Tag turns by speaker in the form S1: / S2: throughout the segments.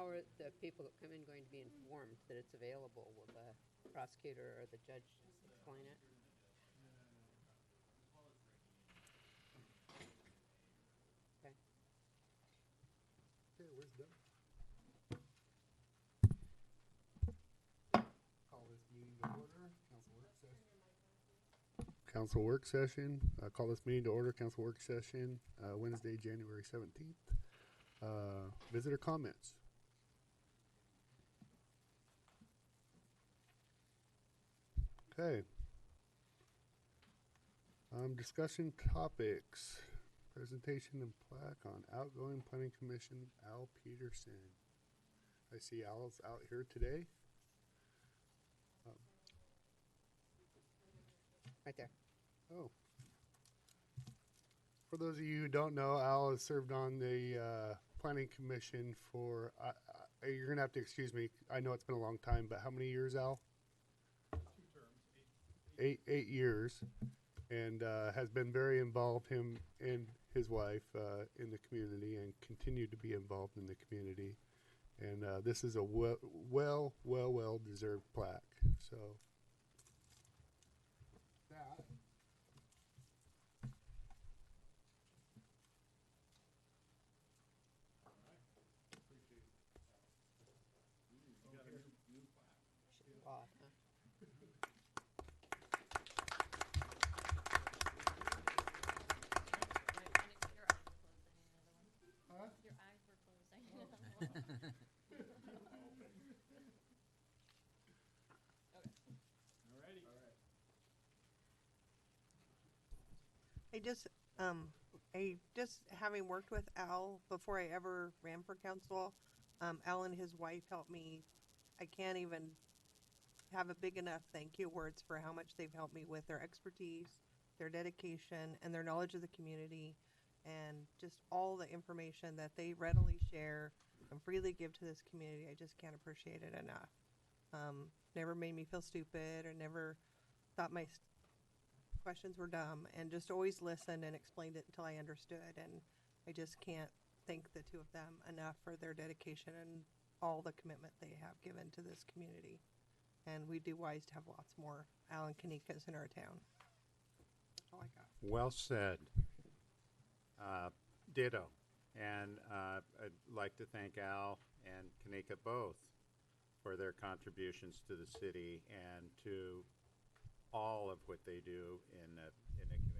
S1: how are the people that come in going to be informed that it's available? Will the prosecutor or the judge explain it? Okay.
S2: Okay, where's Doug? Call this meeting to order. Council work session. Council work session. Call this meeting to order. Council work session. Wednesday, January 17th. Visitor comments. Okay. Discussion topics. Presentation and plaque on outgoing planning commission, Al Peterson. I see Al's out here today.
S1: Right there.
S2: Oh. For those of you who don't know, Al has served on the planning commission for, you're going to have to excuse me. I know it's been a long time, but how many years, Al?
S3: 2 terms, 8.
S2: 8 years. And has been very involved, him and his wife, in the community, and continue to be involved in the community. And this is a well-deserved plaque. So that.
S1: Should bought, huh?
S2: Huh?
S4: Your eyes were closing.
S3: Alrighty.
S5: I just having worked with Al before I ever ran for council, Al and his wife helped me. I can't even have a big enough thank you words for how much they've helped me with their expertise, their dedication, and their knowledge of the community, and just all the information that they readily share and freely give to this community. I just can't appreciate it enough. Never made me feel stupid or never thought my questions were dumb, and just always listened and explained it until I understood. And I just can't thank the two of them enough for their dedication and all the commitment they have given to this community. And we'd do wise to have lots more Alan Kanikas in our town. That's all I got.
S6: Well said. Ditto. And I'd like to thank Al and Kanika both for their contributions to the city and to all of what they do in the community.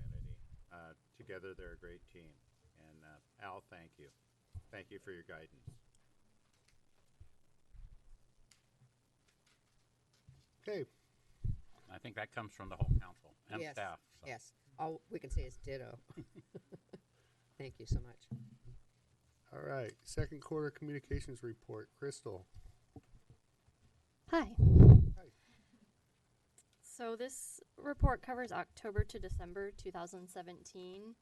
S6: Together, they're a great team. And Al, thank you. Thank you for your guidance.
S2: Okay.
S7: I think that comes from the whole council and
S1: Yes,
S7: staff. So.
S1: yes. All we can say is ditto. Thank you so much.
S2: All right. Second quarter communications report. Crystal.
S4: Hi.
S2: Hi.
S4: So this report covers October to December 2017.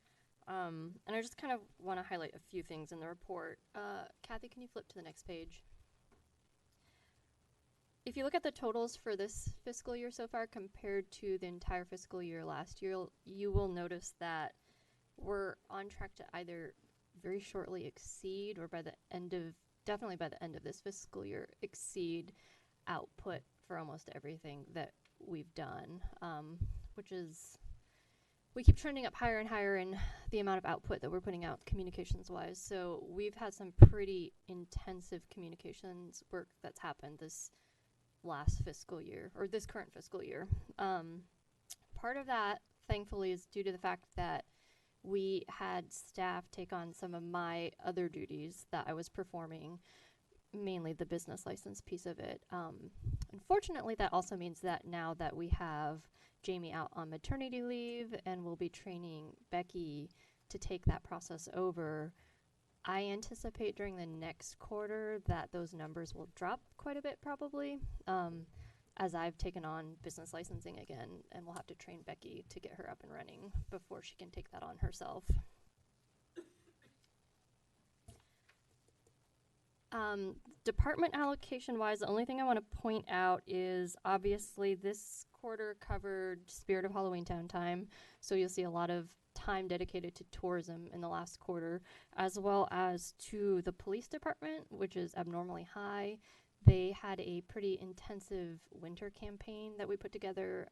S4: And I just kind of want to highlight a few things in the report. Kathy, can you flip to the next page? If you look at the totals for this fiscal year so far compared to the entire fiscal year last year, you will notice that we're on track to either very shortly exceed or definitely by the end of this fiscal year, exceed output for almost everything that we've done, which is, we keep trending up higher and higher in the amount of output that we're putting out communications-wise. So we've had some pretty intensive communications work that's happened this last fiscal year, or this current fiscal year. Part of that, thankfully, is due to the fact that we had staff take on some of my other duties that I was performing, mainly the business license piece of it. Unfortunately, that also means that now that we have Jamie out on maternity leave and we'll be training Becky to take that process over, I anticipate during the next quarter that those numbers will drop quite a bit probably, as I've taken on business licensing again, and we'll have to train Becky to get her up and running before she can take that on herself. Department allocation wise, the only thing I want to point out is obviously this quarter covered Spirit of Halloween Town time, so you'll see a lot of time dedicated to tourism in the last quarter, as well as to the police department, which is abnormally high. They had a pretty intensive winter campaign that we put together,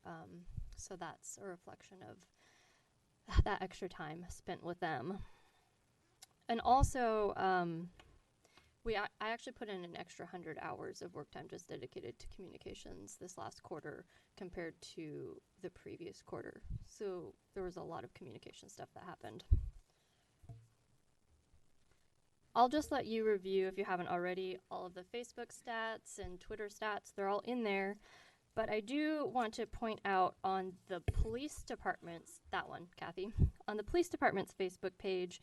S4: so that's a reflection of that extra time spent with them. And also, I actually put in an extra 100 hours of work time just dedicated to communications this last quarter compared to the previous quarter. So there was a lot of communication stuff that happened. I'll just let you review, if you haven't already, all of the Facebook stats and Twitter stats. They're all in there. But I do want to point out on the police department's, that one, Kathy, on the police department's Facebook page,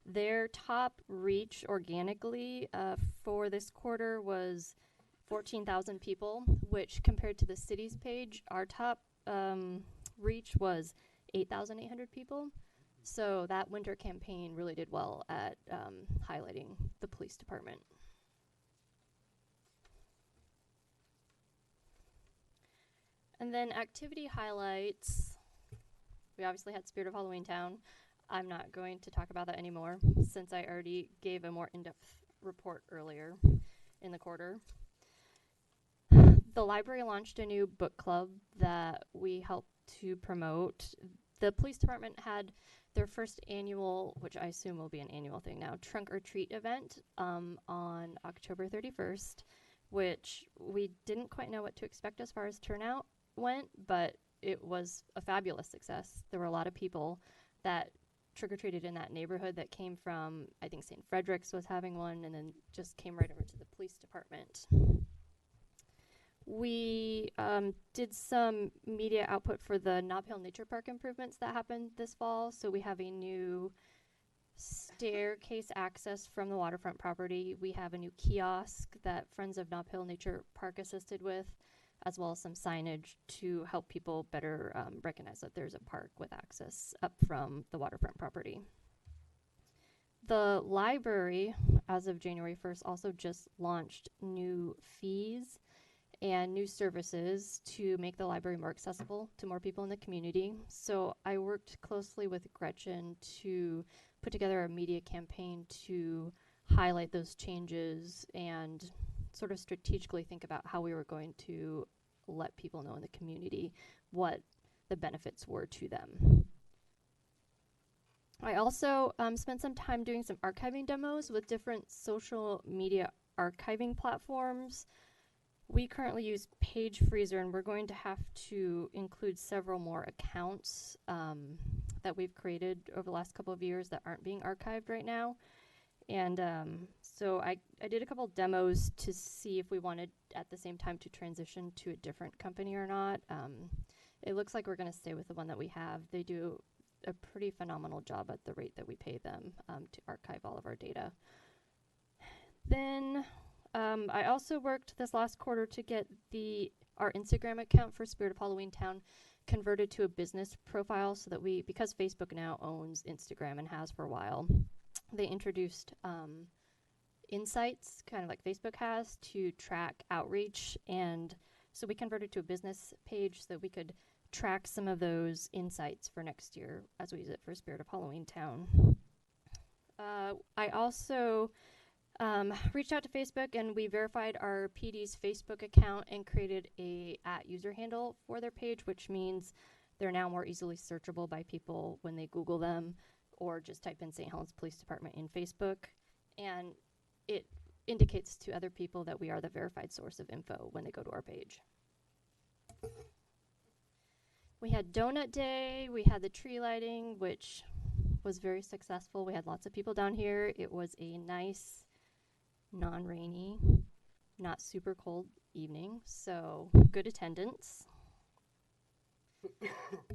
S4: their top reach organically for this quarter was 14,000 people, which compared to the city's page, our top reach was 8,800 people. So that winter campaign really did well at highlighting the police department. And then activity highlights. We obviously had Spirit of Halloween Town. I'm not going to talk about that anymore since I already gave a more in-depth report earlier in the quarter. The library launched a new book club that we helped to promote. The police department had their first annual, which I assume will be an annual thing now, trunk or treat event on October 31st, which we didn't quite know what to expect as far as turnout went, but it was a fabulous success. There were a lot of people that trick-or-treated in that neighborhood that came from, I think St. Frederick's was having one, and then just came right over to the police department. We did some media output for the Nob Hill Nature Park improvements that happened this fall. So we have a new staircase access from the waterfront property. We have a new kiosk that Friends of Nob Hill Nature Park assisted with, as well as some signage to help people better recognize that there's a park with access up from the waterfront property. The library, as of January 1st, also just launched new fees and new services to make the library more accessible to more people in the community. So I worked closely with Gretchen to put together a media campaign to highlight those changes and sort of strategically think about how we were going to let people know in the community what the benefits were to them. I also spent some time doing some archiving demos with different social media archiving platforms. We currently use Page Freezer, and we're going to have to include several more accounts that we've created over the last couple of years that aren't being archived right now. And so I did a couple demos to see if we wanted at the same time to transition to a different company or not. It looks like we're going to stay with the one that we have. They do a pretty phenomenal job at the rate that we pay them to archive all of our data. Then I also worked this last quarter to get our Instagram account for Spirit of Halloween Town converted to a business profile so that because Facebook now owns Instagram and has for a while, they introduced insights, kind of like Facebook has, to track outreach. And so we converted to a business page so that we could track some of those insights for next year as we use it for Spirit of Halloween Town. I also reached out to Facebook, and we verified our PD's Facebook account and created a @user handle for their page, which means they're now more easily searchable by people when they Google them or just type in St. Helens Police Department in Facebook. And it indicates to other people that we are the verified source of info when they go to our page. We had Donut Day. We had the tree lighting, which was very successful. We had lots of people down here. It was a nice, non-rainy, not super cold evening, so good attendance.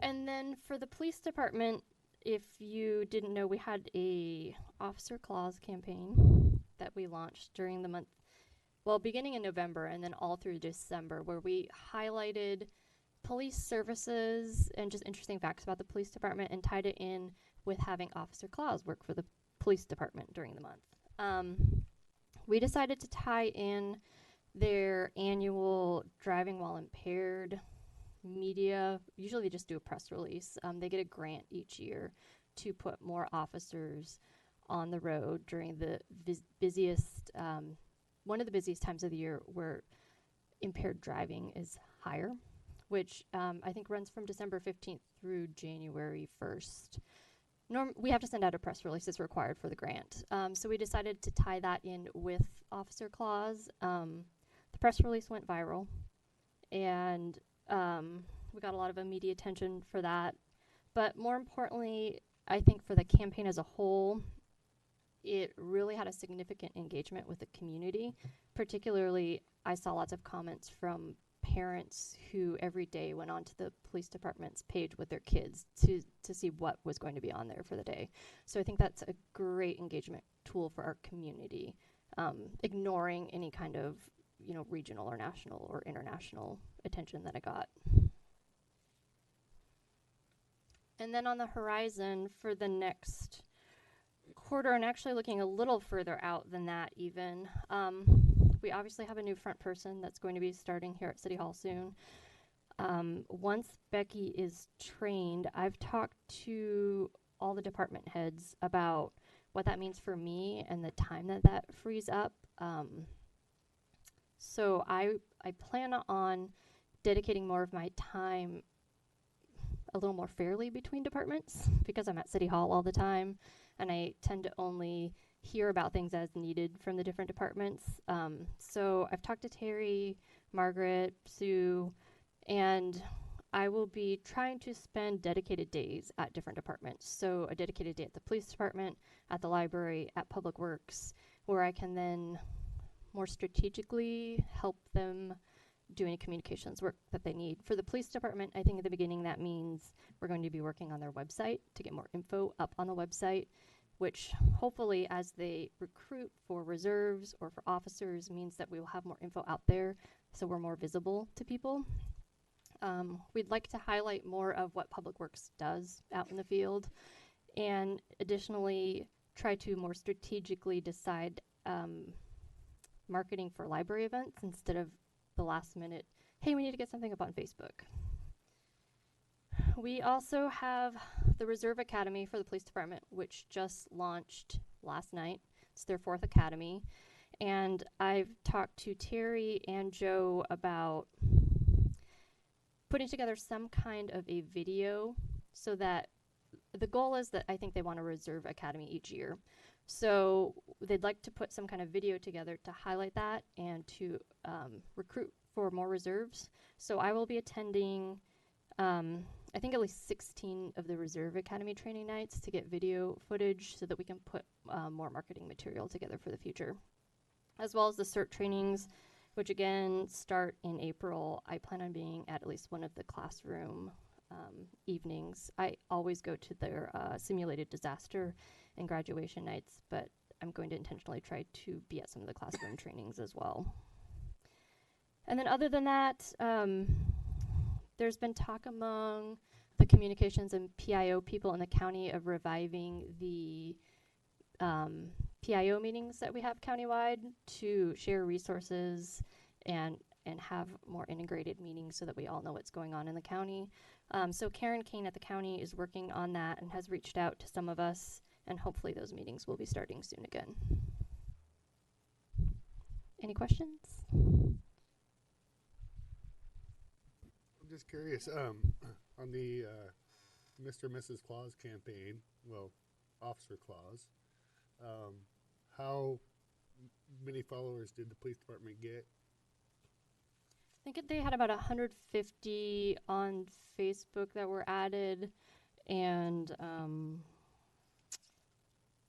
S4: And then for the police department, if you didn't know, we had a Officer Claus campaign that we launched during the month, well, beginning in November and then all through December, where we highlighted police services and just interesting facts about the police department and tied it in with having Officer Claus work for the police department during the month. We decided to tie in their annual driving while impaired media. Usually they just do a press release. They get a grant each year to put more officers on the road during the busiest, one of the busiest times of the year where impaired driving is higher, which I think runs from December 15th through January 1st. We have to send out a press release as required for the grant. So we decided to tie that in with Officer Claus. The press release went viral, and we got a lot of media attention for that. But more importantly, I think for the campaign as a whole, it really had a significant engagement with the community. Particularly, I saw lots of comments from parents who every day went onto the police department's page with their kids to see what was going to be on there for the day. So I think that's a great engagement tool for our community, ignoring any kind of, you know, regional or national or international attention that I got. And then on the horizon for the next quarter, and actually looking a little further out than that even, we obviously have a new front person that's going to be starting here at City Hall soon. Once Becky is trained, I've talked to all the department heads about what that means for me and the time that that frees up. So I plan on dedicating more of my time a little more fairly between departments because I'm at City Hall all the time and I tend to only hear about things as needed from the different departments. So I've talked to Terry, Margaret, Sue, and I will be trying to spend dedicated days at different departments. So a dedicated day at the police department, at the library, at Public Works, where I can then more strategically help them do any communications work that they need. For the police department, I think at the beginning that means we're going to be working on their website to get more info up on the website, which hopefully as they recruit for reserves or for officers means that we will have more info out there so we're more visible to people. We'd like to highlight more of what Public Works does out in the field, and additionally try to more strategically decide marketing for library events instead of the last minute, hey, we need to get something up on Facebook. We also have the Reserve Academy for the police department, which just launched last night. It's their 4th academy. And I've talked to Terry and Joe about putting together some kind of a video so that the goal is that I think they want a Reserve Academy each year. So they'd like to put some kind of video together to highlight that and to recruit for more reserves. So I will be attending, I think at least 16 of the Reserve Academy training nights to get video footage so that we can put more marketing material together for the future. As well as the CERT trainings, which again start in April. I plan on being at least one of the classroom evenings. I always go to their simulated disaster and graduation nights, but I'm going to intentionally try to be at some of the classroom trainings as well. And then other than that, there's been talk among the communications and PIO people in the county of reviving the PIO meetings that we have countywide to share resources and have more integrated meetings so that we all know what's going on in the county. So Karen Kane at the county is working on that and has reached out to some of us, and hopefully those meetings will be starting soon again. Any questions?
S2: I'm just curious, on the Mr. and Mrs. Claus campaign, well, Officer Claus, how many followers did the police department get?
S4: I think they had about 150 on Facebook that were added, and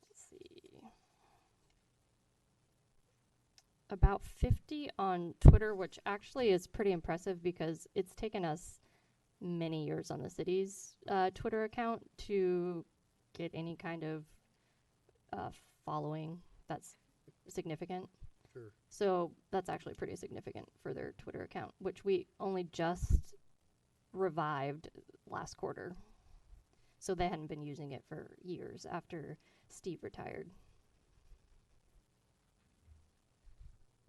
S4: let's see, about 50 on Twitter, which actually is pretty impressive because it's taken us many years on the city's Twitter account to get any kind of following that's significant.
S2: Sure.
S4: So that's actually pretty significant for their Twitter account, which we only just revived last quarter. So they hadn't been using it for years after Steve retired.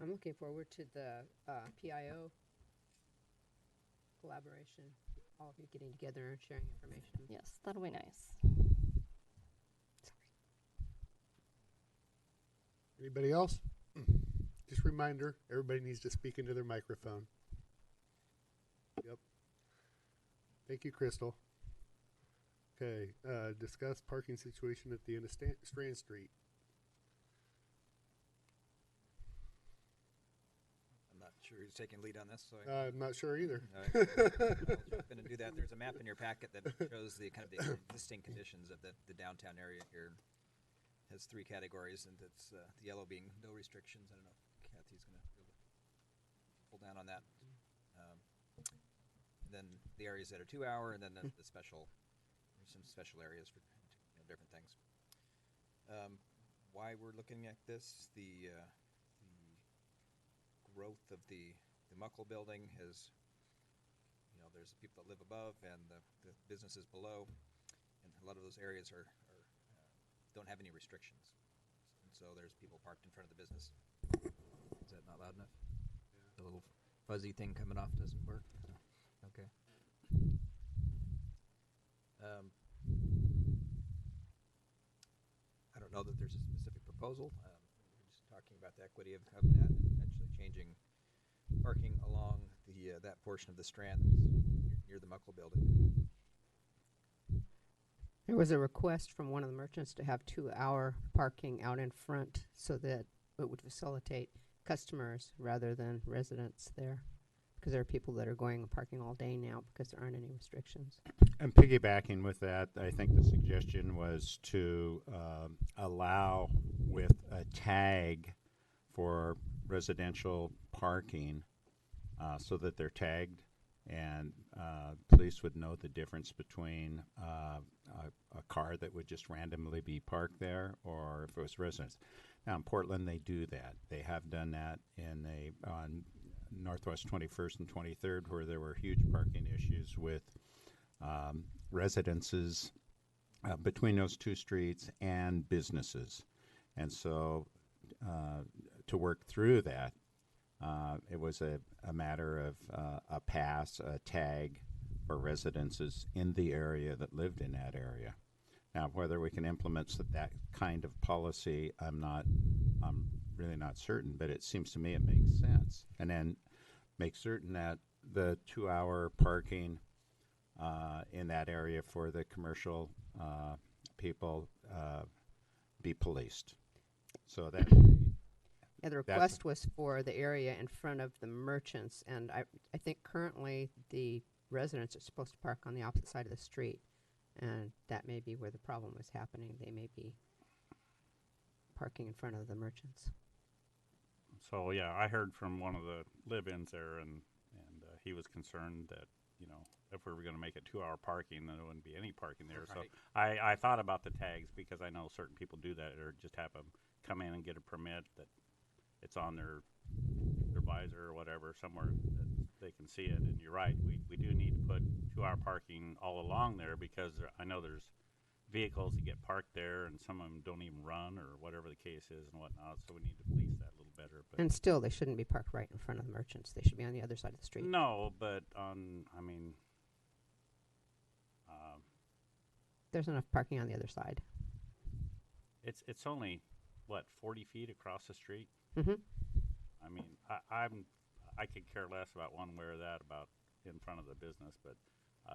S1: I'm looking forward to the PIO collaboration, all of you getting together and sharing information.
S4: Yes, that'll be nice.
S2: Anybody else? Just a reminder, everybody needs to speak into their microphone. Yep. Thank you, Crystal. Okay, discuss parking situation at the end of Strand Street.
S8: I'm not sure who's taking lead on this, so
S2: I'm not sure either.
S8: I'll jump in and do that. There's a map in your packet that shows the kind of the existing conditions of the downtown area here. Has 3 categories, and it's the yellow being no restrictions. I don't know if Kathy's going to be able to pull down on that. Then the areas that are 2 hour, and then the special, there's some special areas for different things. Why we're looking at this, the growth of the Muckle building has, there's people that live above and the businesses below, and a lot of those areas don't have any restrictions, and so there's people parked in front of the business. Is that not loud enough? Yeah. The little fuzzy thing coming off doesn't work. Okay. I don't know that there's a specific proposal. We're just talking about the equity of that and potentially changing parking along that portion of the Strand that's near the Muckle building.
S1: There was a request from one of the merchants to have 2-hour parking out in front so that it would facilitate customers rather than residents there. Because there are people that are going and parking all day now because there aren't any restrictions.
S6: And piggybacking with that, I think the suggestion was to allow with a tag for residential parking so that they're tagged, and police would know the difference between a car that would just randomly be parked there or if it was residents. Now in Portland they do that. They have done that on Northwest 21st and 23rd, where there were huge parking issues with residences between those 2 streets and businesses. And so to work through that, it was a matter of a pass, a tag for residences in the area that lived in that area. Now, whether we can implement that kind of policy, I'm really not certain, but it seems to me it makes sense. And then make certain that the 2-hour parking in that area for the commercial people be policed. So that
S1: Yeah, the request was for the area in front of the merchants, and I think currently the residents are supposed to park on the opposite side of the street, and that may be where the problem was happening. They may be parking in front of the merchants.
S7: So, yeah, I heard from one of the live-ins there, and he was concerned that, if we were going to make it 2-hour parking, then there wouldn't be any parking there.
S8: Right.
S7: So I thought about the tags because I know certain people do that, or just have them come in and get a permit that it's on their visor or whatever, somewhere that they can see it. And you're right, we do need to put 2-hour parking all along there, because I know there's vehicles that get parked there, and some of them don't even run or whatever the case is and whatnot, so we need to police that a little better. But
S1: And still, they shouldn't be parked right in front of the merchants. They should be on the other side of the street.
S7: no, but
S1: There's enough parking on the other side.
S7: it's only, 40 feet across the street?
S1: Mm-hmm.
S7: I mean, I could care less about one way or that about in front of the business, but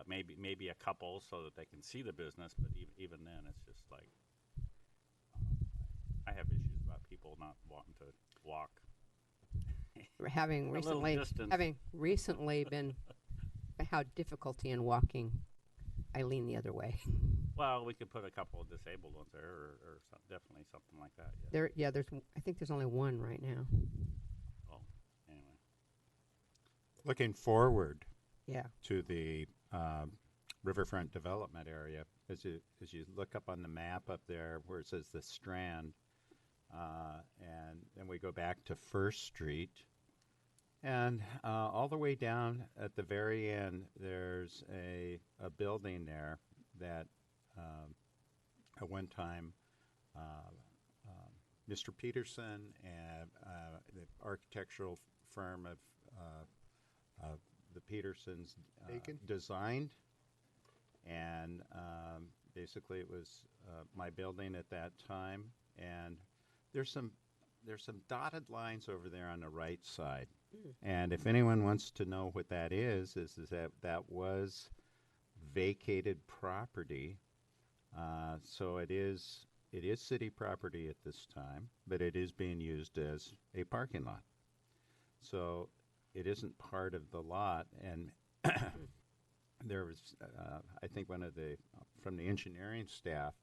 S7: maybe a couple so that they can see the business. But even then, it's just like I have issues about people not wanting to walk.
S1: Having
S7: A little
S1: recently been had difficulty in walking, I lean the other way.
S7: Well, we could put a couple of disabled ones there, or definitely something like that.
S1: There, I think there's only one right now.
S7: Oh, anyway.
S6: looking forward
S1: Yeah.
S6: to the riverfront development area, as you look up on the map up there where it says the Strand, and then we go back to First Street, and all the way down at the very end, there's a building there that at one time Mr. Peterson and the architectural firm of the Petersons
S2: Aiken?
S6: designed, and basically it was my building at that time. And there's some dotted lines over there on the right side. And if anyone wants to know what that is that was vacated property. So it is city property at this time, but it is being used as a parking lot. So it isn't part of the lot. And there was, I think from the engineering staff,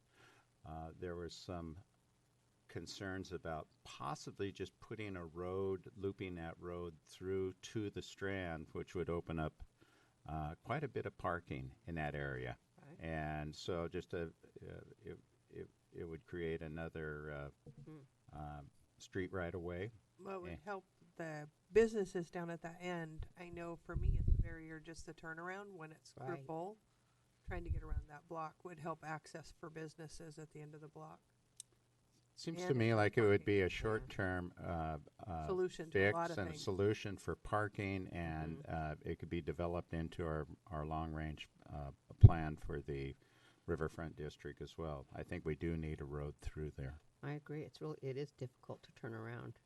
S6: there was some concerns about possibly just putting a road, looping that road through to the Strand, which would open up quite a bit of parking in that area.
S1: Right.
S6: And so just it would create another street right away.
S5: Well, it would
S6: Eh.
S5: help the businesses down at that end. I know for me, it's a barrier just the turnaround when it's
S1: Right.
S5: full. Trying to get around that block would help access for businesses at the end of the block.
S6: Seems to
S5: And
S6: me
S5: for
S6: like it would
S5: parking.
S6: be a short-term
S5: Solution to a lot
S6: fix
S5: of
S6: and a
S5: things.
S6: solution for parking, and it could be developed into our long-range plan for the riverfront district as well. I think we do need a road through there.
S1: I agree. It is difficult to turn around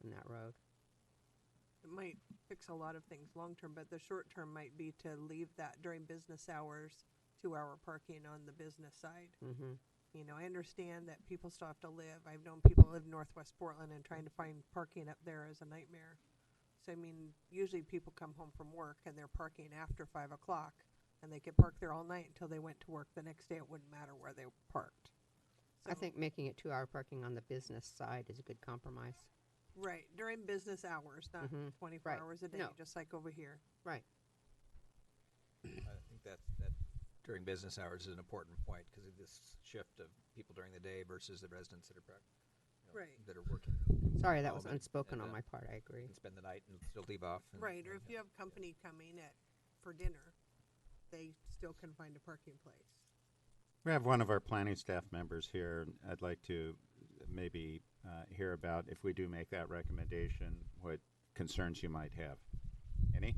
S1: on that road.
S5: It might fix a lot of things long term, but the short term might be to leave that during business hours, 2-hour parking on the business side.
S1: Mm-hmm.
S5: You know, I understand that people still have to live. I've known people live in Northwest Portland, and trying to find parking up there is a nightmare. So, I mean, usually people come home from work and they're parking after 5 o'clock, and they could park there all night until they went to work the next day. It wouldn't matter where they parked.
S1: I
S5: So-
S1: think making it 2-hour parking on the business side is a good compromise.
S5: Right, during business hours, not
S1: Mhm.
S5: 24
S1: Right.
S5: hours a day,
S1: No.
S5: just like over here.
S1: Right.
S8: I think that during business hours is an important point because of this shift of people during the day versus the residents that are
S5: Right.
S8: that are working.
S1: Sorry, that was
S8: Element,
S1: unspoken
S8: and,
S1: on my part. I agree.
S8: and spend the night and still leave off. And,
S5: Right, or if you have company coming for dinner, they still can find a parking place.
S6: We have one of our planning staff members here. I'd like to maybe hear about, if we do make that recommendation, what concerns you might have. Any?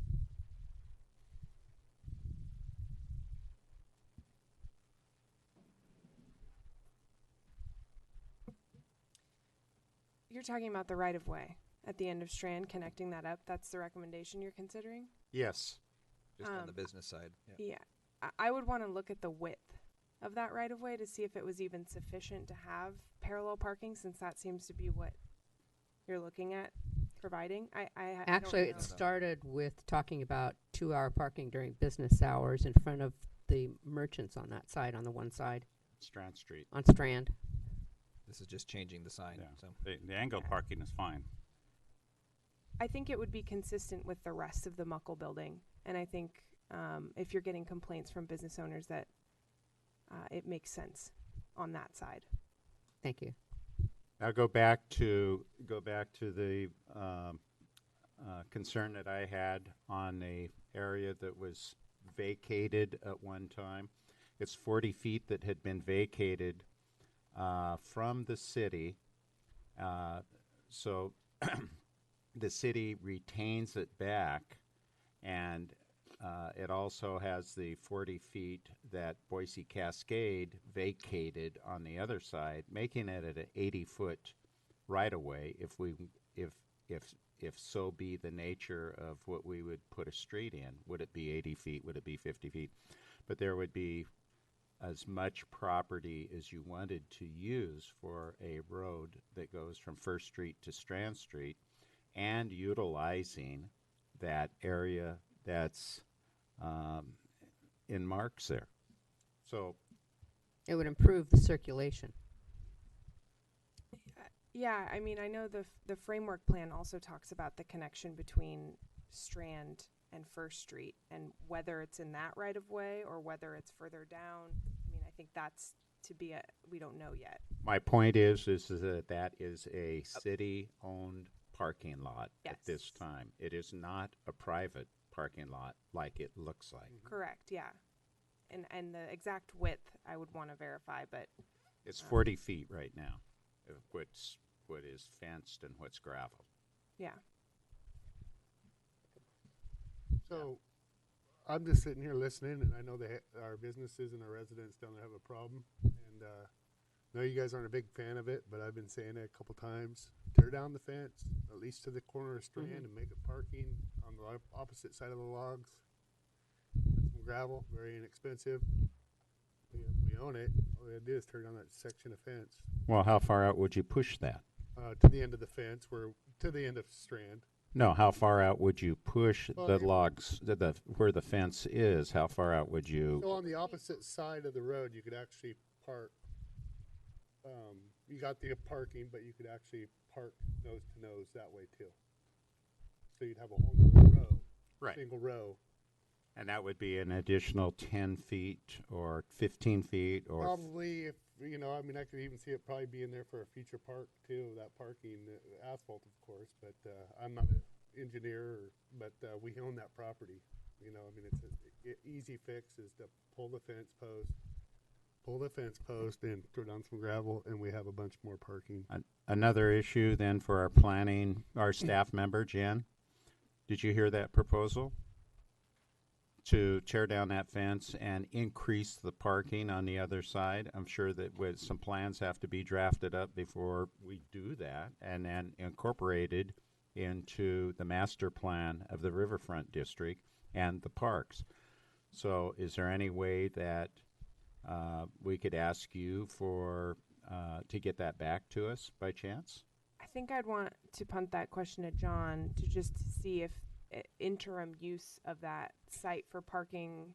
S9: You're talking about the right of way at the end of Strand, connecting that up. That's the recommendation you're considering?
S6: Yes.
S8: just on the
S9: um,
S8: business side. Yeah.
S9: Yeah. I would want to look at the width of that right of way to see if it was even sufficient to have parallel parking, since that seems to be what you're looking at providing. I don't
S1: Actually,
S9: know.
S1: it started with talking about 2-hour parking during business hours in front of the merchants on that side, on the one side,
S6: Strand Street.
S1: on Strand.
S8: This is just changing the sign.
S7: Yeah.
S8: So
S7: The angled parking is fine.
S9: I think it would be consistent with the rest of the Muckle building, and I think if you're getting complaints from business owners that it makes sense on that side.
S1: Thank you.
S6: I'll go back to the concern that I had on the area that was vacated at one time. It's 40 feet that had been vacated from the city. So the city retains it back, and it also has the 40 feet that Boise Cascade vacated on the other side, making it an 80-foot right-of-way if so be the nature of what we would put a street in. Would it be 80 feet? Would it be 50 feet? But there would be as much property as you wanted to use for a road that goes from First Street to Strand Street, and utilizing that area that's in Marks there. So
S1: It would improve the circulation.
S9: Yeah, I mean, I know the framework plan also talks about the connection between Strand and First Street, and whether it's in that right of way or whether it's further down. I mean, I think that's we don't know yet.
S6: my point is that is a city-owned parking lot at this
S9: Yes.
S6: time. It is not a private parking lot like it looks like.
S9: Correct, yeah. And the exact width I would want to verify, but
S6: It's 40 feet right now, of what is fenced and what's gravel.
S9: yeah.
S2: So I'm just sitting here listening, and I know our businesses and our residents don't have a problem. And I know you guys aren't a big fan of it, but I've been saying it a couple times. Tear down the fence, at least to the corner of Strand, and make it parking on the opposite side of the logs. Put some gravel, very inexpensive. We own it. All we gotta do is tear down that section of fence
S6: Well, how far out would you push that?
S2: to the end of the fence, to the end of Strand.
S6: No, how far out would you push
S2: Well,
S6: the
S2: if-
S6: logs, where the fence is? How far out would you?
S2: So on the opposite side of the road, you could actually park. You got the parking, but you could actually park nose to nose that way too. So you'd have a whole nother row,
S6: Right.
S2: single row.
S6: And that would be an additional 10 feet or 15 feet or?
S2: Probably, if I mean, I could even see it probably being there for a future park too. That parking, asphalt, of course. But I'm not an engineer, but we own that property. I mean, it's an easy fix is to pull the fence post, and throw down some gravel, and we have a bunch more parking.
S6: Another issue then for our staff member, Jen, did you hear that proposal? To tear down that fence and increase the parking on the other side? I'm sure that some plans have to be drafted up before we do that and then incorporated into the master plan of the Riverfront District and the parks. So is there any way that we could ask you to get that back to us by chance?
S9: I think I'd want to punt that question to John to just see if interim use of that site for parking,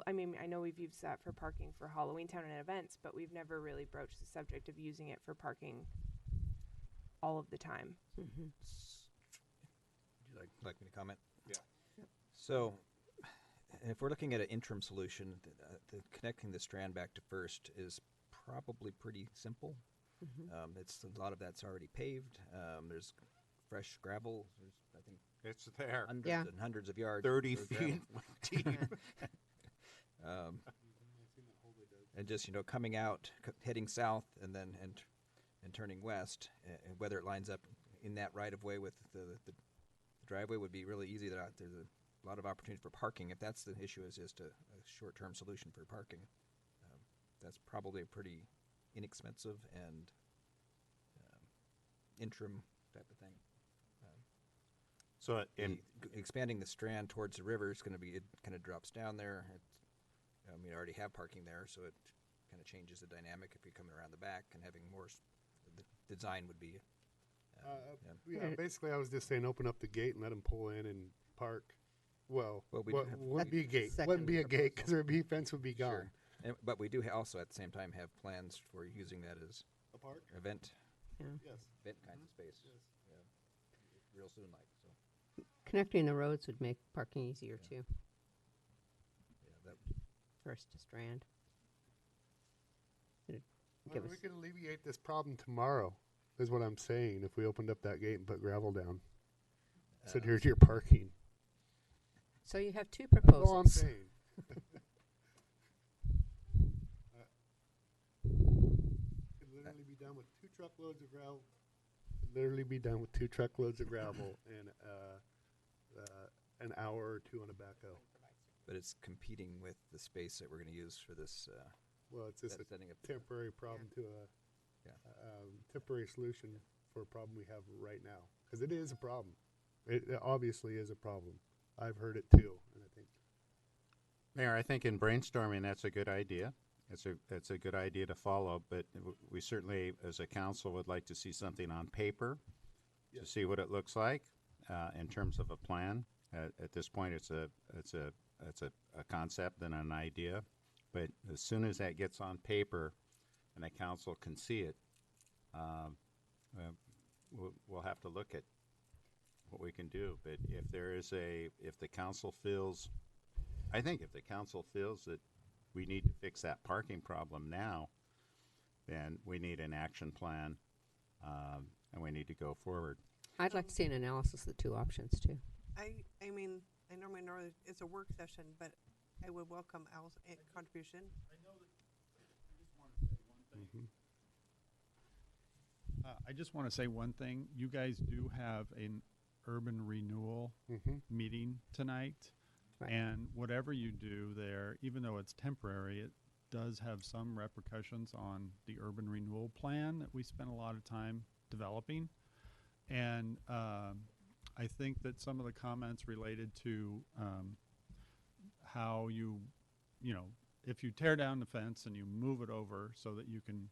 S9: I mean, I know we've used that for parking for Halloween Town and events, but we've never really broached the subject of using it for parking all of the time.
S8: Would you like me to comment?
S3: Yeah.
S8: So, if we're looking at an interim solution, the connecting the Strand back to First is probably pretty simple. It's a lot of that's already paved. There's fresh gravel. There's, I think,
S6: It's there.
S8: hundreds
S1: Yeah.
S8: and hundreds of yards.
S6: 30
S8: of gravel.
S6: feet deep.
S8: And just coming out, heading south, and then and turning west, and whether it lines up in that right of way with the driveway would be really easy. There's a lot of opportunity for parking. If that's the issue, is just a short-term solution for parking. That's probably a pretty inexpensive and interim type of thing.
S6: So
S8: Expanding the Strand towards the river is going to be, it kind of drops down there. We already have parking there, so it kind of changes the dynamic if you're coming around the back and having more. The design would be.
S2: Yeah, basically, I was just saying, open up the gate and let them pull in and park. Well,
S8: we do have-
S2: wouldn't be a gate.
S1: Second
S2: Wouldn't be a gate because
S1: proposal.
S2: their fence would be gone.
S8: Sure. But we do also at the same time have plans for using that as
S2: A park?
S8: event
S1: Yeah.
S2: Yes.
S8: kind of space. Real soon, so.
S1: Connecting the roads would make parking easier too.
S8: Yeah, that,
S1: First to Strand. It'd
S2: Well,
S1: give
S2: we
S1: us-
S2: could alleviate this problem tomorrow, is what I'm saying, if we opened up that gate and put gravel down. Said, here's your parking.
S1: So you have two
S2: That's all I'm
S1: proposals.
S2: saying. Could literally be done with 2 truckloads of gravel. Could literally be done with 2 truckloads of gravel and an hour or 2 on a backhoe.
S8: but it's competing with the space that we're going to use for this.
S2: Well, it's just a
S8: setting up.
S2: temporary problem to
S8: Yeah.
S2: temporary solution for a problem we have right now. Because it is a problem. It obviously is a problem. I've heard it too, and I think
S6: Mayor, I think in brainstorming, that's a good idea. It's a good idea to follow, but we certainly, as a council, would like to see something on paper to see what it looks like in terms of a plan. At this point, it's a concept and an idea, but as soon as that gets on paper and the council can see it, we'll have to look at what we can do. But if the council feels, I think if the council feels that we need to fix that parking problem now, then we need an action plan, and we need to go forward.
S1: I'd like to see an analysis of the two options too.
S5: I mean, I normally know that it's a work session, but I would welcome Al's contribution.
S3: I just want to say one thing. You guys do have an urban renewal
S2: Mhm.
S3: meeting tonight.
S1: Right.
S3: And whatever you do there, even though it's temporary, it does have some repercussions on the urban renewal plan that we spent a lot of time developing. And I think that some of the comments related to how you know, if you tear down the fence and you move it over so that you can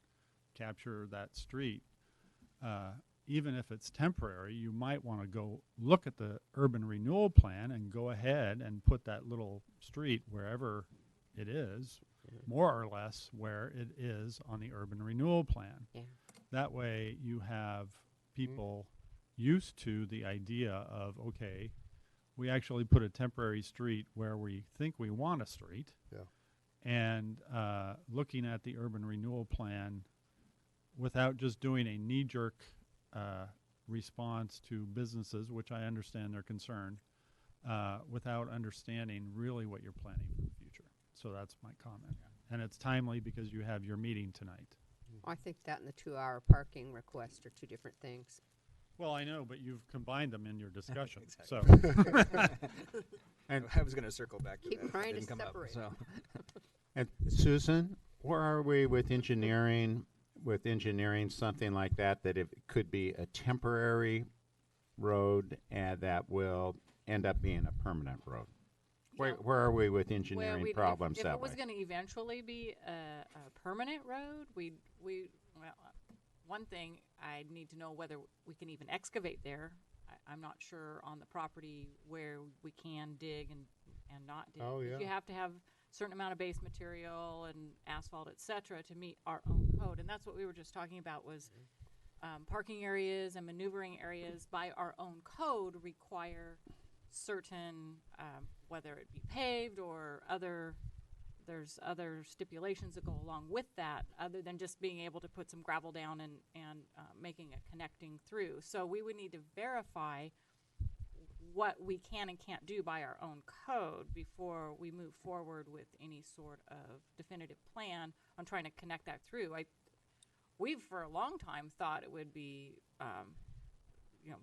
S3: capture that street, even if it's temporary, you might want to go look at the urban renewal plan and go ahead and put that little street wherever it is, more or less where it is on the urban renewal plan.
S1: Yeah.
S3: That way you have people used to the idea of, okay, we actually put a temporary street where we think we want a street.
S2: Yeah.
S3: And looking at the urban renewal plan without just doing a knee-jerk response to businesses, which I understand their concern, without understanding really what you're planning for the future. So that's my comment. And it's timely because you have your meeting tonight.
S1: I think that and the 2-hour parking request are two different things.
S3: Well, I know, but you've combined them in your discussion.
S8: Exactly.
S3: So
S6: And
S8: I was going to circle back to
S1: Keep
S8: that.
S1: trying to
S8: Didn't come up,
S1: separate
S8: so.
S6: And Susan, where are we with engineering? With engineering something like that, that it could be a temporary road and that will end up being a permanent road. Where are we with engineering
S10: we'd-
S6: problems
S10: if
S6: that
S10: it was
S6: way?
S10: going to eventually be a permanent road, one thing I'd need to know whether we can even excavate there. I'm not sure on the property where we can dig and not dig.
S2: Oh,
S10: 'Cause
S2: yeah.
S10: You have to have a certain amount of base material and asphalt, et cetera, to meet our own code. And that's what we were just talking about was parking areas and maneuvering areas by our own code require certain, whether it be paved or there's other stipulations that go along with that, other than just being able to put some gravel down and making a connecting through. So we would need to verify what we can and can't do by our own code before we move forward with any sort of definitive plan on trying to connect that through. We've for a long time thought it would be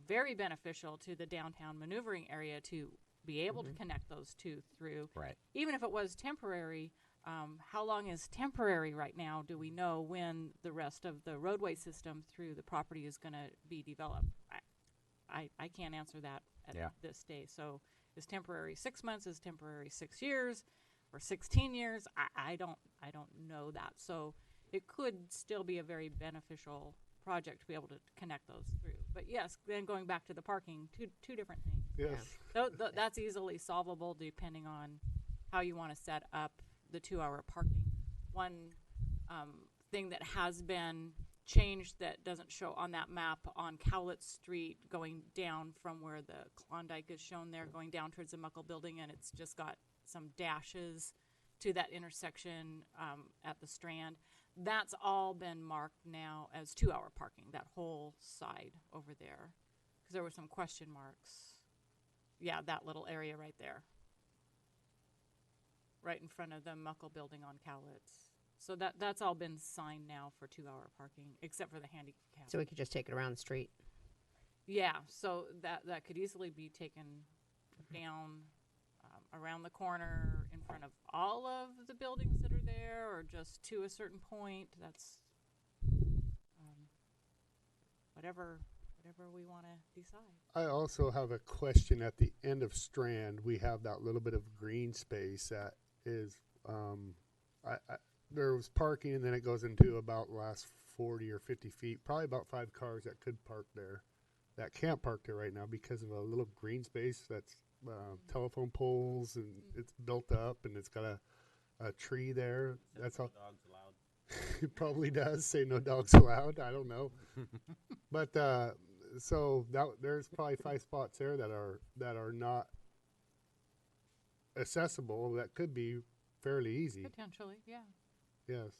S10: very beneficial to the downtown maneuvering area to be able to connect those two through.
S6: Right.
S10: Even if it was temporary, how long is temporary right now? Do we know when the rest of the roadway system through the property is going to be developed? I can't answer that at this day. So is temporary 6 months? Is temporary 6 years or 16 years? I don't know that. So it could still be a very beneficial project to be able to connect those through. But yes, then going back to the parking, two different things.
S2: Yes.
S10: That's easily solvable depending on how you want to set up the 2-hour parking. One thing that has been changed that doesn't show on that map on Cowlitz Street going down from where the Klondike is shown there, going down towards the Muckle Building, and it's just got some dashes to that intersection at the Strand. That's all been marked now as 2-hour parking, that whole side over there. Because there were some question marks. Yeah, that little area right there. Right in front of the Muckle Building on Cowlitz. So that's all been signed now for 2-hour parking, except for the handicap.
S1: So we could just take it around the street.
S10: Yeah, so that could easily be taken down around the corner in front of all of the buildings that are there, or just to a certain point. That's whatever we want to decide.
S2: I also have a question at the end of Strand. We have that little bit of green space that is, there was parking and then it goes into about the last 40 or 50 feet, probably about 5 cars that could park there, that can't park there right now because of a little green space that's telephone poles and it's built up and it's got a tree there. That's all.
S7: Dogs allowed.
S2: It probably does say no dogs allowed. I don't know. But so there's probably 5 spots there that are not accessible. That could be fairly easy.
S10: Potentially, yeah.
S2: Yes.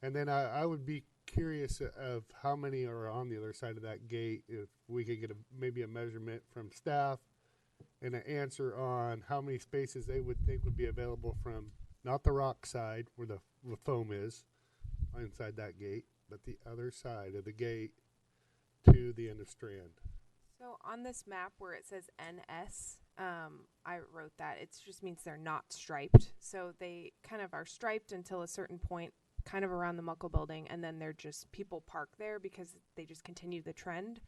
S2: And then I would be curious of how many are on the other side of that gate. If we could get maybe a measurement from staff and an answer on how many spaces they would think would be available from not the rock side where the foam is inside that gate, but the other side of the gate to the end of Strand.
S9: So on this map where it says NS, I wrote that. It just means they're not striped. So they kind of are striped until a certain point, kind of around the Muckle building, and then they're just, people park there because they just continue the trend.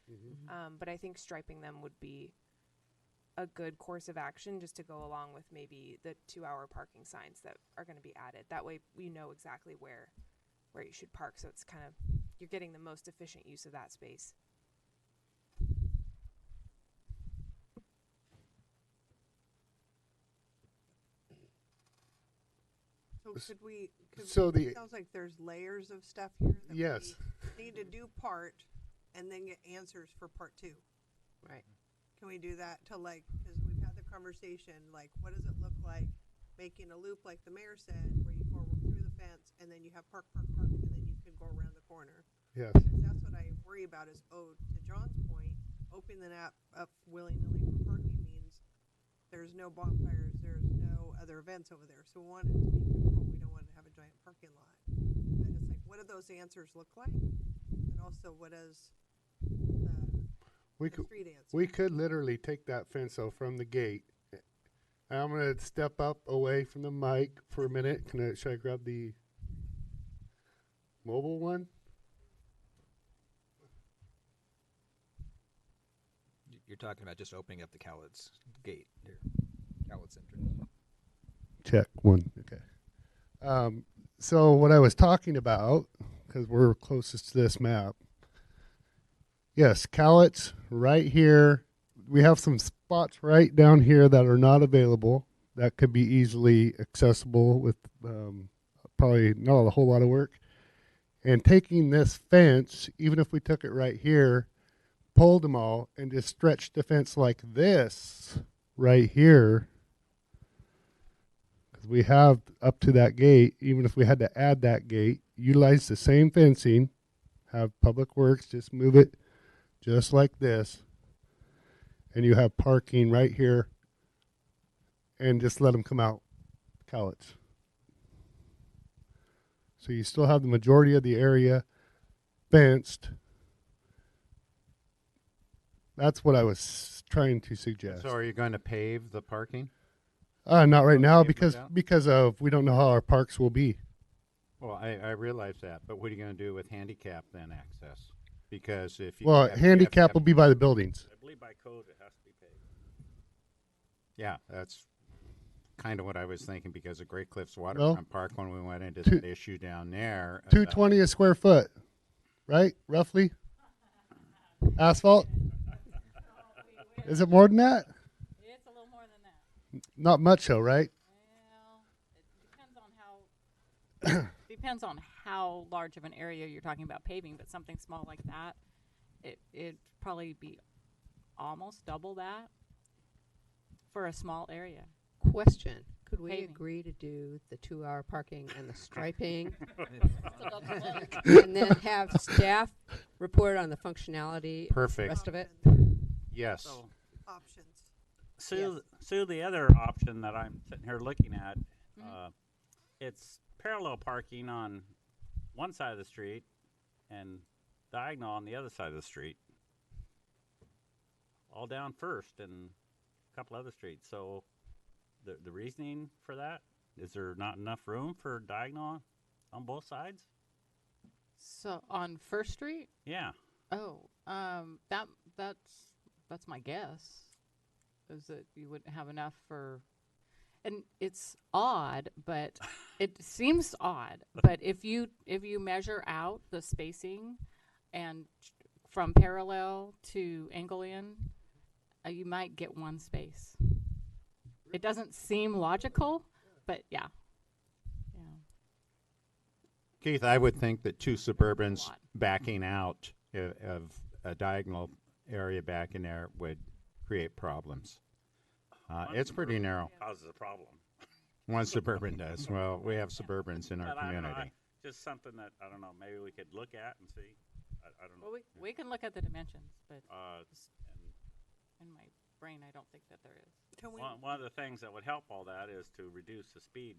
S9: But I think striping them would be a good course of action, just to go along with maybe the 2-hour parking signs that are going to be added. That way we know exactly where you should park. So it's kind of, you're getting the most efficient use of that space.
S5: So
S2: So
S5: it sounds like there's layers of stuff here that
S2: Yes.
S5: we need to do part and then get answers for part 2.
S1: Right.
S5: Can we do that to like, because we've had the conversation, like, what does it look like making a loop like the mayor said, where you go through the fence and then you have park, and then you can go around the corner.
S2: Yes.
S5: Because that's what I worry about is, to John's point, opening that app up willy-nilly for parking means there's no bonfires, there's no other events over there. So we want it to be controlled. We don't want to have a giant parking lot. But it's like, what do those answers look like? And also, what does
S2: We
S5: the
S2: could
S5: street answer?
S2: we could literally take that fence though from the gate. I'm gonna step up away from the mic for a minute. Should I grab the mobile one?
S8: You're talking about just opening up the Cowlitz gate here, Cowlitz entrance.
S2: Check one. Okay. So what I was talking about, because we're closest to this map. Yes, Cowlitz right here. We have some spots right down here that are not available. That could be easily accessible with probably not a whole lot of work. And taking this fence, even if we took it right here, pulled them all, and just stretched the fence like this right here. Because we have up to that gate, even if we had to add that gate, utilize the same fencing, have Public Works just move it just like this, and you have parking right here, and just let them come out Cowlitz. So you still have the majority of the area fenced. That's what I was trying to suggest.
S6: So are you going to pave the parking?
S2: Not right now
S6: Pave it out?
S2: because of we don't know how our parks will be.
S6: Well, I realize that, but what are you going to do with handicap then access? Because if you
S2: Well,
S6: have- you have to
S2: handicap
S6: have-
S2: will be by the buildings.
S7: I believe by code it has to be paved.
S6: Yeah, that's kind of what I was thinking because of Great Cliffs
S2: Well,
S6: Waterfront Park when we went into
S2: two-
S6: that issue down there.
S2: 220 a square foot, right? Roughly. Asphalt. Is it more than that?
S10: It's a little more than that.
S2: Not much, though, right?
S10: Well, it depends on how large of an area you're talking about paving, but something small like that, it'd probably be almost double that for a small area.
S1: Question, could we
S10: Paving.
S1: agree to do the 2-hour parking and the striping?
S10: It's a double load.
S1: And then have staff report on the functionality,
S6: Perfect.
S1: rest of it?
S6: Yes.
S7: So,
S5: Options.
S7: Sue, the other option that I'm sitting here looking at, it's parallel parking on one side of the street and diagonal on the other side of the street. All down First and a couple other streets. So the reasoning for that, is there not enough room for diagonal on both sides?
S10: So on First Street?
S7: Yeah.
S10: Oh, that's my guess, is that you wouldn't have enough for, and it's odd, but it seems odd, but if you measure out the spacing and from parallel to angle in, you might get one space. It doesn't seem logical, but yeah.
S6: Keith, I would think that two Suburbans
S10: lot.
S6: backing out of a diagonal area back in there would create problems. It's pretty narrow.
S7: Causes a problem.
S6: One Suburban does. Well, we have Suburbans in our
S7: But I don't know,
S6: community.
S7: just something that, I don't know, maybe we could look at and see. I don't know.
S10: Well, we can look at the dimensions, but
S7: And
S10: in my brain, I don't think that there is.
S5: Can we,
S7: one of the things that would help all that is to reduce the speed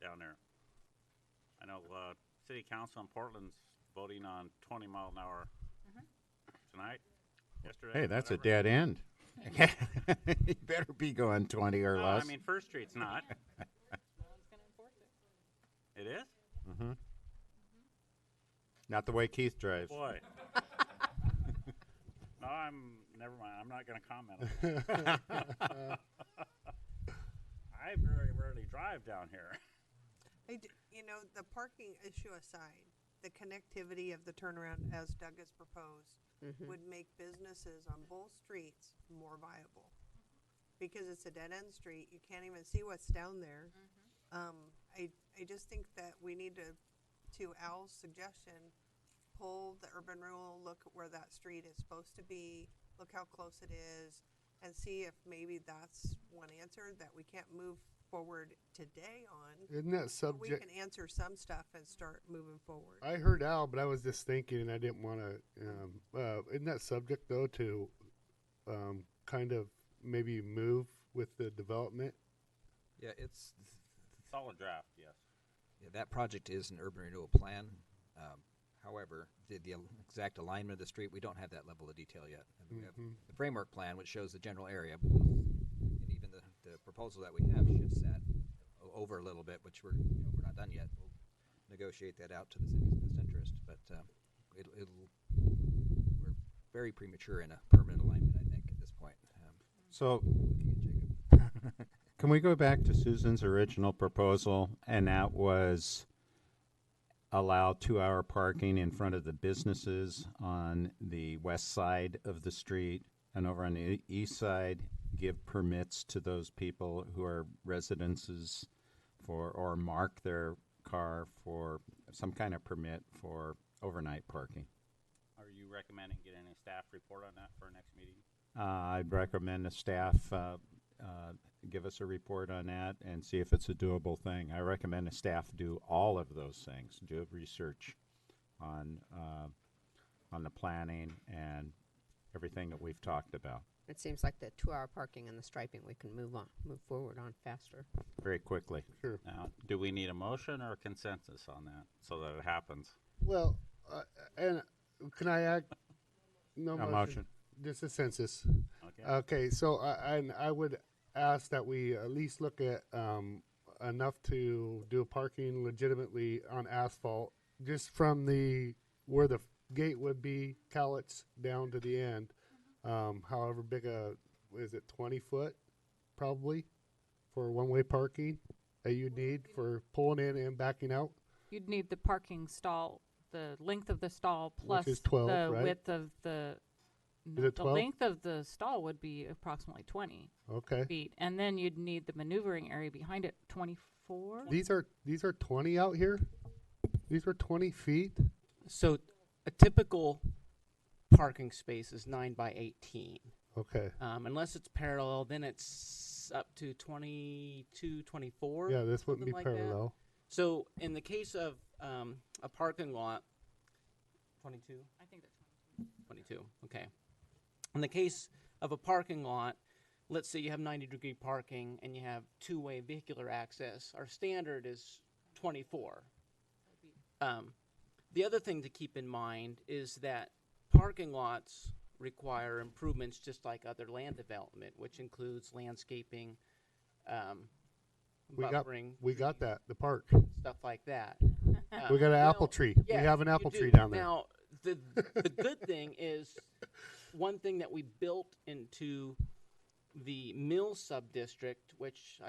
S7: down there. I know City Council in Portland's voting on 20 mile an hour tonight. Yesterday.
S6: Hey, that's a
S7: whatever.
S6: dead end. You better be going 20 or
S7: No,
S6: less.
S7: I mean, First Street's not.
S10: No one's gonna enforce it.
S7: It is?
S6: Mm-hmm. Not the way Keith drives.
S7: Boy. No, never mind. I'm not going to comment on that. I very rarely drive down here.
S5: You know, the parking issue aside, the connectivity of the turnaround as Doug has proposed would make businesses on both streets more viable. Because it's a dead-end street, you can't even see what's down there. I just think that we need to Al's suggestion, pull the urban renewal, look at where that street is supposed to be, look how close it is, and see if maybe that's one answer that we can't move forward today on.
S2: Isn't that
S5: But we
S2: subject?
S5: can answer some stuff and start moving forward.
S2: I heard Al, but I was just thinking, and I didn't want to. Isn't that subject though to kind of maybe move with the development?
S8: Yeah, it's
S7: Solid draft, yes.
S8: yeah, that project is an urban renewal plan. However, the exact alignment of the street, we don't have that level of detail yet. And we have the framework plan, which shows the general area, and even the proposal that we have shifts that over a little bit, which we're not done yet. We'll negotiate that out to the city's best interest, but we're very premature in a permanent alignment, I think, at this point.
S6: So
S8: Looking at Jacob.
S6: can we go back to Susan's original proposal? And that was allow 2-hour parking in front of the businesses on the west side of the street, and over on the east side, give permits to those people who are residences or mark their car for some kind of permit for overnight parking.
S7: Are you recommending getting a staff report on that for our next meeting?
S6: I'd recommend the staff give us a report on that and see if it's a doable thing. I recommend the staff do all of those things, do research on the planning and everything that we've talked about
S1: It seems like the 2-hour parking and the striping we can move forward on faster.
S6: very quickly.
S2: Sure.
S7: Now, do we need a motion or a consensus on that so that it happens?
S2: Well, and can I add? No
S6: A
S2: motion.
S6: motion.
S2: Just a census.
S7: Okay.
S2: Okay, so I would ask that we at least look at enough to do parking legitimately on asphalt, just from where the gate would be, Cowlitz down to the end. However big is it 20 foot probably for one-way parking that you'd need for pulling in and backing out?
S10: You'd need the parking stall, the length of the stall plus
S2: is 12,
S10: the
S2: right?
S10: width of the.
S2: Is it
S10: the
S2: 12?
S10: length of the stall would be approximately 20
S2: Okay.
S10: feet, and then you'd need the maneuvering area behind it 24.
S2: These are 20 out here? These are 20 feet?
S11: So a typical parking space is 9 by 18.
S2: Okay.
S11: Unless it's parallel, then it's up to 22, 24.
S2: Yeah, this wouldn't be
S11: something like that.
S2: parallel.
S11: So in the case of a parking lot, 22?
S10: I think that's
S11: 22, okay. In the case of a parking lot, let's say you have 90-degree parking and you have two-way vehicular access. Our standard is 24. The other thing to keep in mind is that parking lots require improvements just like other land development, which includes landscaping, buffering,
S2: We got that, the park.
S11: stuff like that.
S2: We got an
S11: Well,
S2: apple tree.
S11: yeah,
S2: We have an
S11: you
S2: apple
S11: do.
S2: tree down there.
S11: Now, the good thing is, one thing that we built into the Mill sub-district, which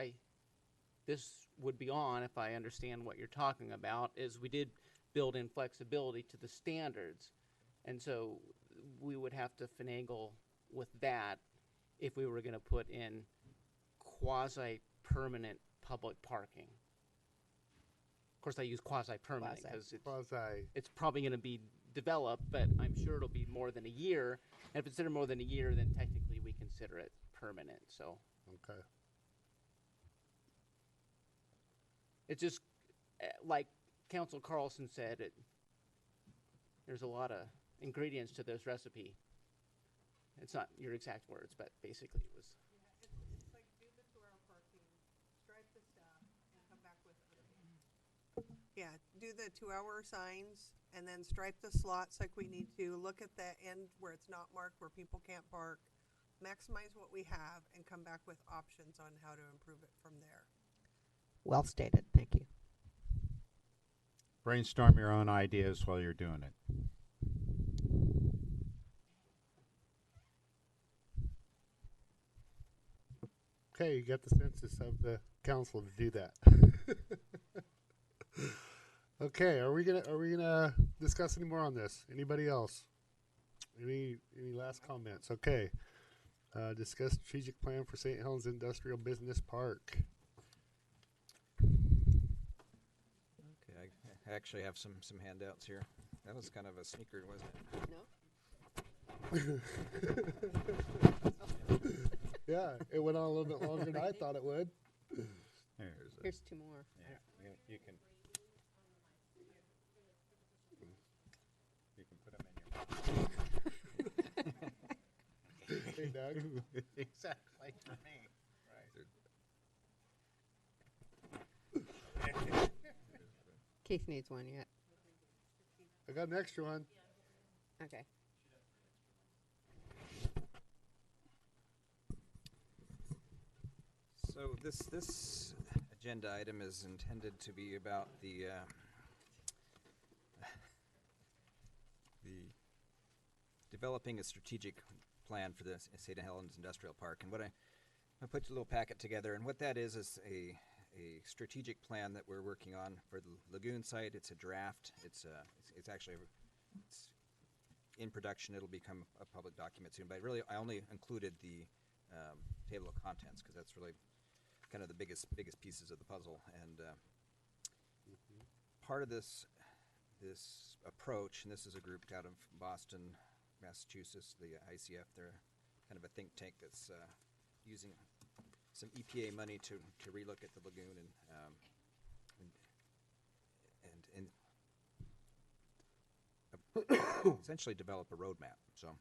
S11: this would be on if I understand what you're talking about, is we did build in flexibility to the standards. And so we would have to finagle with that if we were going to put in quasi-permanent public parking. Of course, I use quasi-permanent because it's probably going to be developed, but I'm sure it'll be more than a year. And if it's more than a year, then technically we consider it permanent. So
S2: Okay.
S11: it's just like Council Carlson said, there's a lot of ingredients to this recipe. It's not your exact words, but basically it was.
S5: It's like do the 2-hour parking, stripe the stuff, and come back with other. Yeah, do the 2-hour signs and then stripe the slots like we need to, look at the end where it's not marked, where people can't park, maximize what we have, and come back with options on how to improve it from there.
S1: Well stated. Thank you.
S6: Brainstorm your own ideas while you're doing it.
S2: Okay, you got the census of the council to do that. Okay, are we gonna discuss any more on this? Anybody else? Any last comments? Okay. Discuss strategic plan for St. Helens Industrial Business Park.
S8: Okay, I actually have some handouts here. That was kind of a sneaker, wasn't it?
S1: No?
S2: Yeah, it went on a little bit longer than I thought it would.
S1: Here's two more.
S6: Yeah, you can put them in your
S2: Hey, Doug.
S6: exactly for me.
S1: Keith needs one yet.
S2: I got an extra one.
S1: Okay.
S8: So this agenda item is intended to be about the developing a strategic plan for the St. Helens Industrial Park. And what I put a little packet together, and what that is a strategic plan that we're working on for the lagoon site. It's a draft. It's actually in production. It'll become a public document soon. But really, I only included the table of contents because that's really kind of the biggest pieces of the puzzle. And part of this approach, and this is a group out of Boston, Massachusetts, the ICF. They're kind of a think tank that's using some EPA money to relook at the lagoon and essentially develop a roadmap. So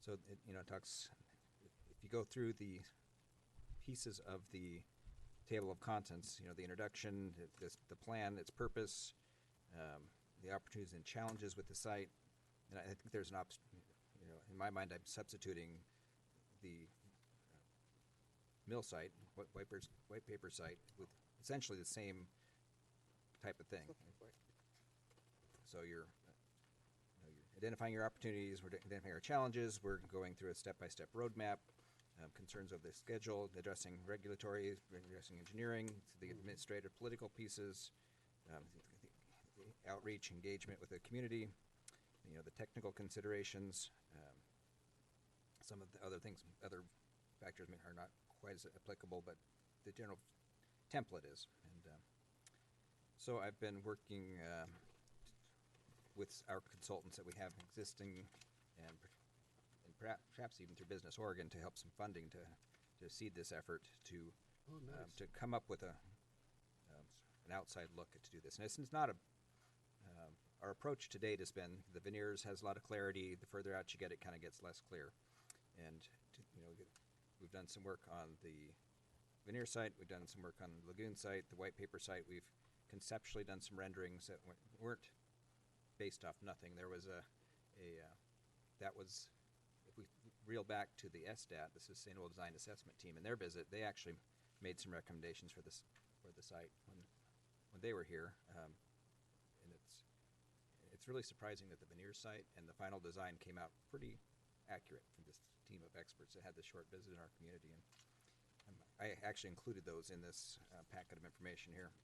S8: it, it talks. If you go through the pieces of the table of contents, the introduction, the plan, its purpose, the opportunities and challenges with the site, and I think there's an in my mind, I'm substituting the mill site, white paper site, with essentially the same type of thing. So you're identifying your opportunities, we're identifying our challenges, we're going through a step-by-step roadmap, concerns of the schedule, addressing regulatory, addressing engineering, the administrative, political pieces, the outreach, engagement with the community, the technical considerations, some of the other things, other factors are not quite as applicable, but the general template is. And so I've been working with our consultants that we have existing, and perhaps even through Business Oregon to help some funding to seed this effort to come up with an outside look to do this. And it's not our approach to date has been the veneers has a lot of clarity. The further out you get, it kind of gets less clear. And we've done some work on the veneer site. We've done some work on the lagoon site, the white paper site. We've conceptually done some renderings that weren't based off nothing. There was that was, if we reel back to the SDAT, the Sustainable Design Assessment Team, in their visit, they actually made some recommendations for the site when they were here. And it's really surprising that the veneer site and the final design came out pretty accurate from this team of experts that had this short visit in our community. And I actually included those in this packet of information here,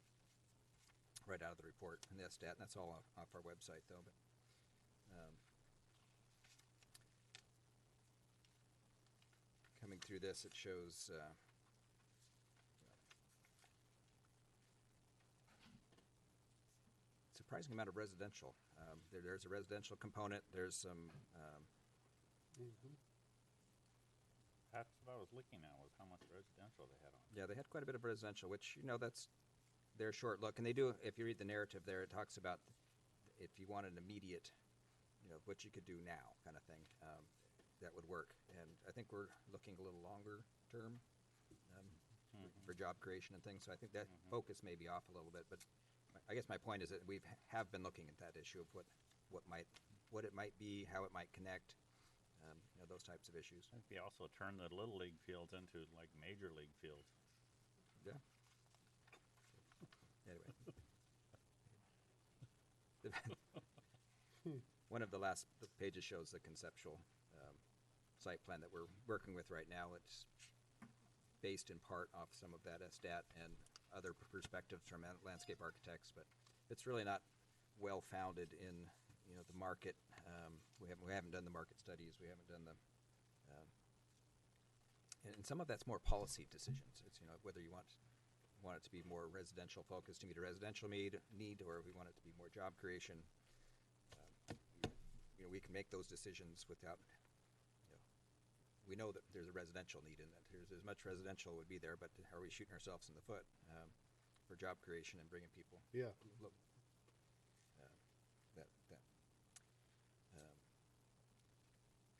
S8: right out of the report from the SDAT, and that's all off our website, though. But coming through this, it shows surprising amount of residential. There's a residential component. There's some.
S7: That's what I was looking at, was how much residential they had on.
S8: Yeah, they had quite a bit of residential, which that's their short look. And they do, if you read the narrative there, it talks about if you want an immediate, what you could do now kind of thing, that would work. And I think we're looking a little longer term for job creation and things. So I think that focus may be off a little bit. But I guess my point is that have been looking at that issue of what it might be, how it might connect, those types of issues.
S7: If you also turn the little league fields into like major league fields.
S8: Yeah. Anyway. One of the last pages shows the conceptual site plan that we're working with right now. It's based in part off some of that SDAT and other perspectives from landscape architects, but it's really not well founded in the market. We haven't done the market studies. We haven't done the and some of that's more policy decisions. It's whether you want it to be more residential focused to meet a residential need, or we want it to be more job creation. We can make those decisions without. We know that there's a residential need in that. There's as much residential would be there, but are we shooting ourselves in the foot for job creation and bringing people?
S2: Yeah.
S8: Look,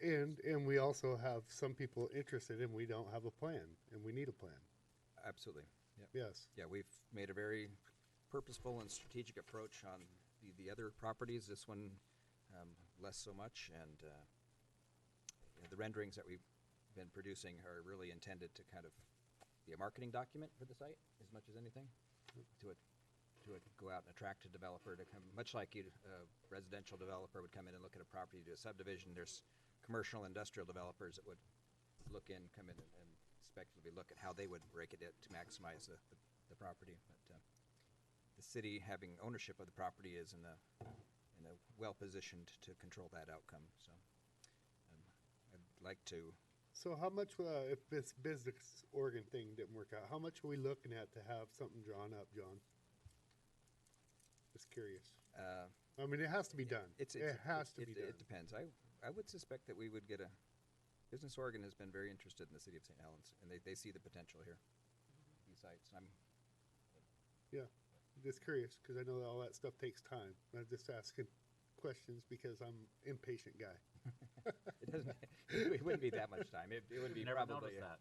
S2: And we also have some people interested, and we don't have a plan, and we need a plan.
S8: Absolutely. Yep.
S2: Yes.
S8: Yeah, we've made a very purposeful and strategic approach on the other properties. This one, less so much, and the renderings that we've been producing are really intended to kind of be a marketing document for the site as much as anything, to go out and attract a developer to come, much like a residential developer would come in and look at a property, do a subdivision. There's commercial industrial developers that would come in and speculatively look at how they would break it to maximize the property. But the city, having ownership of the property, is in a well positioned to control that outcome. So I'd like to.
S2: So how much, if this business Oregon thing didn't work out, how much are we looking at to have something drawn up, John? Just curious. I mean, it has to be done. It has to be done.
S8: It depends. I would suspect that we would get Business Oregon has been very interested in the city of St. Helens, and they see the potential here. These sites.
S2: Yeah, just curious because I know that all that stuff takes time. I'm just asking questions because I'm an impatient guy.
S8: It wouldn't be that much time. It would be
S7: Never
S8: probably
S7: noticed that.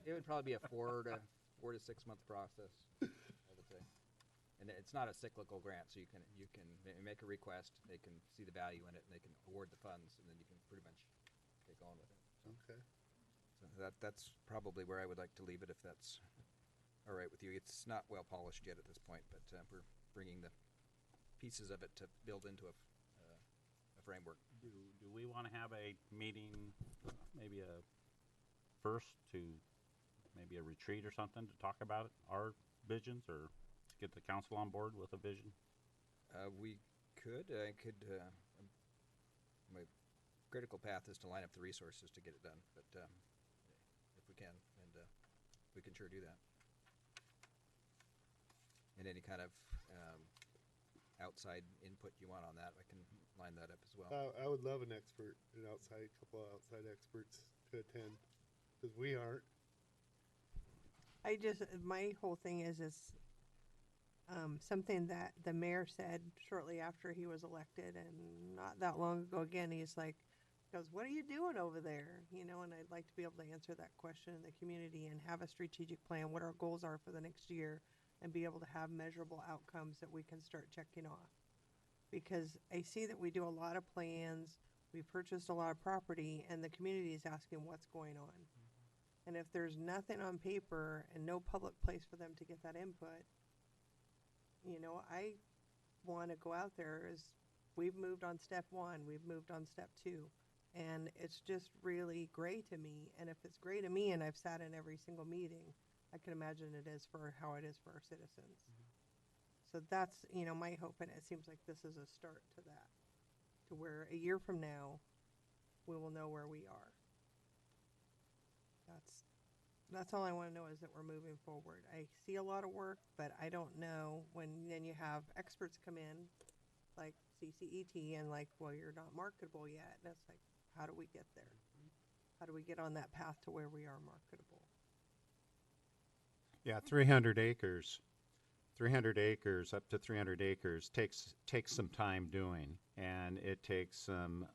S8: it would probably be a 4 to 6 month process, I would say. And it's not a cyclical grant, so you can make a request, they can see the value in it, and they can award the funds, and then you can pretty much get going with it.
S2: Okay.
S8: So that's probably where I would like to leave it, if that's all right with you. It's not well polished yet at this point, but we're bringing the pieces of it to build into a framework.
S7: Do we want to have a meeting, maybe a first to maybe a retreat or something to talk about it, our visions, or to get the council on board with a vision?
S8: We could. I could. My critical path is to line up the resources to get it done, but if we can, and we can sure do that. And any kind of outside input you want on that, I can line that up as well.
S2: I would love a couple of outside experts to attend, because we aren't.
S5: My whole thing is something that the mayor said shortly after he was elected, and not that long ago again. He goes, what are you doing over there? And I'd like to be able to answer that question in the community and have a strategic plan, what our goals are for the next year, and be able to have measurable outcomes that we can start checking off. Because I see that we do a lot of plans, we purchased a lot of property, and the community is asking what's going on. And if there's nothing on paper and no public place for them to get that input, I want to go out there as we've moved on step 1, we've moved on step 2. And it's just really gray to me. And if it's gray to me and I've sat in every single meeting, I can imagine it is for how it is for our citizens. So that's, my hope, and it seems like this is a start to that, to where a year from now, we will know where we are. That's all I want to know, is that we're moving forward. I see a lot of work, but I don't know then you have experts come in, like CCET, and well, you're not marketable yet. And it's like, how do we get there? How do we get on that path to where we are marketable?
S6: Yeah, 300 acres. 300 acres, up to 300 acres, takes some time doing, and it takes some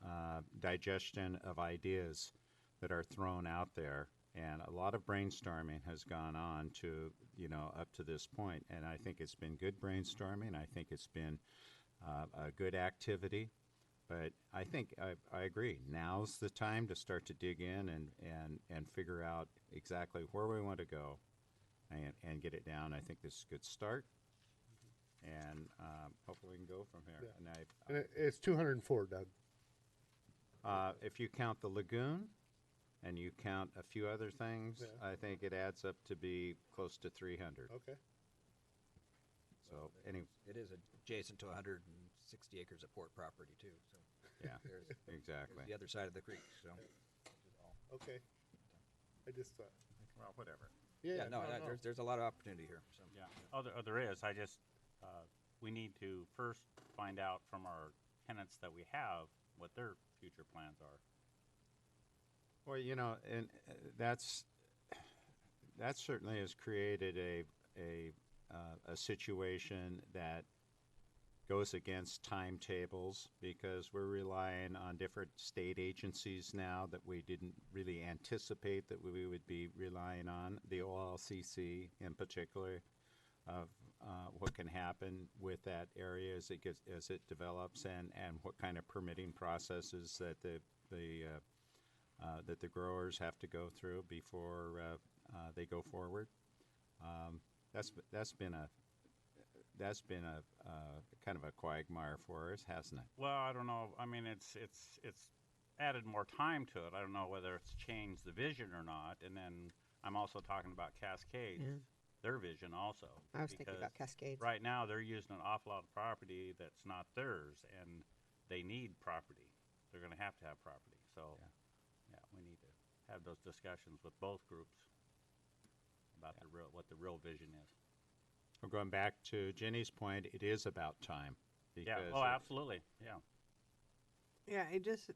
S6: digestion of ideas that are thrown out there. And a lot of brainstorming has gone on to, up to this point. And I think it's been good brainstorming. I think it's been a good activity. But I think I agree. Now's the time to start to dig in and figure out exactly where we want to go and get it down. I think this is a good start. And hopefully we can go from here.
S2: Yeah.
S6: And
S2: And it's 204, Doug.
S6: if you count the lagoon and you count a few other things,
S2: Yeah.
S6: I think it adds up to be close to 300.
S2: Okay.
S6: So, any,
S8: It is adjacent to 160 acres of port property too, so
S6: yeah,
S8: there's,
S6: exactly.
S8: there's the other side of the creek, so.
S2: Okay. I just thought.
S6: Well, whatever.
S8: Yeah, no, there's a lot of opportunity here, so.
S7: Yeah, there is. I just, we need to first find out from our tenants that we have what their future plans are.
S6: Well, and that certainly has created a situation that goes against timetables because we're relying on different state agencies now that we didn't really anticipate that we would be relying on, the OLCC in particular, of what can happen with that area as it develops, and what kind of permitting processes that the growers have to go through before they go forward. That's been a kind of a quagmire for us, hasn't it?
S7: Well, I don't know. I mean, it's added more time to it. I don't know whether it's changed the vision or not. And then I'm also talking about Cascades,
S1: Yeah.
S7: their vision also.
S1: I was thinking
S7: because
S1: about Cascades.
S7: Right now, they're using an awful lot of property that's not theirs, and they need property. They're going to have property. So, yeah, we need to have those discussions with both groups about what the real vision is.
S6: Well, going back to Jenny's point, it is about time.
S7: Yeah.
S6: Because
S7: Oh, absolutely. Yeah.
S5: Yeah, it just,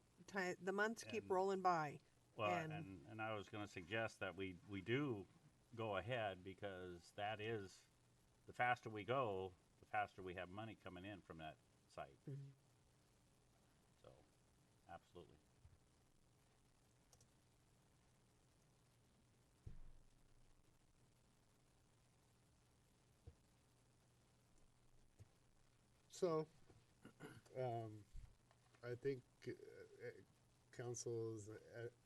S5: the months keep
S7: And-
S5: rolling by.
S7: Well,
S5: And-
S7: and I was going to suggest that we do go ahead, because that is, the faster we go, the faster we have money coming in from that site.
S1: Mhm.
S7: So, absolutely.
S2: So, I think council's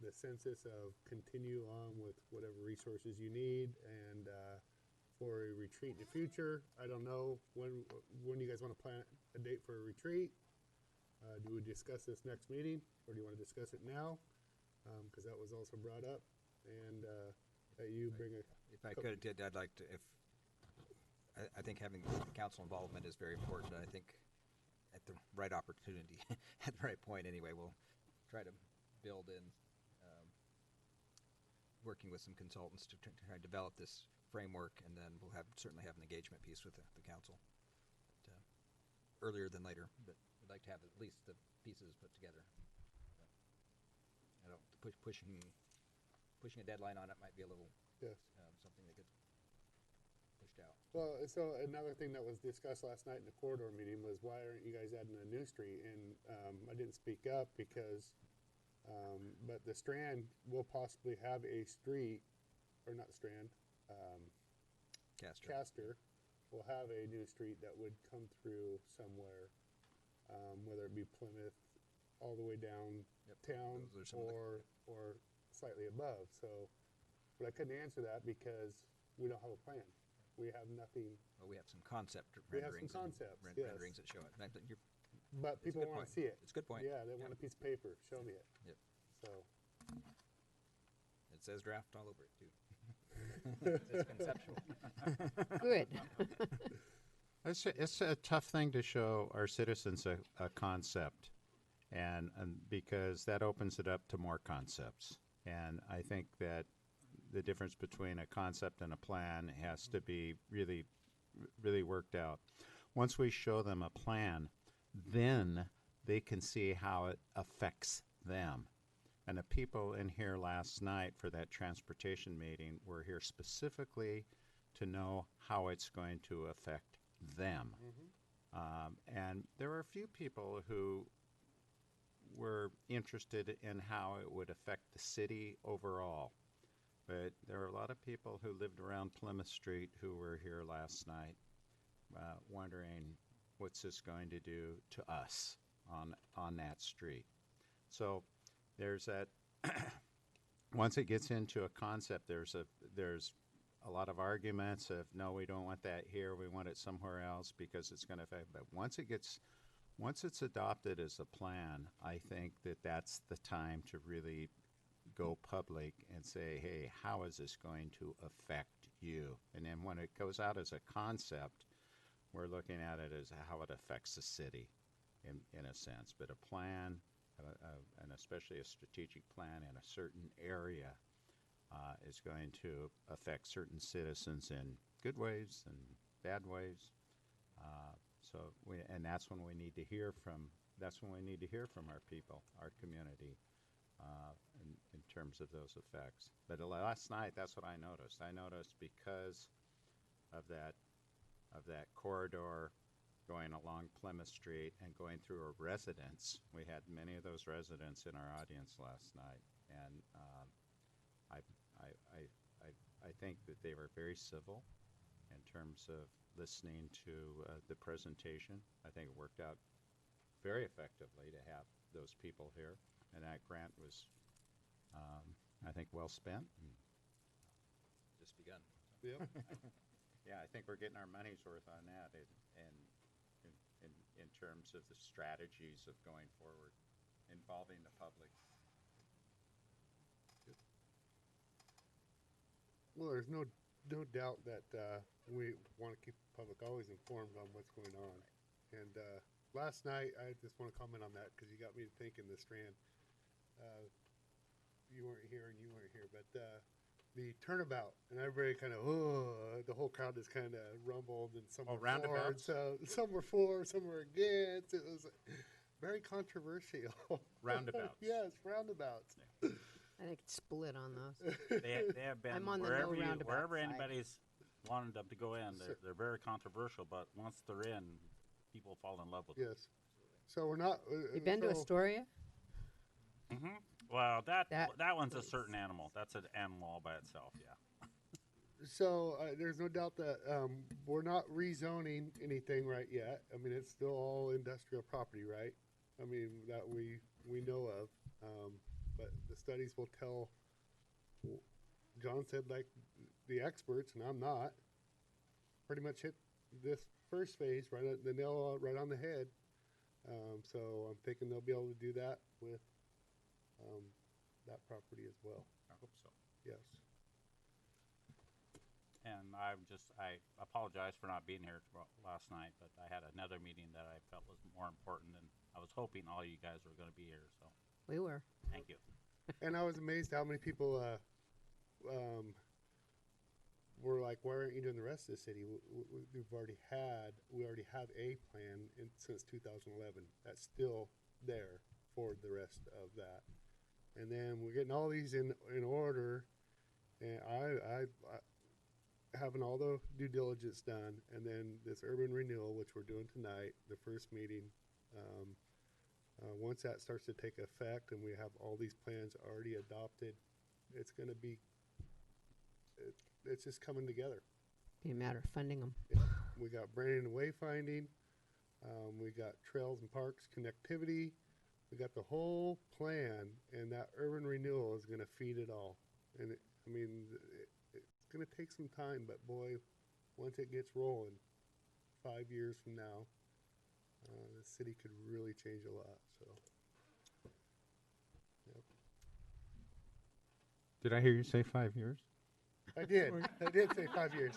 S2: the census of continue on with whatever resources you need, and for a retreat in the future, I don't know when you guys want to plan a date for a retreat. Do we discuss this next meeting, or do you want to discuss it now? Because that was also brought up, and that you bring a.
S8: If I could, I'd like to, I think having council involvement is very important. I think at the right opportunity, at the right point anyway, we'll try to build in, working with some consultants to try to develop this framework, and then we'll certainly have an engagement piece with the council. But, earlier than later, but we'd like to have at least the pieces put together. So, I don't, pushing a deadline on it might be a little,
S2: Yes.
S8: something that gets pushed out.
S2: Well, so another thing that was discussed last night in the corridor meeting was, why aren't you guys adding a new street? And I didn't speak up because, but the Strand will possibly have a street, or not Strand, Castor will have a new street that would come through somewhere, whether it be Plymouth all the way down town,
S8: Those are some of the-
S2: or slightly above. So, but I couldn't answer that because we don't have a plan. We have nothing,
S8: Well, we have some concept
S2: We have some
S8: renderings. and
S2: concepts, yes.
S8: renderings that show it. And I think
S2: but
S8: it's a
S2: people
S8: good
S2: want
S8: point.
S2: to see it.
S8: It's a good point.
S2: Yeah, they want a piece of paper. Show me it.
S8: Yep.
S2: So,
S8: It says draft all over it too. It says conceptual.
S1: Good.
S6: It's a tough thing to show our citizens a concept, and because that opens it up to more concepts. And I think that the difference between a concept and a plan has to be really, really worked out. Once we show them a plan, then they can see how it affects them. And the people in here last night for that transportation meeting were here specifically to know how it's going to affect them. And there were a few people who were interested in how it would affect the city overall. but there were a lot of people who lived around Plymouth Street who were here last night, wondering what's this going to do to us on that street. So there's that. Once it gets into a concept, there's a lot of arguments of no, we don't want that here, we want it somewhere else because it's going to affect. But once it's adopted as a plan, I think that's the time to really go public and say, hey, how is this going to affect you? And then when it goes out as a concept, we're looking at it as how it affects the city in a sense. But a plan, and especially a strategic plan in a certain area, is going to affect certain citizens in good ways and bad ways. And that's when we need to hear from. That's when we need to hear from our people, our community, in terms of those effects. But last night, that's what I noticed. I noticed because of that corridor going along Plymouth Street and going through a residence. We had many of those residents in our audience last night, and I think that they were very civil in terms of listening to the presentation. I think it worked out very effectively to have those people here, and that grant was, I think, well spent.
S8: Just begun.
S2: Yep.
S6: Yeah, I think we're getting our money's worth on that, in terms of the strategies of going forward, involving the public.
S2: Well, there's no doubt that we want to keep the public always informed on what's going on. And last night, I just want to comment on that because you got me thinking the Strand. You weren't here and you weren't here, but the turnabout, and everybody kind of, the whole crowd just kind of rumbled, and some were for, and so some were for, some were against. It was very controversial.
S6: Roundabouts.
S2: Yes, roundabouts.
S1: I think it's split on those.
S7: They have been
S1: I'm on the no roundabout
S7: wherever
S1: side.
S7: anybody's wanted them to go in. They're very controversial, but once they're in, people fall in love with them.
S2: Yes. So we're not.
S1: You been to Astoria?
S7: Mm-hmm. Well, that one's a certain animal. That's an animal all by itself. Yeah.
S2: So there's no doubt that we're not rezoning anything right yet. I mean, it's still all industrial property, right? I mean, that we know of. But the studies will tell. John said, like the experts, and I'm not. Pretty much hit this first phase right at the nail right on the head. So I'm thinking they'll be able to do that with that property as well.
S7: I hope so.
S2: Yes.
S7: And I apologize for not being here last night, but I had another meeting that I felt was more important, and I was hoping all you guys were going to be here. So
S1: We were.
S7: thank you.
S2: And I was amazed how many people were like, "Why aren't you doing the rest of the city? We already have a plan since 2011 that's still there for the rest of that." And then we're getting all these in order, and I having all the due diligence done, and then this urban renewal, which we're doing tonight, the first meeting. Once that starts to take effect and we have all these plans already adopted, it's going to be, it's just coming together.
S1: Be a matter of funding them.
S2: We got brain and wayfinding. We got trails and parks connectivity. We got the whole plan, and that urban renewal is going to feed it all. And it's going to take some time, but boy, once it gets rolling, 5 years from now, the city could really change a lot. So, yep.
S6: Did I hear you say 5 years?
S2: I did. I did say 5 years.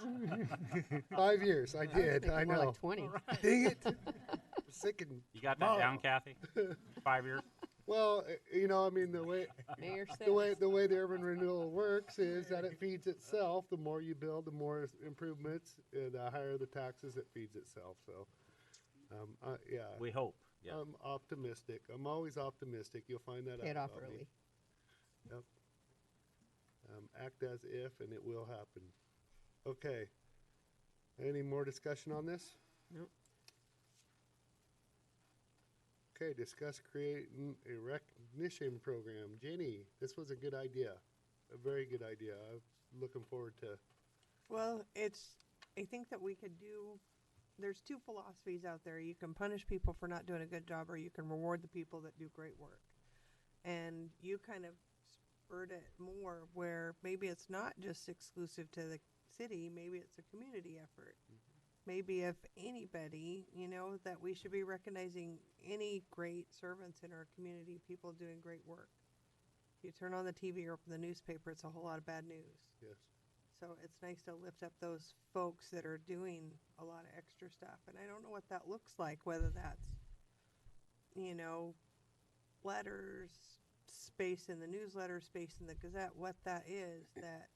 S2: 5 years. I did. I
S1: More
S2: know.
S1: like 20.
S2: Dang it. Sick and
S7: You got that down, Kathy? 5 years?
S2: well, I mean, the way
S1: Mayor
S2: the way the urban renewal works is that it feeds itself. The more you build, the more improvements, the higher the taxes. It feeds itself. So, yeah.
S7: We hope. Yeah.
S2: I'm optimistic. I'm always optimistic. You'll find that
S1: Pay it
S2: out
S1: off
S2: about me.
S1: early.
S2: Yep. Act as if, and it will happen. Okay. Any more discussion on this?
S1: Nope.
S2: Okay, discuss creating a recognition program. Jenny, this was a good idea. a very good idea. I'm looking forward to.
S5: Well, I think that we could do, there's two philosophies out there. You can punish people for not doing a good job, or you can reward the people that do great work. And you kind of spurred it more where maybe it's not just exclusive to the city, maybe it's a community effort. Maybe if anybody, that we should be recognizing any great servants in our community, people doing great work. You turn on the TV or open the newspaper, it's a whole lot of bad news.
S2: Yes.
S5: So it's nice to lift up those folks that are doing a lot of extra stuff. And I don't know what that looks like, whether that's, letters, space in the newsletter, space in the Gazette, what that is that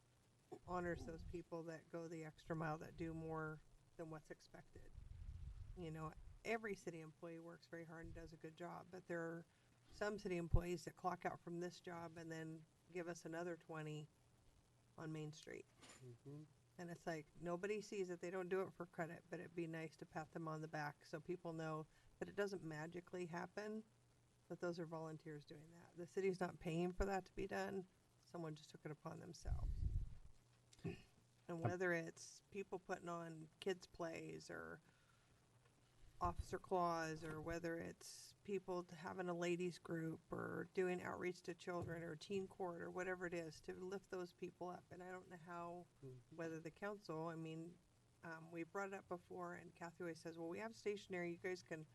S5: honors those people that go the extra mile, that do more than what's expected. Every city employee works very hard and does a good job, but there are some city employees that clock out from this job and then give us another 20 on Main Street. And it's like, nobody sees it. They don't do it for credit, but it'd be nice to pat them on the back so people know that it doesn't magically happen, but those are volunteers doing that. The city's not paying for that to be done. Someone just took it upon themselves. And whether it's people putting on kids' plays or Officer Claus, or whether it's people having a ladies group or doing outreach to children or teen court or whatever it is, to lift those people up. And I don't know how, whether the council, we brought it up before, and Kathy always says, well, we have stationery. You guys can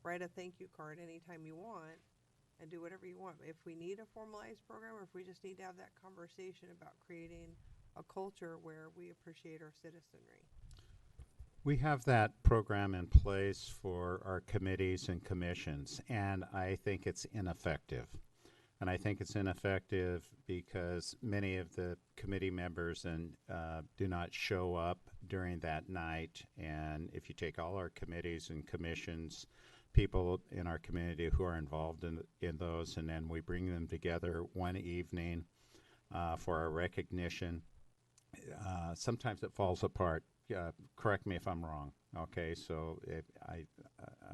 S5: write a thank you card anytime you want and do whatever you want. If we need a formalized program, or if we just need to have that conversation about creating a culture where we appreciate our citizenry.
S6: We have that program in place for our committees and commissions, and I think it's ineffective. And I think it's ineffective because many of the committee members do not show up during that night. And if you take all our committees and commissions, people in our community who are involved in those, and then we bring them together one evening for our recognition, sometimes it falls apart. Correct me if I'm wrong. Okay, so I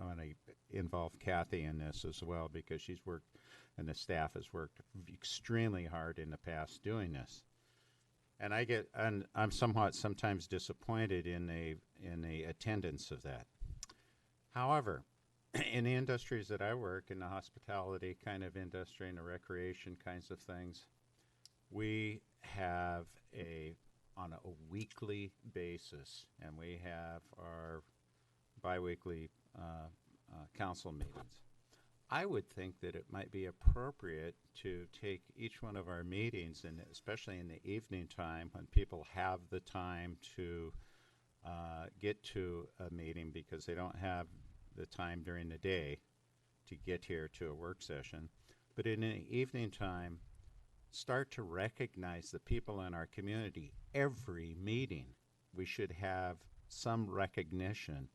S6: want to involve Kathy in this as well, because she's worked and the staff has worked extremely hard in the past doing this. And I'm somewhat sometimes disappointed in the attendance of that. However, in the industries that I work, in the hospitality kind of industry and the recreation kinds of things, we have on a weekly basis, and we have our biweekly council meetings. I would think that it might be appropriate to take each one of our meetings, and especially in the evening time when people have the time to get to a meeting because they don't have the time during the day to get here to a work session. But in the evening time, start to recognize the people in our community. Every meeting, we should have some recognition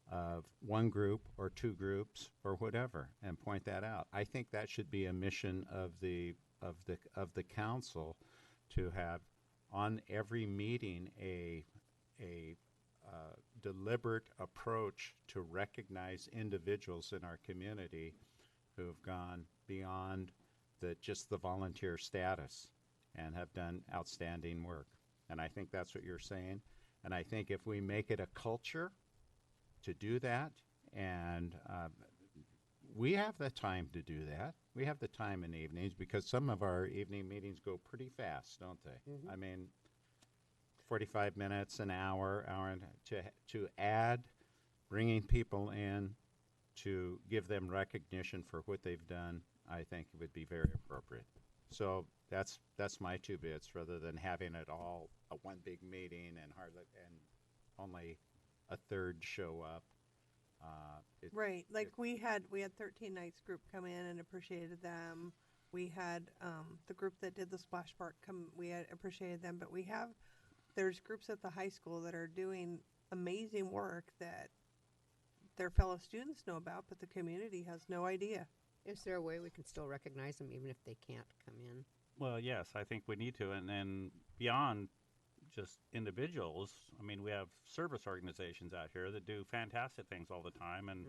S6: of one group or two groups or whatever, and point that out. I think that should be a mission of the council, to have on every meeting a deliberate approach to recognize individuals in our community who have gone beyond just the volunteer status and have done outstanding work. And I think that's what you're saying. And I think if we make it a culture to do that, and we have the time to do that. We have the time in the evenings, because some of our evening meetings go pretty fast, don't they? I mean, 45 minutes, an hour, and to add bringing people in to give them recognition for what they've done, I think it would be very appropriate. So that's my 2 bits, rather than having it all a one big meeting and only a third show up.
S5: Right, like we had 13 Nights group come in and appreciated them. We had the group that did the splash park come. We had appreciated them, but there's groups at the high school that are doing amazing work that their fellow students know about, but the community has no idea.
S1: Is there a way we can still recognize them even if they can't come in?
S7: Well, yes, I think we need to. And then beyond just individuals, I mean, we have service organizations out here that do fantastic things all the time. And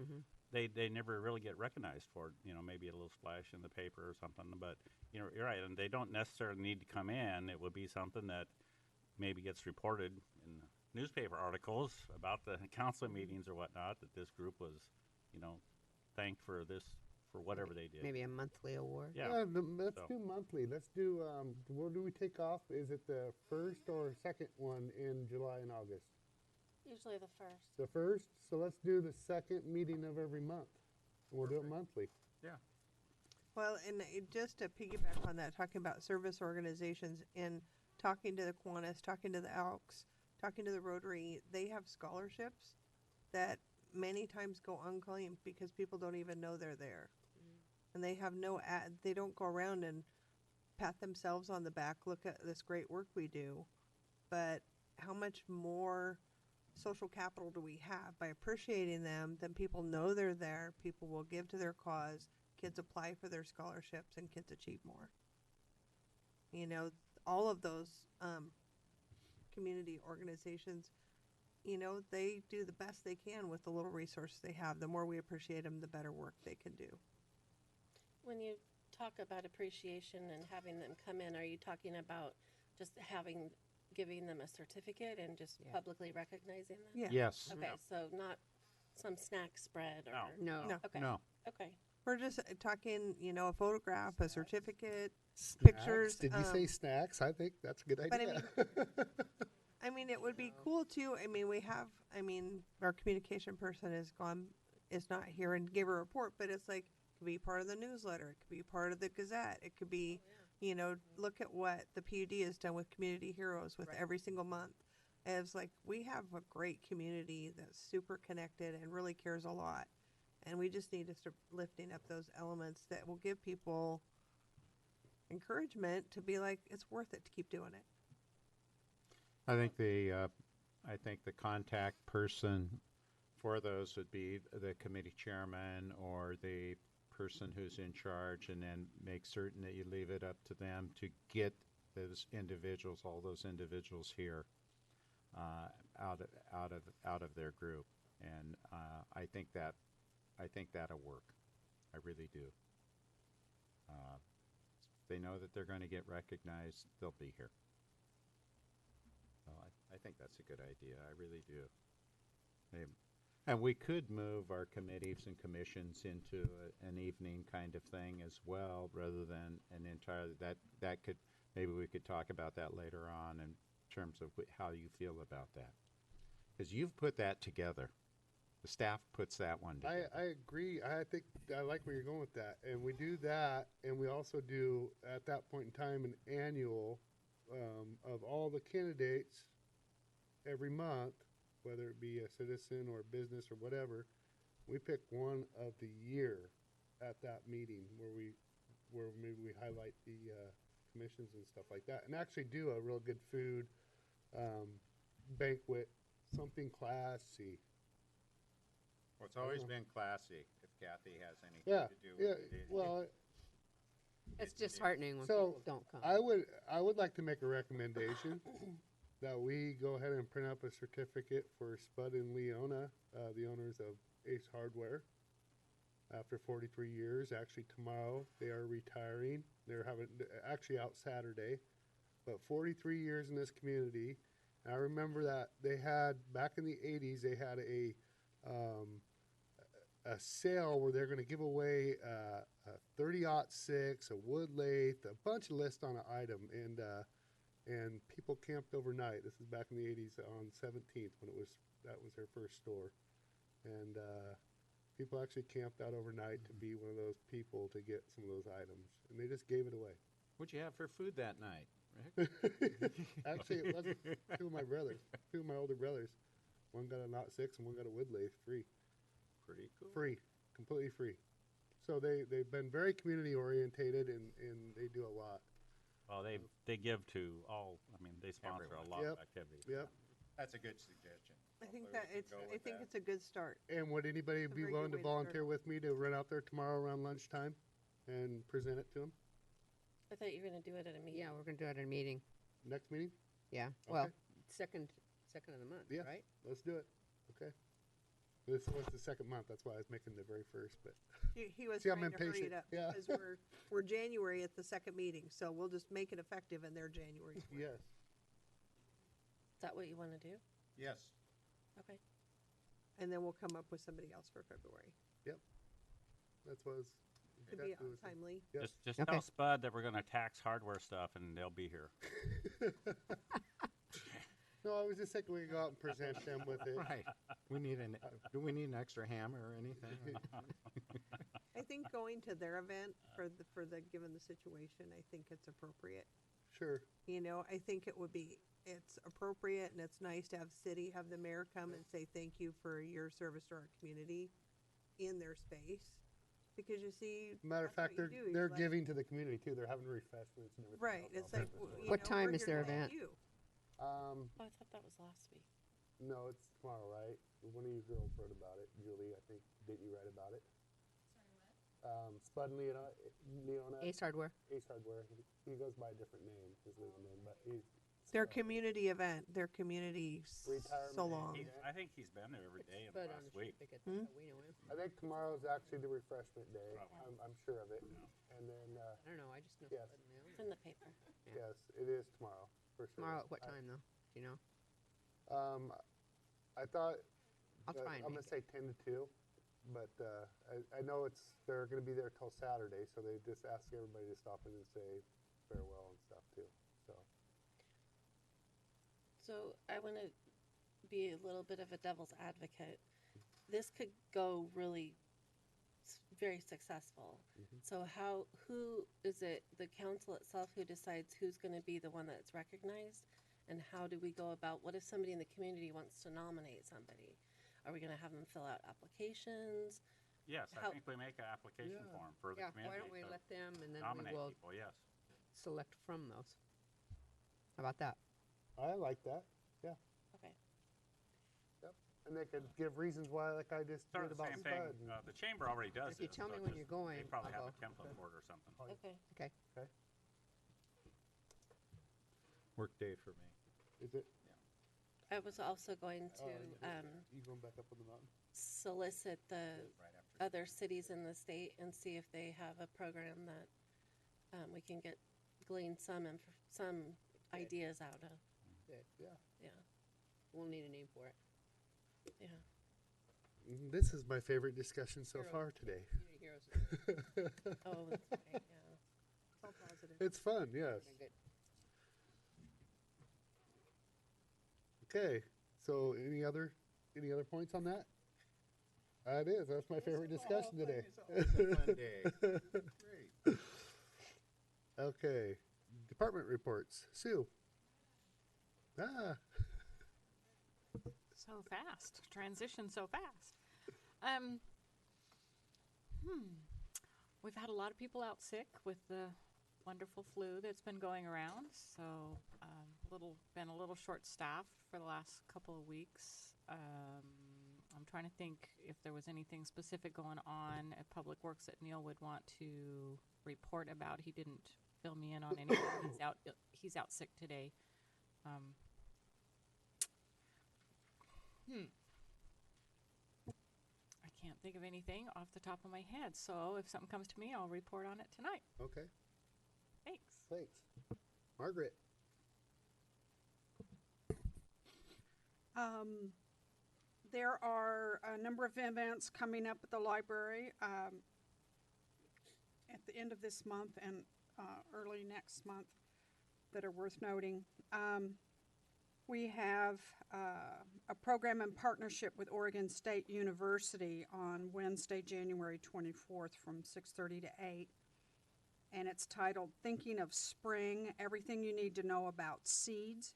S7: they never really get recognized for it. You know, maybe a little splash in the paper or something. But you know, you're right, and they don't necessarily need to come in. It would be something that maybe gets reported in newspaper articles about the council meetings or whatnot, that this group was, you know, thanked for this, for whatever they did.
S1: Maybe a monthly award.
S7: Yeah.
S2: Let's
S7: So-
S2: do monthly. Let's do, where do we take off? Is it the first or second one in July and August?
S12: Usually the first.
S2: The first, so let's do the second meeting of every month. We'll do it monthly.
S5: Well, and just to piggyback on that, talking about service organizations and talking to the Kiwanis, talking to the Elks, talking to the Rotary, they have scholarships that many times go unclaimed because people don't even know they're there. And they have they don't go around and pat themselves on the back, look at this great work we do. But how much more social capital do we have by appreciating them? Then people know they're there, people will give to their cause, kids apply for their scholarships, and kids achieve more. You know, all of those community organizations, you know, they do the best they can with the little resources they have. The more we appreciate them, the better work they can do.
S12: When you talk about appreciation and having them come in, are you talking about just giving them a certificate and just
S1: Yeah.
S12: publicly recognizing them?
S5: Yeah.
S6: Yes.
S12: Okay, so not some snack spread or?
S7: No.
S1: No.
S5: No.
S12: Okay.
S6: No.
S12: Okay.
S5: We're just talking, you know, a photograph, a certificate,
S2: Snacks?
S5: pictures.
S2: Did you say snacks? I think that's a good
S5: but I
S2: idea.
S5: I mean, it would be cool too. I mean, our communication person is not here and give a report, but it's like, it could be part of the newsletter. It could be part of the Gazette. It could be, you know, look at what the PUD has done with Community Heroes with every single month. It's like, we have a great community that's super connected and really cares a lot. And we just need to start lifting up those elements that will give people encouragement to be like, it's worth it to keep doing it.
S6: I think the contact person for those would be the committee chairman or the person who's in charge, and then make certain that you leave it up to them to get all those individuals here out of their group. And I think that'll work. I really do. If they know that they're going to get recognized, they'll be here. So I think that's a good idea. I really do. And we could move our committees and commissions into an evening kind of thing as well, rather than an entire, that could, maybe we could talk about that later on in terms of how you feel about that. Because you've put that together. The staff puts that one together.
S2: I agree. I think I like where you're going with that. And we do that, and we also do, at that point in time, an annual of all the candidates every month, whether it be a citizen or a business or whatever. We pick one of the year at that meeting where maybe we highlight the commissions and stuff like that, and actually do a real good food banquet, something classy.
S6: Well, it's always been classy, if Kathy has anything
S2: Yeah,
S6: to do
S2: yeah.
S6: with it.
S2: Well,
S1: It's disheartening when
S2: So,
S1: people don't come.
S2: I would like to make a recommendation that we go ahead and print up a certificate for Spud and Leona, the owners of Ace Hardware. After 43 years, actually tomorrow they are retiring. They're actually out Saturday, but 43 years in this community. And I remember that they had, back in the 80s, they had a sale where they're going to give away a 30-06, a wood lathe, a bunch of lists on an item, and people camped overnight. This is back in the 80s on 17th when that was their first store, and people actually camped out overnight to be one of those people to get some of those items, and they just gave it away.
S6: What'd you have for food that night, Rick?
S2: Actually, it wasn't two of my older brothers. One got a 06 and one got a wood lathe free.
S6: Pretty cool.
S2: Free, completely free. So they've been very community orientated, and they do a lot.
S7: Well, they give to all. I mean, they sponsor
S6: Everyone.
S7: a lot
S2: Yep.
S7: of activities.
S2: Yep.
S6: That's a good suggestion.
S5: I think
S6: Hopefully we can go with that.
S5: it's a good start.
S2: And would anybody
S5: It's a
S2: be
S5: very
S2: willing
S5: good
S2: to
S5: way to start
S2: volunteer with me to run out there tomorrow around lunchtime and present it to them?
S12: I thought you were gonna do it at a meeting.
S1: Yeah, we're gonna do it at a meeting.
S2: Next meeting?
S1: Yeah.
S2: Okay.
S1: Well, second of the month,
S2: Yeah.
S1: right?
S2: Let's do it. Okay. This was the second month, that's why I was making the very first, but
S5: He was
S2: See, I'm
S5: trying to hurry
S2: impatient.
S5: it up
S2: Yeah.
S5: because we're January at the second meeting, so we'll just make it effective in their January.
S2: yes.
S12: Is that what you want to do?
S6: Yes.
S12: Okay.
S5: And then we'll come up with somebody else for February.
S2: That's what I was.
S5: To be
S2: exactly was-
S5: timely.
S2: Yep.
S7: Just
S1: Okay.
S7: tell Spud that we're gonna tax hardware stuff and they'll be here.
S2: No, I was just thinking we could go out and present them with it.
S6: Right. Do we need an extra hammer or anything?
S5: I think going to their event for the, given the situation, I think it's appropriate.
S2: Sure.
S5: You know, I think it's appropriate and it's nice to have city, have the mayor come and say thank you for your service to our community in their space. Because you see.
S2: Matter of
S5: that's
S2: fact,
S5: what you do.
S2: they're
S5: Like-
S2: giving to the community too. They're having refreshments and everything.
S5: Right,
S2: else
S5: it's
S2: out
S5: like,
S2: there as well.
S5: you
S1: What
S5: know,
S1: time
S5: we're
S1: is
S5: here
S1: their
S5: to thank
S1: event?
S5: you.
S12: Oh, I thought that was last week.
S2: No, it's tomorrow, right? One of you girls wrote about it. Julie, I think, didn't you write about it? Spud and Leona,
S1: Ace Hardware.
S2: Ace Hardware. He goes by a different name, his legal name, but he's.
S5: Their community event, their community
S2: Retirement.
S5: so long.
S7: I think he's been there every day in the
S1: But on
S7: last
S1: the
S7: week.
S1: certificate,
S5: Hmm?
S1: that's how we know him.
S2: I think tomorrow's actually the refreshment day.
S7: Probably.
S2: I'm sure of it. And then,
S1: I don't know, I just know.
S2: Yes.
S1: Spud and Leona.
S12: It's in the paper.
S2: yes, it is tomorrow, for sure.
S1: Tomorrow at what
S2: I-
S1: time though? Do you know?
S2: I thought,
S1: I'll try and
S2: I'm
S1: make
S2: gonna
S1: it.
S2: say 10 to 2, but I know they're gonna be there till Saturday, so they just asked everybody to stop in and say farewell and stuff too, so.
S12: So I want to be a little bit of a devil's advocate. This could go really very successful.
S2: Mhm.
S12: So who is it, the council itself who decides who's going to be the one that's recognized? And how do we go about, what if somebody in the community wants to nominate somebody? Are we going to have them fill out applications?
S7: Yes, I
S12: How-
S7: think we make an application
S2: Yeah.
S7: form for the
S1: Yeah,
S7: community.
S1: why don't we
S7: to
S1: let them and then we
S7: nominate
S1: will
S7: people, yes.
S1: select from those. How about that?
S2: I like that,
S12: Okay.
S2: and they could give reasons why, like I just
S7: Sort
S2: did
S7: of the
S2: about
S7: same
S2: Spud.
S7: thing, the chamber already does
S1: If you
S7: this,
S1: tell
S7: so
S1: me when
S7: just-
S1: you're going,
S7: They probably
S1: I'll
S7: have a
S1: go.
S7: template for it or something.
S12: Okay.
S1: Okay.
S6: Work day for me.
S2: Is it?
S12: I was also going to
S2: You going back up on the mountain?
S12: solicit the
S7: Right after.
S12: other cities in the state and see if they have a program that we can glean some ideas out of.
S1: Good.
S2: Yeah.
S12: Yeah,
S1: We'll need a name for it.
S12: yeah.
S2: This is my favorite discussion so
S1: Heroes.
S2: far today.
S1: Community heroes.
S12: Oh, that's right, yeah.
S5: It's all positive.
S2: It's fun, yes.
S1: Okay, good.
S2: Okay, so any other points on that? That is, that's my favorite discussion today.
S6: It's a fun day. Great.
S2: Okay, department reports. Sue? Ah,
S10: So fast, transition so fast. We've had a lot of people out sick with the wonderful flu that's been going around, so been a little short-staffed for the last couple of weeks. I'm trying to think if there was anything specific going on at Public Works that Neil would want to report about. He didn't fill me in on anything. He's out sick today. I can't think of anything off the top of my head, so if something comes to me, I'll report on it tonight.
S2: okay,
S10: Thanks.
S2: thanks. Margaret?
S13: There are a number of events coming up at the library at the end of this month and early next month that are worth noting. We have a program in partnership with Oregon State University on Wednesday, January 24th from 6:30 to 8. And it's titled Thinking of Spring, Everything You Need to Know About Seeds.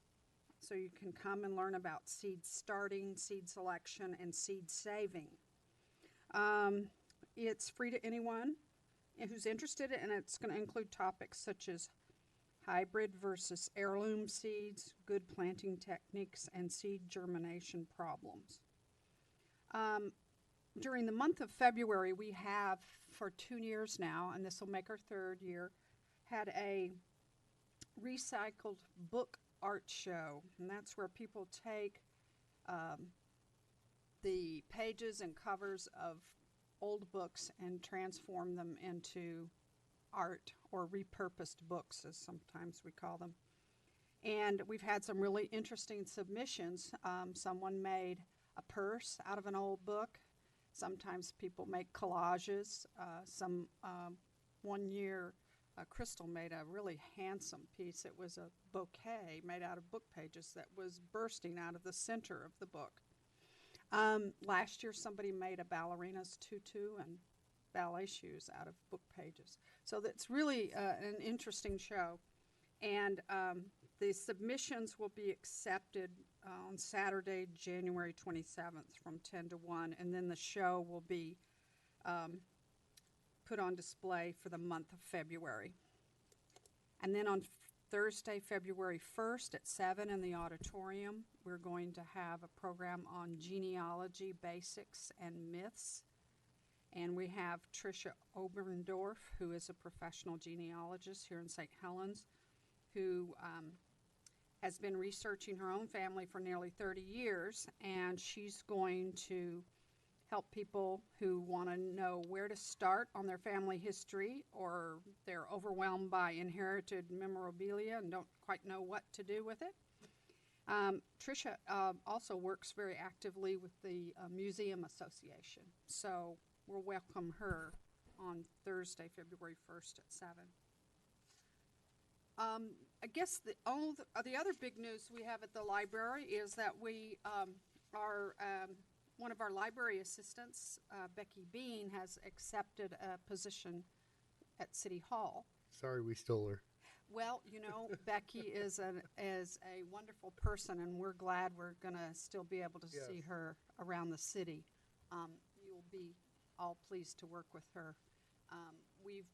S13: So you can come and learn about seed starting, seed selection, and seed saving. It's free to anyone who's interested, and it's going to include topics such as hybrid versus heirloom seeds, good planting techniques, and seed germination problems. During the month of February, we have, for 2 years now, and this will make our 3rd year, had a recycled book art show, and that's where people take the pages and covers of old books and transform them into art, or repurposed books, as sometimes we call them. And we've had some really interesting submissions. Someone made a purse out of an old book. Sometimes people make collages. One year, Crystal made a really handsome piece. It was a bouquet made out of book pages that was bursting out of the center of the book. Last year, somebody made a ballerina's tutu and ballet shoes out of book pages. So that's really an interesting show. And the submissions will be accepted on Saturday, January 27th from 10 to 1, and then the show will be put on display for the month of February. And then on Thursday, February 1st at 7 in the auditorium, we're going to have a program on genealogy basics and myths. And we have Tricia Oberndorf, who is a professional genealogist here in St. Helens, who has been researching her own family for nearly 30 years, and she's going to help people who want to know where to start on their family history, or they're overwhelmed by inherited memorabilia and don't quite know what to do with it. Tricia also works very actively with the Museum Association, so we'll welcome her on Thursday, February 1st at 7. I guess the other big news we have at the library is that we one of our library assistants, Becky Bean, has accepted a position at City Hall.
S2: Sorry we stole her.
S13: Well, you know, Becky is a wonderful person, and we're glad we're going to still be able to see her around the city. You'll be all pleased to work with her. We've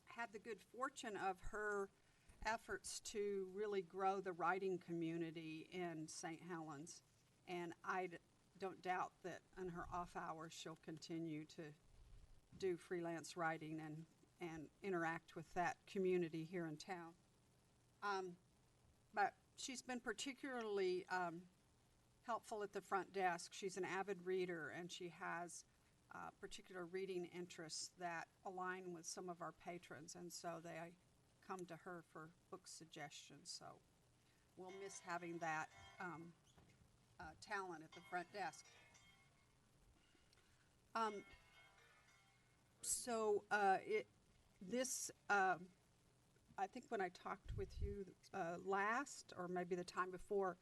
S13: had the good fortune of her efforts to really grow the writing community in St. Helens, and I don't doubt that in her off hours she'll continue to do freelance writing and interact with that community here in town. But she's been particularly helpful at the front desk. She's an avid reader, and she has particular reading interests that align with some of our patrons, and so they come to her for book suggestions. So we'll miss having that talent at the front desk. I think when I talked with you last, or maybe the time before,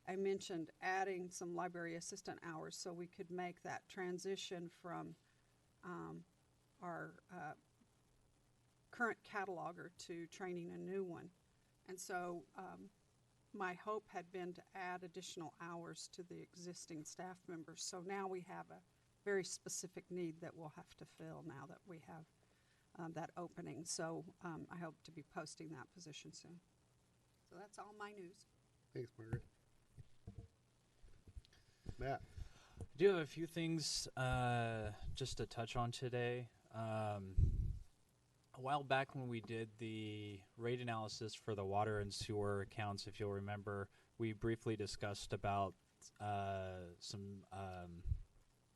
S13: I mentioned adding some library assistant hours so we could make that transition from our current cataloger to training a new one. And so my hope had been to add additional hours to the existing staff members. So now we have a very specific need that we'll have to fill now that we have that opening. So I hope to be posting that position soon. So that's all my news.
S2: Thanks, Margaret. Matt.
S14: I do have a few things just to touch on today. A while back when we did the rate analysis for the water and sewer accounts, if you'll remember, we briefly discussed about some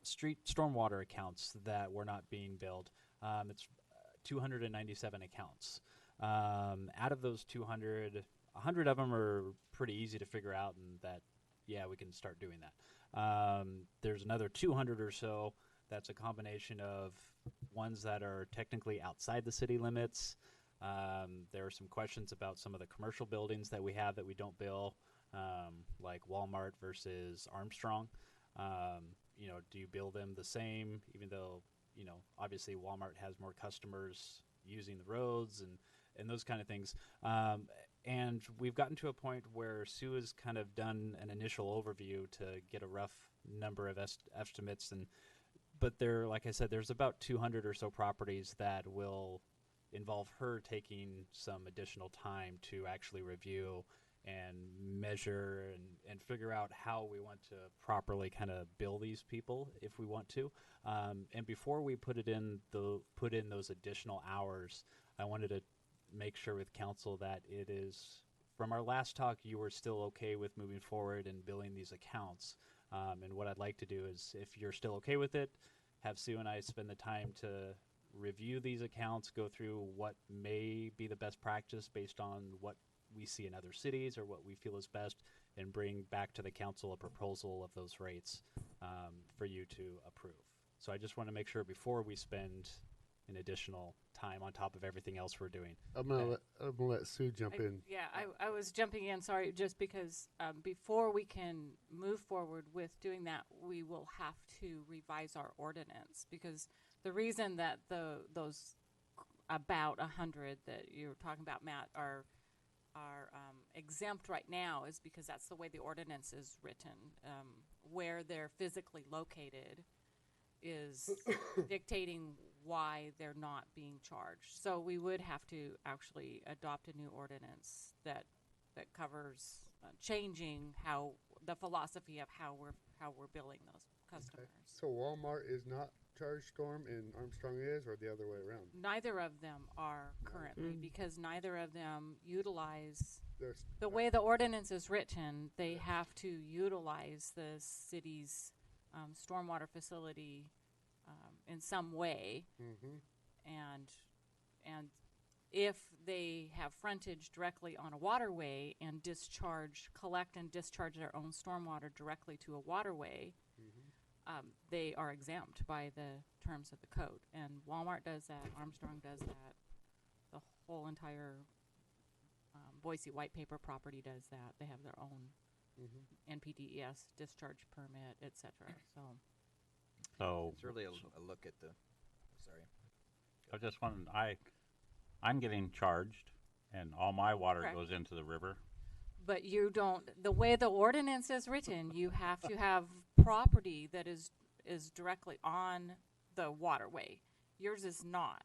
S14: street stormwater accounts that were not being billed. It's 297 accounts. Out of those 200, 100 of them are pretty easy to figure out, and that, yeah, we can start doing that. There's another 200 or so that's a combination of ones that are technically outside the city limits. There are some questions about some of the commercial buildings that we have that we don't bill, like Walmart versus Armstrong. Do you bill them the same, even though, obviously Walmart has more customers using the roads and those kind of things. And we've gotten to a point where Sue has kind of done an initial overview to get a rough number of estimates. But there, like I said, there's about 200 or so properties that will involve her taking some additional time to actually review and measure and figure out how we want to properly kind of bill these people if we want to. And before we put in those additional hours, I wanted to make sure with council that it is, from our last talk, you were still okay with moving forward and billing these accounts. And what I'd like to do is, if you're still okay with it, have Sue and I spend the time to review these accounts, go through what may be the best practice based on what we see in other cities or what we feel is best, and bring back to the council a proposal of those rates for you to approve. So I just want to make sure before we spend an additional time on top of everything else we're doing.
S2: I'm gonna let Sue jump in.
S10: Yeah, I was jumping in, sorry, just because before we can move forward with doing that, we will have to revise our ordinance, because the reason that those about 100 that you're talking about, Matt, are exempt right now is because that's the way the ordinance is written. Where they're physically located is dictating why they're not being charged. So we would have to actually adopt a new ordinance that covers changing how the philosophy of how we're billing those customers.
S2: So Walmart is not charged Storm and Armstrong is, or the other way around?
S10: Neither of them are currently, because neither of them utilize
S2: There's
S10: the way the ordinance is written. They have to utilize the city's stormwater facility in some way, and if they have frontage directly on a waterway and collect and discharge their own stormwater directly to a waterway, they are exempt by the terms of the code. And Walmart does that, Armstrong does that, the whole entire Boise White Paper property does that. They have their own NPDES discharge permit, etc.
S7: So
S8: It's really a look at the, sorry.
S7: I just wanted, I'm getting charged, and all my water
S10: Correct.
S7: goes into the river.
S10: But you don't, the way the ordinance is written, you have to have property that is directly on the waterway. Yours is not.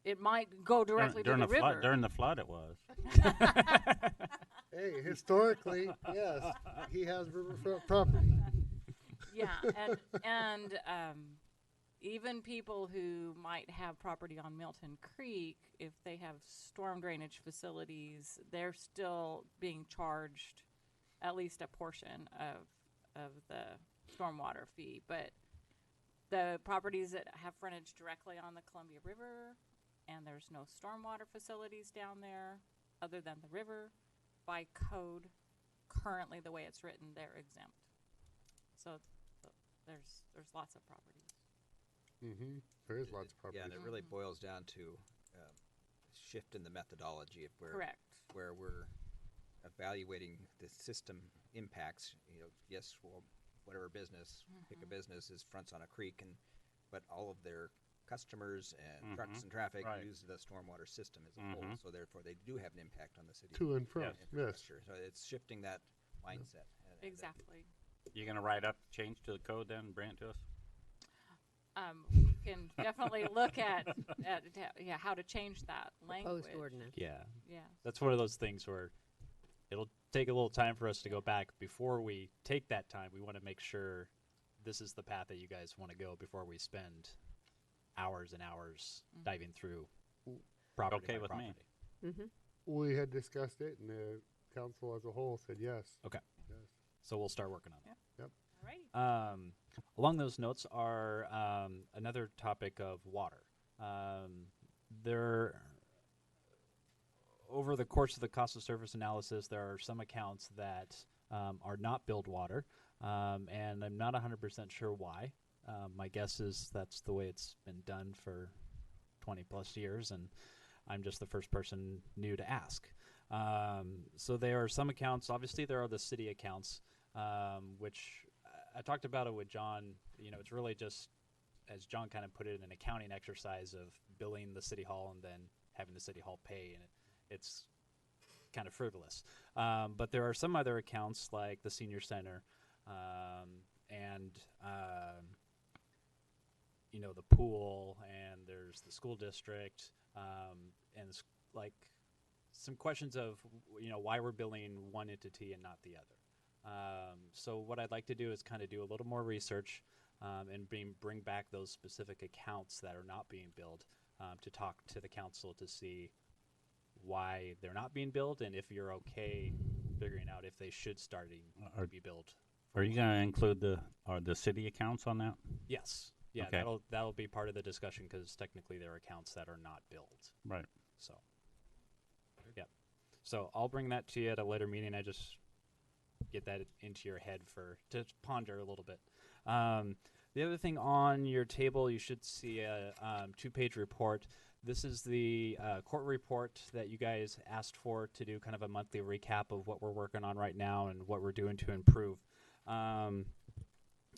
S10: It might go directly to the river.
S7: During the flood, it was.
S2: Hey, historically, yes, he has riverfront property.
S10: Yeah, and even people who might have property on Milton Creek, if they have storm drainage facilities, they're still being charged at least a portion of the stormwater fee. But the properties that have frontage directly on the Columbia River, and there's no stormwater facilities down there other than the river, by code, currently the way it's written, they're exempt. So there's lots of properties.
S2: There is lots of property.
S8: Yeah, and it really boils down to shift in the methodology. If we're
S10: Correct.
S8: where we're evaluating the system impacts, yes, well, whatever business, pick a business is fronts on a creek, but all of their customers and trucks and traffic
S7: Right.
S8: use the stormwater system as a whole, so therefore they do have an impact on the city.
S2: To and from, yes.
S8: infrastructure. So it's shifting that mindset.
S10: Exactly.
S7: You gonna write up change to the code then, and bring it to us?
S10: We can definitely look at how to change that language.
S1: Proposed ordinance.
S14: Yeah.
S10: Yeah.
S14: That's one of those things where it'll take a little time for us to go back. Before we take that time, we want to make sure this is the path that you guys want to go before we spend hours and hours diving through property
S7: Okay
S14: by
S7: with me.
S14: property.
S2: We had discussed it, and the council as a whole said yes.
S14: Okay.
S2: Yes.
S14: So we'll start working on it.
S2: Yep.
S10: Alrighty.
S14: Along those notes are another topic of water. Over the course of the cost of service analysis, there are some accounts that are not billed water, and I'm not 100% sure why. My guess is that's the way it's been done for 20 plus years, and I'm just the first person new to ask. So there are some accounts, obviously there are the city accounts, which I talked about it with John. It's really just, as John kind of put it, an accounting exercise of billing the city hall and then having the city hall pay, and it's kind of frivolous. But there are some other accounts like the senior center, and the pool, and there's the school district, and like some questions of why we're billing one entity and not the other. So what I'd like to do is kind of do a little more research and bring back those specific accounts that are not being billed to talk to the council to see why they're not being billed, and if you're okay figuring out if they should start to be billed
S7: Are you gonna include the city accounts on that?
S14: Yes. Yeah,
S7: Okay.
S14: that'll be part of the discussion because technically there are accounts that are not billed.
S7: Right.
S14: So, yeah. So I'll bring that to you at a later meeting. I just get that into your head to ponder a little bit. The other thing on your table, you should see a 2-page report. This is the court report that you guys asked for to do kind of a monthly recap of what we're working on right now and what we're doing to improve.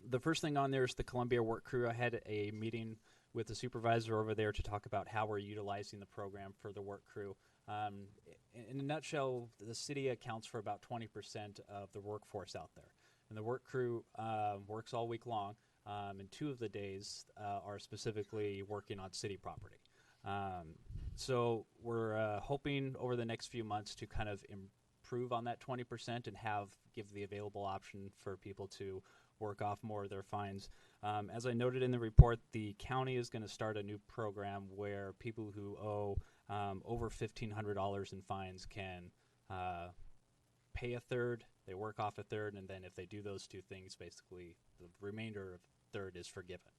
S14: The first thing on there is the Columbia work crew. I had a meeting with the supervisor over there to talk about how we're utilizing the program for the work crew. In a nutshell, the city accounts for about 20% of the workforce out there. And the work crew works all week long, and 2 of the days are specifically working on city property. So we're hoping over the next few months to kind of improve on that 20% and give the available option for people to work off more of their fines. As I noted in the report, the county is going to start a new program where people who owe over $1,500 in fines can pay a third, they work off a third, and then if they do those 2 things, basically the remainder of third is forgiven.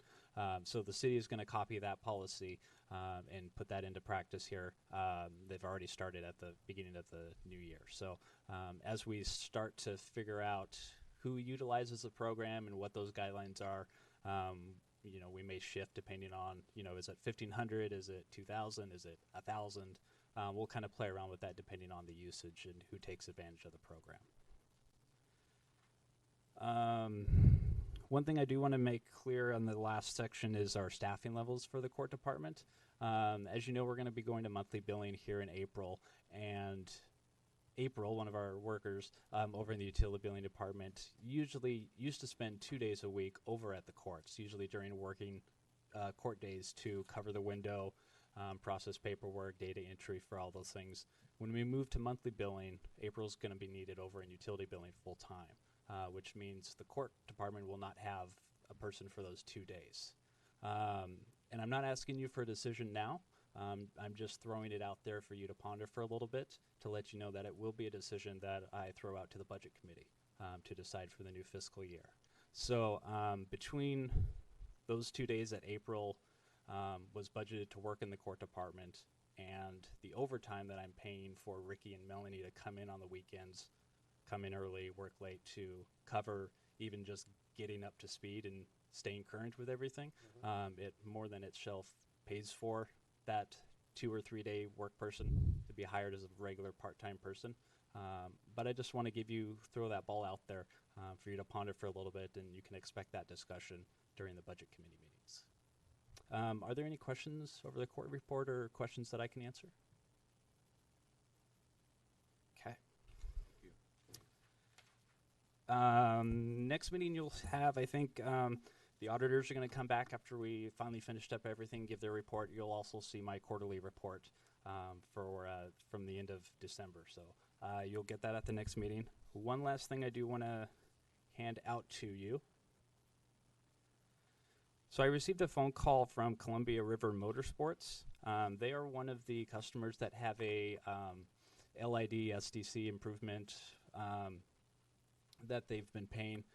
S14: So the city is going to copy that policy and put that into practice here. They've already started at the beginning of the new year. So as we start to figure out who utilizes the program and what those guidelines are, we may shift depending on, is it 1,500, is it 2,000, is it 1,000? We'll kind of play around with that depending on the usage and who takes advantage of the program. One thing I do want to make clear on the last section is our staffing levels for the court department. As you know, we're going to be going to monthly billing here in April, and April, one of our workers over in the utility billing department, usually used to spend 2 days a week over at the courts, usually during working court days to cover the window, process paperwork, data entry for all those things. When we move to monthly billing, April's going to be needed over in utility billing full time, which means the court department will not have a person for those 2 days. And I'm not asking you for a decision now. I'm just throwing it out there for you to ponder for a little bit to let you know that it will be a decision that I throw out to the budget committee to decide for the new fiscal year. So between those 2 days that April was budgeted to work in the court department and the overtime that I'm paying for Ricky and Melanie to come in on the weekends, come in early, work late to cover even just getting up to speed and staying current with everything, it more than itself pays for that 2 or 3 day work person to be hired as a regular part-time person. But I just want to throw that ball out there for you to ponder for a little bit, and you can expect that discussion during the budget committee meetings. Are there any questions over the court report or questions that I can answer? Okay. Next meeting you'll have, I think, the auditors are going to come back after we finally finished up everything, give their report. You'll also see my quarterly report from the end of December. So you'll get that at the next meeting. One last thing I do want to hand out to you. So I received a phone call from Columbia River Motorsports. They are one of the customers that have a LID SDC improvement that they've been paying.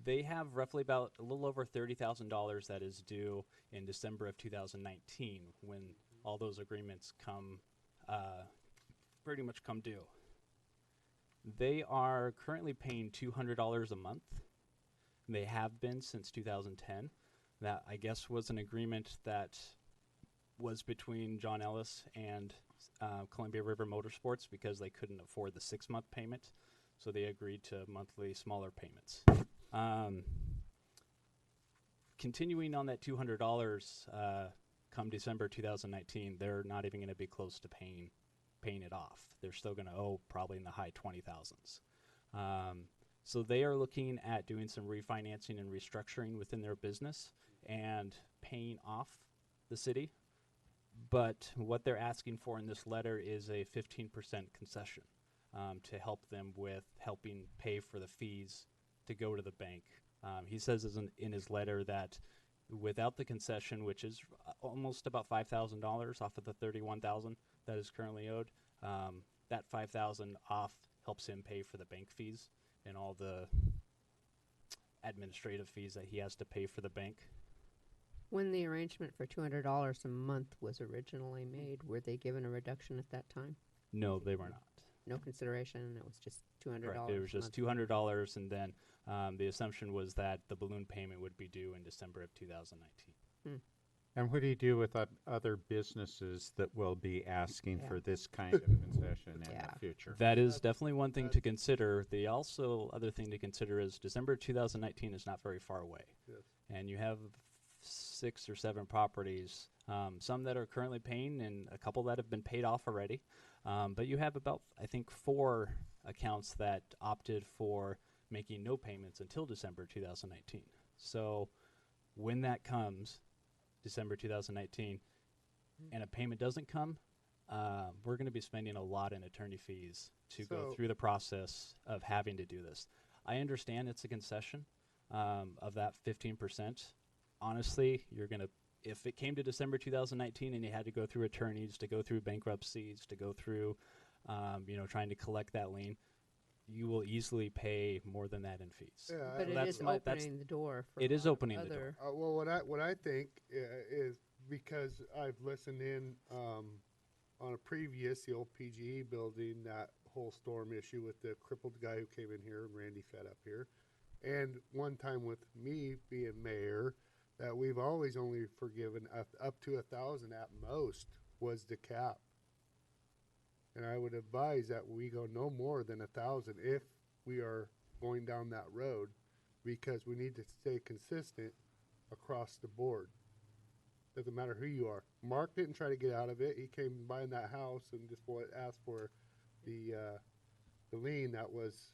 S14: They have roughly about a little over $30,000 that is due in December of 2019 when all those agreements pretty much come due. They are currently paying $200 a month. They have been since 2010. That, I guess, was an agreement that was between John Ellis and Columbia River Motorsports because they couldn't afford the 6-month payment, so they agreed to monthly smaller payments. Continuing on that $200 come December 2019, they're not even going to be close to paying it off. They're still going to owe probably in the high 20,000s. So they are looking at doing some refinancing and restructuring within their business and paying off the city. But what they're asking for in this letter is a 15% concession to help them with helping pay for the fees to go to the bank. He says in his letter that without the concession, which is almost about $5,000 off of the $31,000 that is currently owed, that $5,000 off helps him pay for the bank fees and all the administrative fees that he has to pay for the bank.
S1: When the arrangement for $200 a month was originally made, were they given a reduction at that time?
S14: No, they were not.
S1: No consideration. It was just $200.
S14: Correct. It was just $200, and then the assumption was that the balloon payment would be due in December of 2019.
S6: And what do you do with other businesses that will be asking
S1: Yeah.
S6: for this kind of concession in
S1: Yeah.
S6: the future?
S14: That is definitely one thing to consider. The also other thing to consider is December 2019 is not very far away.
S2: Yes.
S14: And you have 6 or 7 properties, some that are currently paying and a couple that have been paid off already. But you have about, I think, 4 accounts that opted for making no payments until December 2019. So when that comes, December 2019, and a payment doesn't come, we're going to be spending a lot in attorney fees to go
S2: So-
S14: through the process of having to do this. I understand it's a concession of that 15%. Honestly, you're going to, if it came to December 2019 and you had to go through attorneys, to go through bankruptcies, to go through, trying to collect that lien, you will easily pay more than that in fees.
S2: Yeah,
S1: But it
S14: that's
S1: is
S14: my- that's-
S1: opening the door for
S14: it
S1: a
S14: is
S1: lot of
S14: opening the door.
S1: other-
S2: Well, what I think is because I've listened in on a previous, the old PGE building, that whole storm issue with the crippled guy who came in here and Randy fed up here, and one time with me being mayor, that we've always only forgiven up to 1,000 at most was the cap. And I would advise that we go no more than 1,000 if we are going down that road, because we need to stay consistent across the board. Doesn't matter who you are. Mark didn't try to get out of it. He came buying that house and just asked for the lien that was.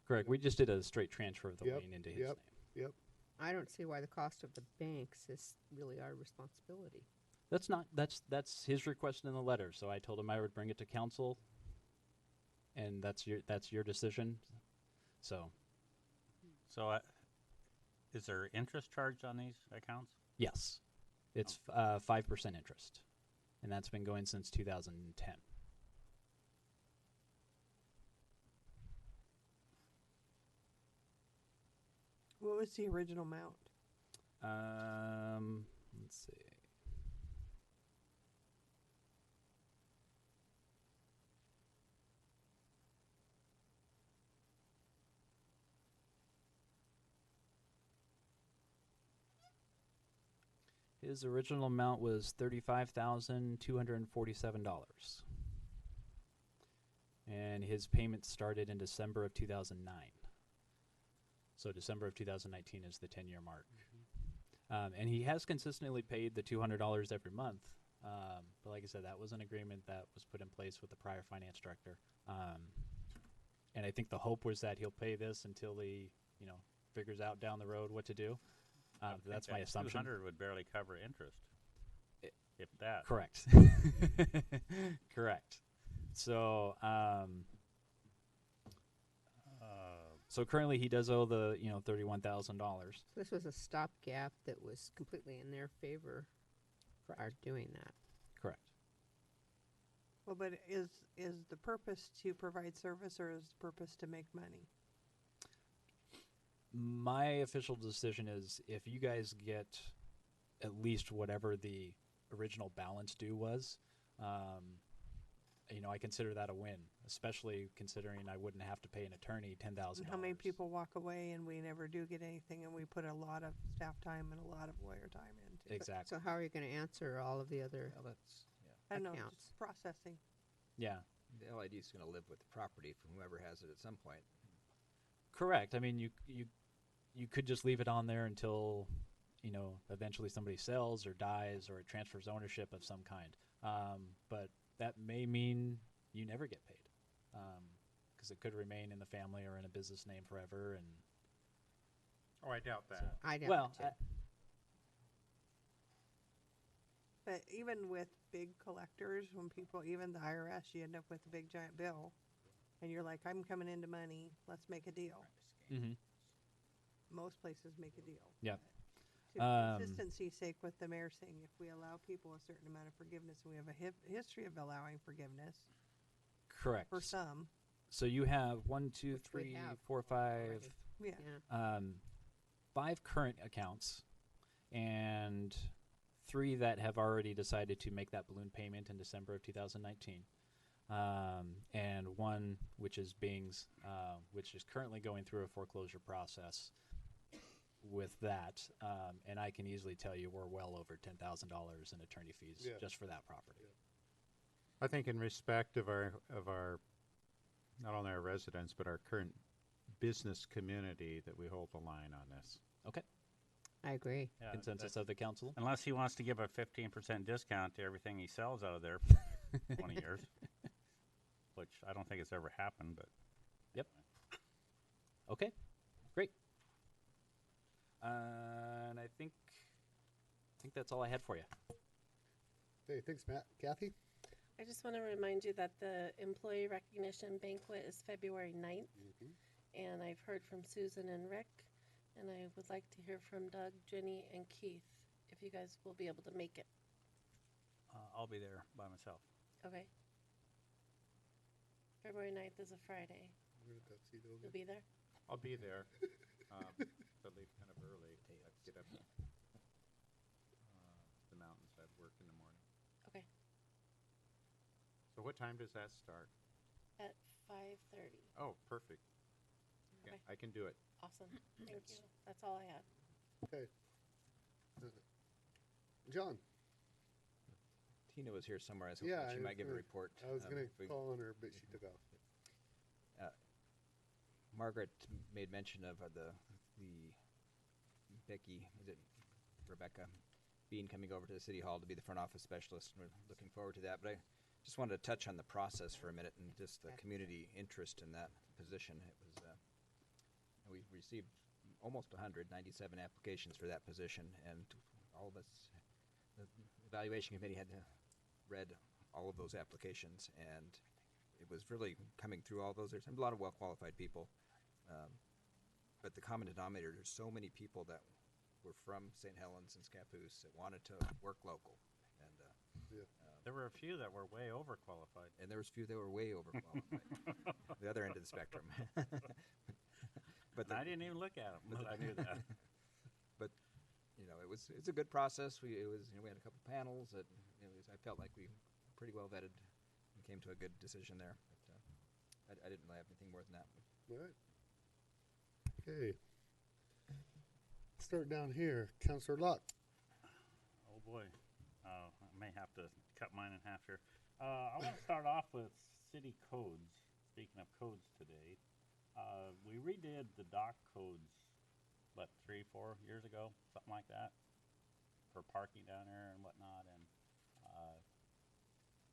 S14: Correct. We just did a straight transfer of the
S2: Yep,
S14: lien into his
S2: yep.
S14: name.
S2: Yep.
S1: I don't see why the cost of the banks is really our responsibility.
S14: That's his request in the letter. So I told him I would bring it to council, and that's your decision. So
S7: Is there interest charged on these accounts?
S14: yes, it's 5% interest, and that's been going since 2010.
S5: What was the original amount?
S14: Let's see. His original amount was $35,247. And his payment started in December of 2009. So December of 2019 is the 10-year mark. And he has consistently paid the $200 every month. But like I said, that was an agreement that was put in place with the prior finance director. And I think the hope was that he'll pay this until he, figures out down the road what to do. That's my assumption.
S7: 200 would barely cover interest, if that.
S14: Correct. Correct. So, so currently he does owe the $31,000.
S1: So this was a stopgap that was completely in their favor for our doing that.
S14: Correct.
S5: Well, but is the purpose to provide service, or is the purpose to make money?
S14: My official decision is if you guys get at least whatever the original balance due was, I consider that a win, especially considering I wouldn't have to pay an attorney $10,000.
S5: And how many people walk away and we never do get anything, and we put a lot of staff time and a lot of lawyer time into it?
S14: Exactly.
S1: So how are you going to answer all of the other
S8: Well, that's,
S5: I don't know,
S1: accounts?
S5: just processing.
S14: Yeah.
S8: the LID is going to live with the property from whoever has it at some point.
S14: Correct. I mean, you could just leave it on there until, eventually somebody sells or dies or it transfers ownership of some kind. But that may mean you never get paid, because it could remain in the family or in a business name forever. And
S6: Oh, I doubt that.
S1: I doubt
S14: well,
S1: it too.
S5: But even with big collectors, when people, even the IRS, you end up with a big giant bill, and you're like, I'm coming into money, let's make a deal.
S14: mm-hmm.
S5: Most places make a deal.
S14: Yeah.
S5: To consistency's sake, with the mayor saying, if we allow people a certain amount of forgiveness, and we have a history of allowing forgiveness
S14: Correct.
S5: for some.
S14: So you have 1, 2,
S1: Which we
S14: 3,
S1: have
S14: 4, 5,
S1: already.
S5: Yeah.
S1: Yeah.
S14: 5 current accounts and 3 that have already decided to make that balloon payment in December of 2019. And 1 which is Bing's, which is currently going through a foreclosure process with that. And I can easily tell you we're well over $10,000 in attorney fees just for that property.
S6: I think in respect of our not only our residents but our current business community that we hold the line on this.
S14: Okay.
S1: I agree.
S7: Yeah,
S14: Consensus of the council?
S7: unless he wants to give a 15% discount to everything he sells out of there for 20 years, which I don't think it's ever happened, but.
S14: Yep. Okay, great. And I think that's all I had for you.
S2: Hey, thanks, Matt. Kathy?
S12: I just want to remind you that the employee recognition banquet is February 9th. And I've heard from Susan and Rick, and I would like to hear from Doug, Jenny, and Keith, if you guys will be able to make it.
S7: I'll be there by myself.
S12: Okay. February 9th is a Friday.
S2: Where did that seat over?
S12: You'll be there?
S6: I'll be there. But leave kind of early. I get up the mountainside, work in the morning.
S12: Okay.
S6: So what time does that start?
S12: At 5:30.
S6: Oh, perfect. Yeah,
S12: Okay.
S6: I can do it.
S12: Awesome. Thank you. That's all I had.
S2: Okay. John?
S8: Tina was here somewhere. I was hoping
S2: Yeah,
S8: she might give a report.
S2: I was going
S8: if
S2: to
S8: we-
S2: call on her, but she took off.
S8: Margaret made mention of the Becky, is it Rebecca Bean, coming over to the city hall to be the front office specialist, and we're looking forward to that. But I just wanted to touch on the process for a minute and just the community interest in that position. It was we received almost 197 applications for that position, and all of us, the evaluation committee had read all of those applications, and it was really coming through all those. There's a lot of well-qualified people, but the common denominator, there's so many people that were from St. Helens and Scappoose that wanted to work local, and
S7: There were a few that were way overqualified.
S8: and there was a few that were way overqualified. The other end of the spectrum. But
S7: I didn't even look at them, but I knew that.
S8: But it's a good process. We had a couple panels that I felt like we pretty well vetted and came to a good decision there. But I didn't really have anything more than that.
S2: All right. Okay. Start down here. Councillor Locke.
S7: Oh, boy. I may have to cut mine in half here. I want to start off with city codes. Speaking of codes today, we redid the dock codes, 3-4 years ago, something like that, for parking down there and whatnot, and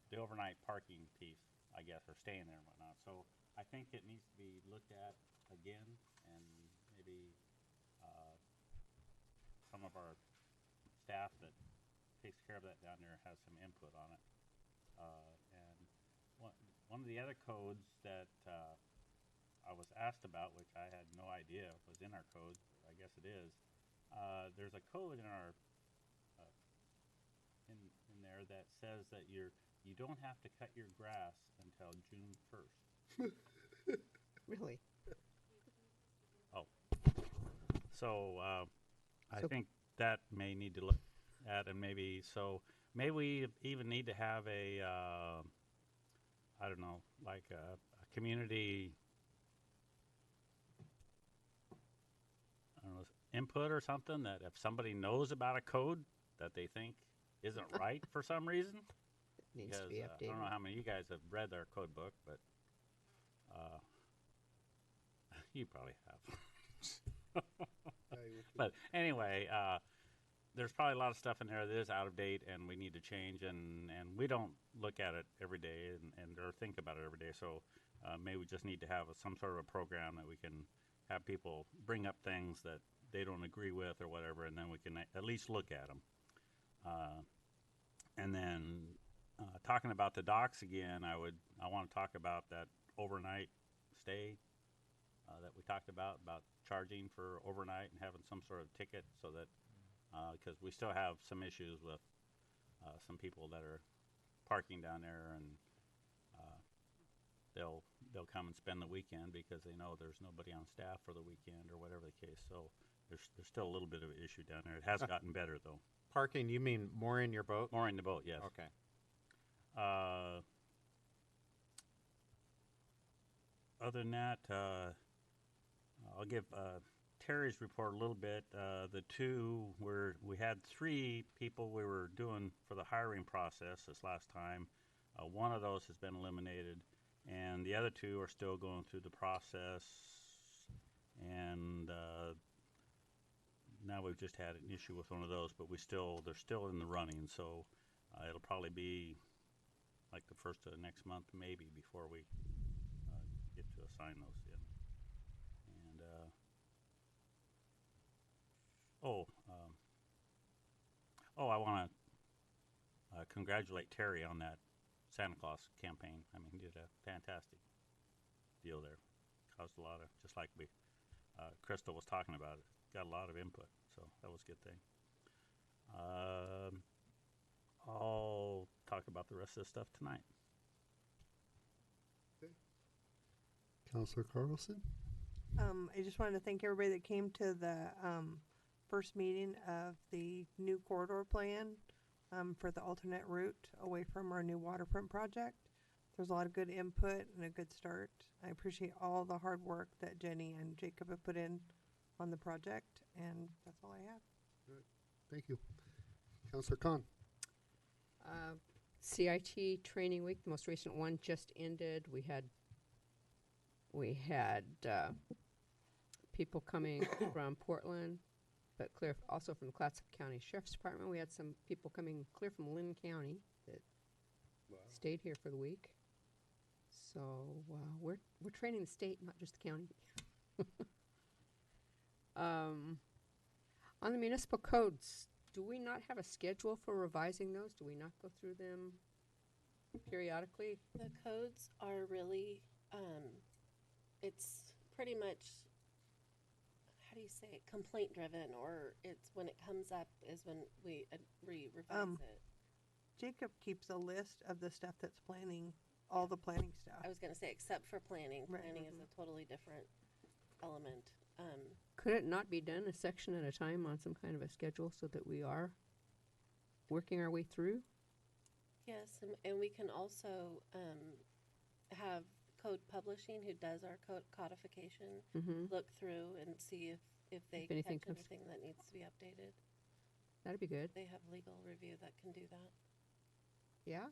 S7: the overnight parking piece, I guess, or staying there and whatnot. So I think it needs to be looked at again, and maybe some of our staff that takes care of that down there has some input on it. And one of the other codes that I was asked about, which I had no idea was in our code, I guess it is, there's a code in our in there that says that you don't have to cut your grass until June 1st.
S1: Really?
S7: Oh. So I
S1: So-
S7: think that may need to look at, and maybe we even need to have a I don't know, like a community, I don't know, input or something, that if somebody knows about a code that they think isn't right for some reason,
S1: Needs to
S7: because
S1: be
S7: I
S1: updated.
S7: don't know how many of you guys have read our code book, but you probably have. But anyway, there's probably a lot of stuff in there that is out of date and we need to change, and we don't look at it every day and or think about it every day. So maybe we just need to have some sort of a program that we can have people bring up things that they don't agree with or whatever, and then we can at least look at them. And then talking about the docks again, I want to talk about that overnight stay that we talked about charging for overnight and having some sort of ticket, so that because we still have some issues with some people that are parking down there, and they'll come and spend the weekend because they know there's nobody on staff for the weekend or whatever the case. So there's still a little bit of an issue down there. It has gotten better though.
S6: Parking, you mean mooring your boat?
S7: Mooring the boat, yes.
S6: Okay.
S7: Other than that, I'll give Terry's report a little bit. We had 3 people we were doing for the hiring process this last time. One of those has been eliminated, and the other 2 are still going through the process. And now we've just had an issue with one of those, but they're still in the running. So it'll probably be like the first of next month, maybe, before we get to assign those in. And I want to congratulate Terry on that Santa Claus campaign. I mean, he did a fantastic deal there. Caused a lot of, just like Crystal was talking about it, got a lot of input, so that was a good thing. I'll talk about the rest of this stuff tonight.
S2: Councilor Carlson?
S5: I just wanted to thank everybody that came to the first meeting of the new corridor plan for the alternate route away from our new waterfront project. There's a lot of good input and a good start. I appreciate all the hard work that Jenny and Jacob have put in on the project, and that's all I have.
S2: Thank you. Councilor Khan?
S1: CIT training week, the most recent one just ended. We had people coming from Portland, but also from the Clatsop County Sheriff's Department. We had some people coming clear from Lynn County that stayed here for the week. So we're training the state, not just the county. On the municipal codes, do we not have a schedule for revising those? Do we not go through them periodically?
S12: The codes are really, it's pretty much, how do you say it, complaint driven, or it's when it comes up is when we revise it.
S5: Jacob keeps a list of the stuff that's planning, all the planning stuff.
S12: I was going to say, except for planning.
S5: Right.
S12: Planning is a totally different element.
S1: Could it not be done a section at a time on some kind of a schedule so that we are working our way through?
S12: Yes, and we can also have Code Publishing, who does our code codification, look through and see if they catch anything that needs to be updated.
S1: That'd be good.
S12: They have legal review that can do that.
S1: Yeah?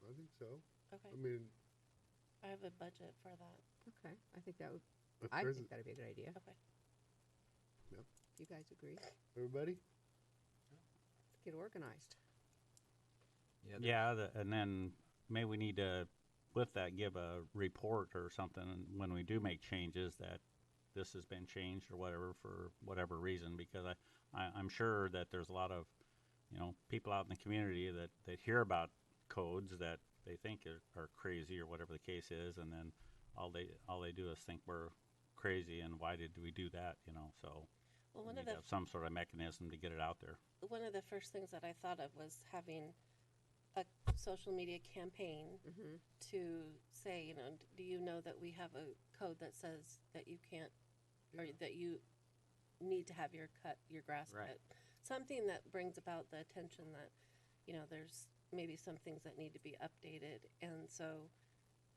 S2: I think so.
S12: Okay.
S2: I mean,
S12: I have a budget for that.
S1: Okay. I think that'd be a good idea.
S12: Okay.
S2: Yep.
S1: You guys agree?
S2: Everybody?
S1: Let's get organized.
S7: Yeah, and then maybe we need to, with that, give a report or something when we do make changes that this has been changed or whatever for whatever reason, because I'm sure that there's a lot of, people out in the community that hear about codes that they think are crazy or whatever the case is, and then all they do is think we're crazy and why did we do that, so
S12: well,
S7: we need to have some sort of mechanism to get it out there.
S12: One of the first things that I thought of was having a social media campaign to say, do you know that we have a code that says that you can't, or that you need to have your grass cut? Something that brings about the attention that, there's maybe some things that need to be updated, and so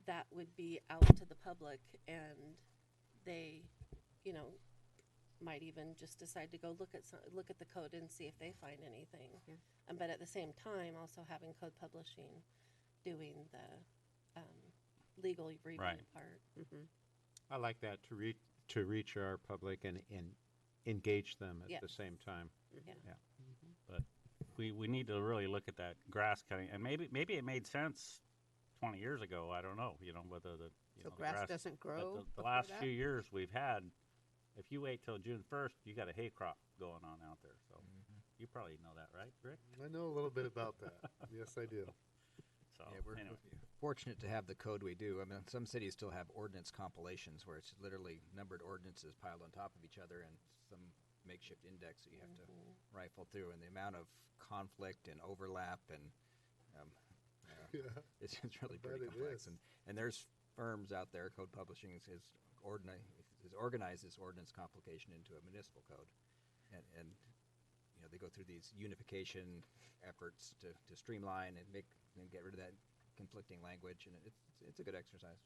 S12: that would be out to the public, and they, might even just decide to go look at the code and see if they find anything.
S1: Yeah.
S12: But at the same time, also having Code Publishing doing the legal review part.
S6: I like that, to reach our public and engage them at
S12: Yeah.
S6: the same time.
S12: Yeah.
S7: But we need to really look at that grass cutting, and maybe it made sense 20 years ago. I don't know, whether the
S1: So
S7: the
S1: grass doesn't grow
S7: But the
S1: before
S7: last
S1: that?
S7: few years we've had, if you wait till June 1st, you got a hay crop going on out there. So you probably know that, right, Rick?
S2: I know a little bit about that. Yes, I do.
S7: So
S8: Yeah, we're
S7: anyway.
S8: fortunate to have the code we do. I mean, some cities still have ordinance compilations where it's literally numbered ordinances piled on top of each other and some makeshift index that you have to rifle through. And the amount of conflict and overlap and
S2: Yeah.
S8: It's really
S2: bet
S8: pretty
S2: it
S8: complex.
S2: is.
S8: And there's firms out there, Code Publishing has organized this ordinance complication into a municipal code. And you know, they go through these unification efforts to streamline and get rid of that conflicting language, and it's a good exercise.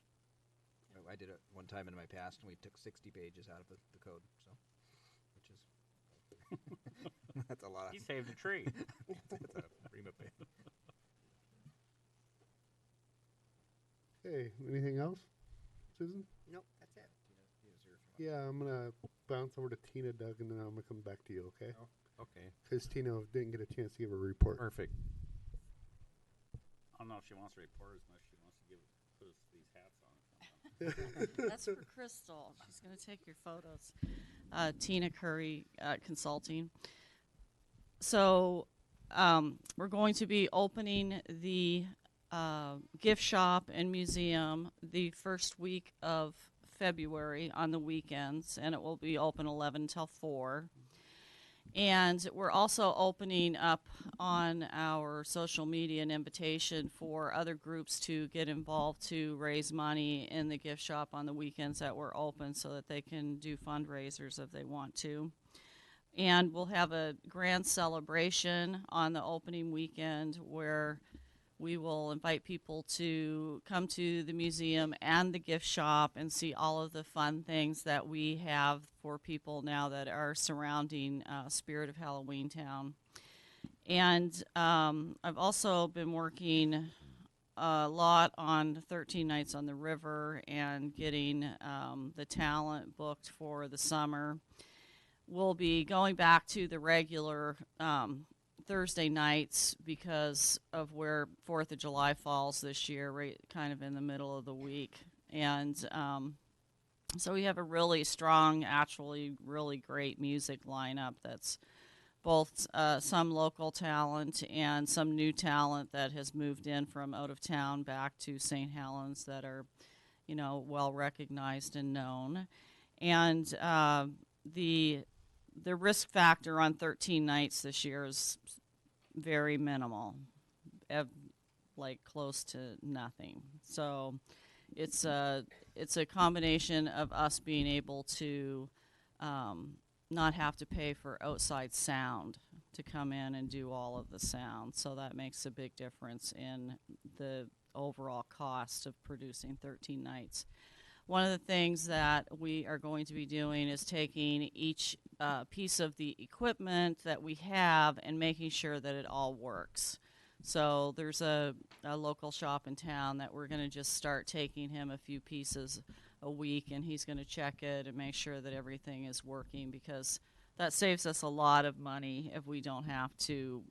S8: I did it one time in my past, and we took 60 pages out of the code, so, which is, that's a lot.
S7: You saved a tree.
S8: That's a prima pace.
S2: Hey, anything else, Susan?
S1: Nope, that's it.
S2: Yeah, I'm gonna bounce over to Tina, Doug, and then I'm gonna come back to you, okay?
S6: Okay.
S2: Because Tina didn't get a chance to give a report.
S6: Perfect.
S7: I don't know if she wants to report as much as she wants to put us these hats on.
S15: That's for Crystal. She's going to take your photos. Tina Curry Consulting. So we're going to be opening the gift shop and museum the first week of February on the weekends, and it will be open 11 till 4. And we're also opening up on our social media an invitation for other groups to get involved to raise money in the gift shop on the weekends that we're open so that they can do fundraisers if they want to. And we'll have a grand celebration on the opening weekend where we will invite people to come to the museum and the gift shop and see all of the fun things that we have for people now that are surrounding Spirit of Halloween Town. And I've also been working a lot on 13 Nights on the River and getting the talent booked for the summer. We'll be going back to the regular Thursday nights because of where 4th of July falls this year, right kind of in the middle of the week. And so we have a really strong, actually really great music lineup that's both some local talent and some new talent that has moved in from out of town back to St. Helens that are, you know, well recognized and known. And the risk factor on 13 nights this year is very minimal, like close to nothing. So it's a combination of us being able to not have to pay for outside sound to come in and do all of the sound. So that makes a big difference in the overall cost of producing 13 nights. One of the things that we are going to be doing is taking each piece of the equipment that we have and making sure that it all works. So there's a local shop in town that we're going to just start taking him a few pieces a week, and he's going to check it and make sure that everything is working, because that saves us a lot of money if we don't have to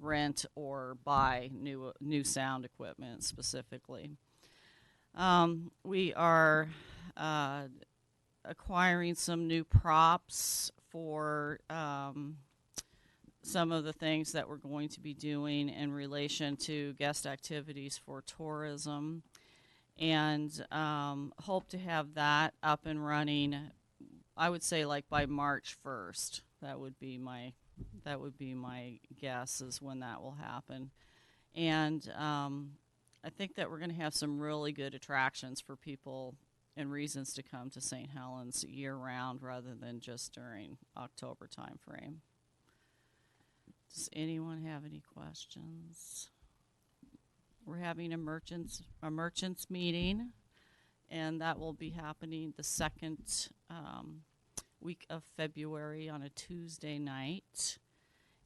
S15: rent or buy new sound equipment specifically. We are acquiring some new props for some of the things that we're going to be doing in relation to guest activities for tourism, and hope to have that up and running, I would say, like by March 1st. That would be my guess is when that will happen. And I think that we're going to have some really good attractions for people and reasons to come to St. Helens year-round rather than just during October time frame. Does anyone have any questions? We're having a merchants meeting, and that will be happening the second week of February on a Tuesday night.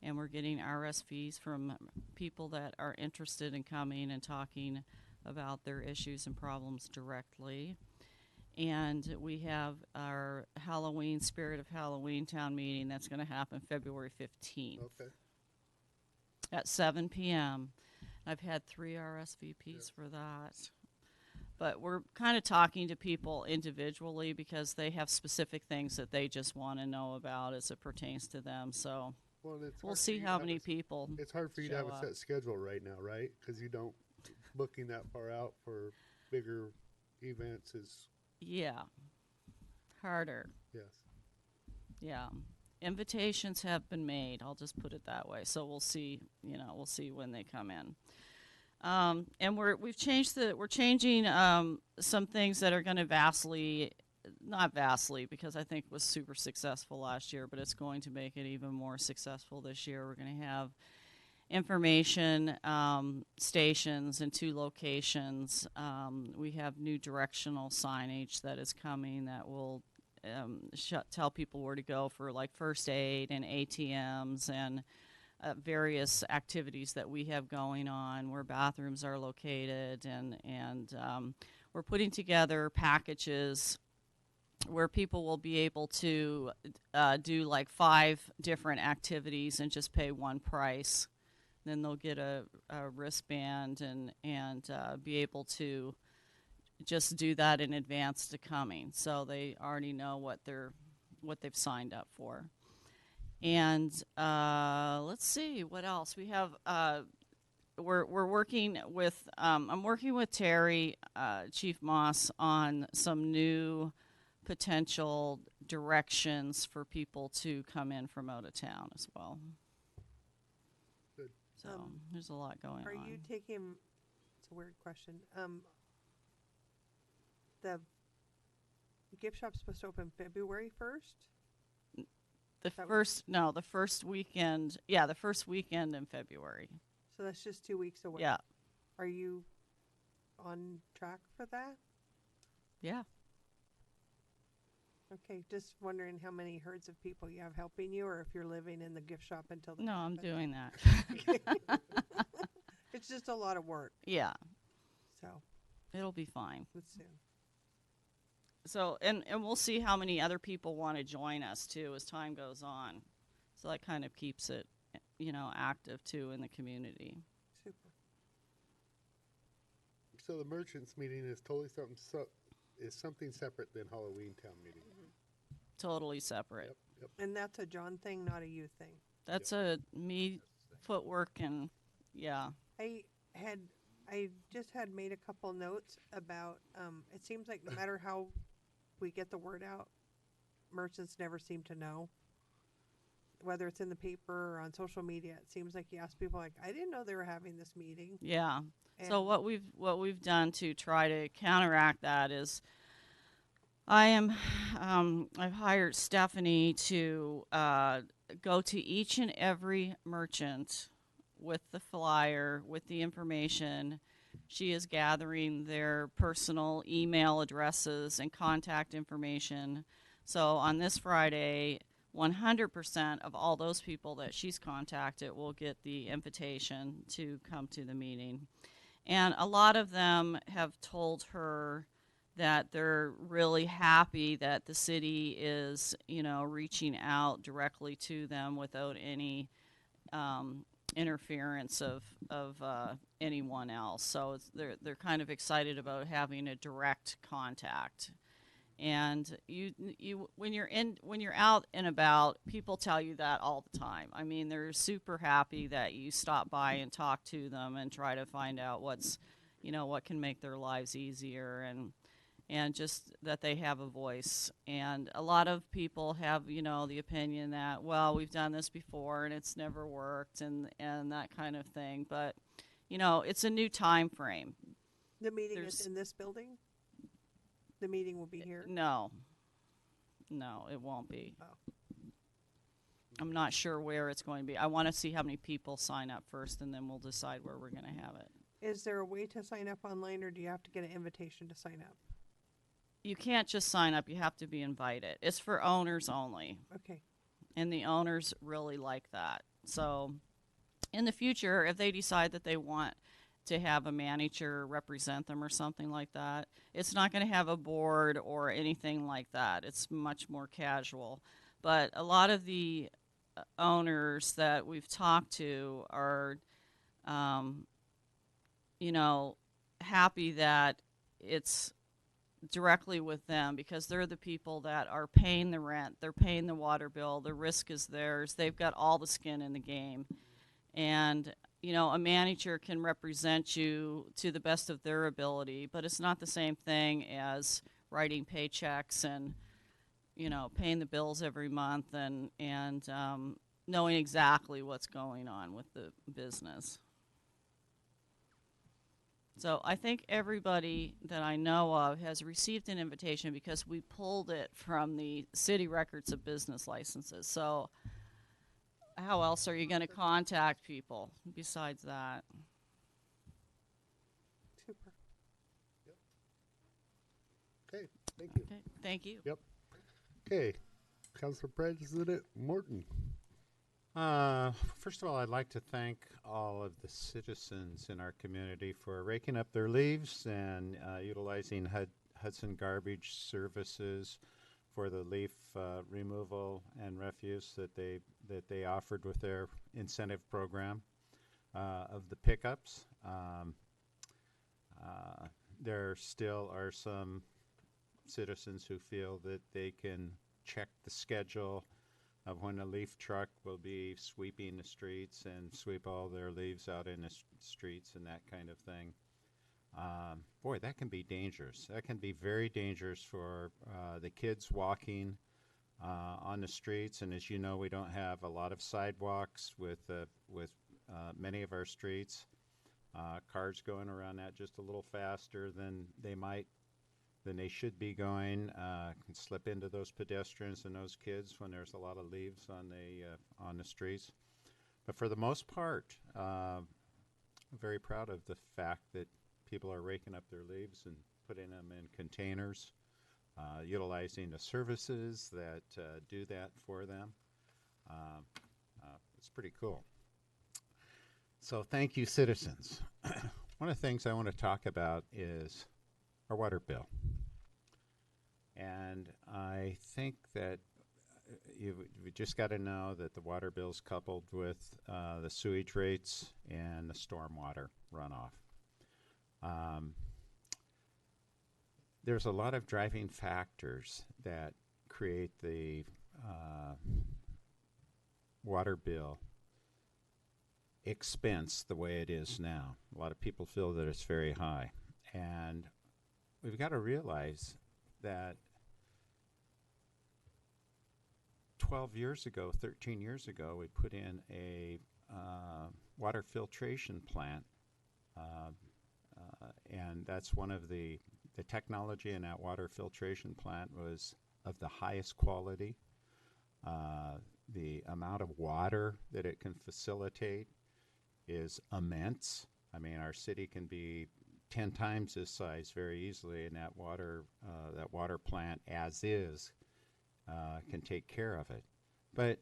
S15: And we're getting RSVs from people that are interested in coming and talking about their issues and problems directly. And we have our Halloween, Spirit of Halloween Town meeting that's going to happen February 15th.
S2: Okay.
S15: At 7 p.m. I've had 3 RSVPs for that. But we're kind of talking to people individually because they have specific things that they just want to know about as it pertains to them. So
S2: Well,
S15: we'll see how many people.
S2: It's hard for you to have
S15: show
S2: a
S15: up.
S2: set schedule right now, right? Because you don't booking that far out for bigger events is
S15: Yeah, harder.
S2: yes.
S15: Yeah, invitations have been made. I'll just put it that way. So we'll see. We'll see when they come in. And we're changing some things that are going to not vastly, because I think it was super successful last year, but it's going to make it even more successful this year. We're going to have information stations in 2 locations. We have new directional signage that is coming that will tell people where to go for like first aid and ATMs and various activities that we have going on, where bathrooms are located, and we're putting together packages where people will be able to do like 5 different activities and just pay one price. Then they'll get a wristband and be able to just do that in advance to coming, so they already know what they've signed up for. And let's see what else we have. We're working with. I'm working with Terry, Chief Moss, on some new potential directions for people to come in from out of town as well.
S2: Good.
S15: So there's a lot going on.
S5: Are you taking? It's a weird question. The gift shop's supposed to open February 1st.
S15: The first weekend. Yeah, the first weekend in February.
S5: So that's just 2 weeks away.
S15: Yeah.
S5: Are you on track for that?
S15: Yeah.
S5: Okay, just wondering how many herds of people you have helping you, or if you're living in the gift shop until the.
S15: No, I'm doing that.
S5: It's just a lot of work.
S15: Yeah.
S5: So.
S15: It'll be fine.
S5: Let's soon.
S15: So, and we'll see how many other people want to join us too as time goes on. So that kind of keeps it, active too in the community.
S5: Super.
S2: So the merchants meeting is totally something separate than Halloween town meeting.
S15: Totally separate.
S2: Yep.
S5: And that's a John thing, not a you thing.
S15: That's a me footwork and yeah.
S5: I just had made a couple notes about, it seems like no matter how we get the word out, merchants never seem to know. Whether it's in the paper or on social media, it seems like you ask people like, I didn't know they were having this meeting.
S15: Yeah.
S5: And
S15: So what we've done to try to counteract that is I've hired Stephanie to go to each and every merchant with the flyer, with the information. She is gathering their personal email addresses and contact information. So on this Friday, 100% of all those people that she's contacted will get the invitation to come to the meeting. And a lot of them have told her that they're really happy that the city is, reaching out directly to them without any interference of anyone else. So they're kind of excited about having a direct contact. And you when you're out and about, people tell you that all the time. I mean, they're super happy that you stop by and talk to them and try to find out what can make their lives easier, and just that they have a voice. And a lot of people have, the opinion that, well, we've done this before and it's never worked and that kind of thing. But, it's a new time frame.
S5: the meeting is in this building? The meeting will be here?
S15: No, it won't be.
S5: Oh.
S15: I'm not sure where it's going to be. I want to see how many people sign up first, and then we'll decide where we're going to have it.
S5: Is there a way to sign up online, or do you have to get an invitation to sign up?
S15: You can't just sign up. You have to be invited. It's for owners only.
S5: Okay.
S15: And the owners really like that. So in the future, if they decide that they want to have a manager represent them or something like that, it's not going to have a board or anything like that. It's much more casual. But a lot of the owners that we've talked to are, happy that it's directly with them, because they're the people that are paying the rent, they're paying the water bill, the risk is theirs, they've got all the skin in the game. And, a manager can represent you to the best of their ability, but it's not the same thing as writing paychecks and, paying the bills every month and knowing exactly what's going on with the business. So I think everybody that I know of has received an invitation because we pulled it from the city records of business licenses. So how else are you going to contact people besides that?
S5: Super.
S2: Okay, thank you.
S15: Okay, thank you.
S2: Yep. Okay, Council President Morton.
S6: First of all, I'd like to thank all of the citizens in our community for raking up their leaves and utilizing Hudson Garbage Services for the leaf removal and refuse that they offered with their incentive program of the pickups. There still are some citizens who feel that they can check the schedule of when a leaf truck will be sweeping the streets and sweep all their leaves out in the streets and that kind of thing. Boy, that can be dangerous. That can be very dangerous for the kids walking on the streets. And as you know, we don't have a lot of sidewalks with many of our streets. Cars going around that just a little faster than they should be going, can slip into those pedestrians and those kids when there's a lot of leaves on the streets. But for the most part, I'm very proud of the fact that people are raking up their leaves and putting them in containers, utilizing the services that do that for them. It's pretty cool. So thank you, citizens. One of the things I want to talk about is our water bill. And I think that you've just got to know that the water bill is coupled with the sewage rates and the stormwater runoff. There's a lot of driving factors that create the water bill expense the way it is now. A lot of people feel that it's very high. And we've got to realize that 12 years ago, 13 years ago, we put in a water filtration plant. And that's one of the technology in that water filtration plant was of the highest quality. The amount of water that it can facilitate is immense. I mean, our city can be 10 times this size very easily, and that water plant, as is, can take care of it.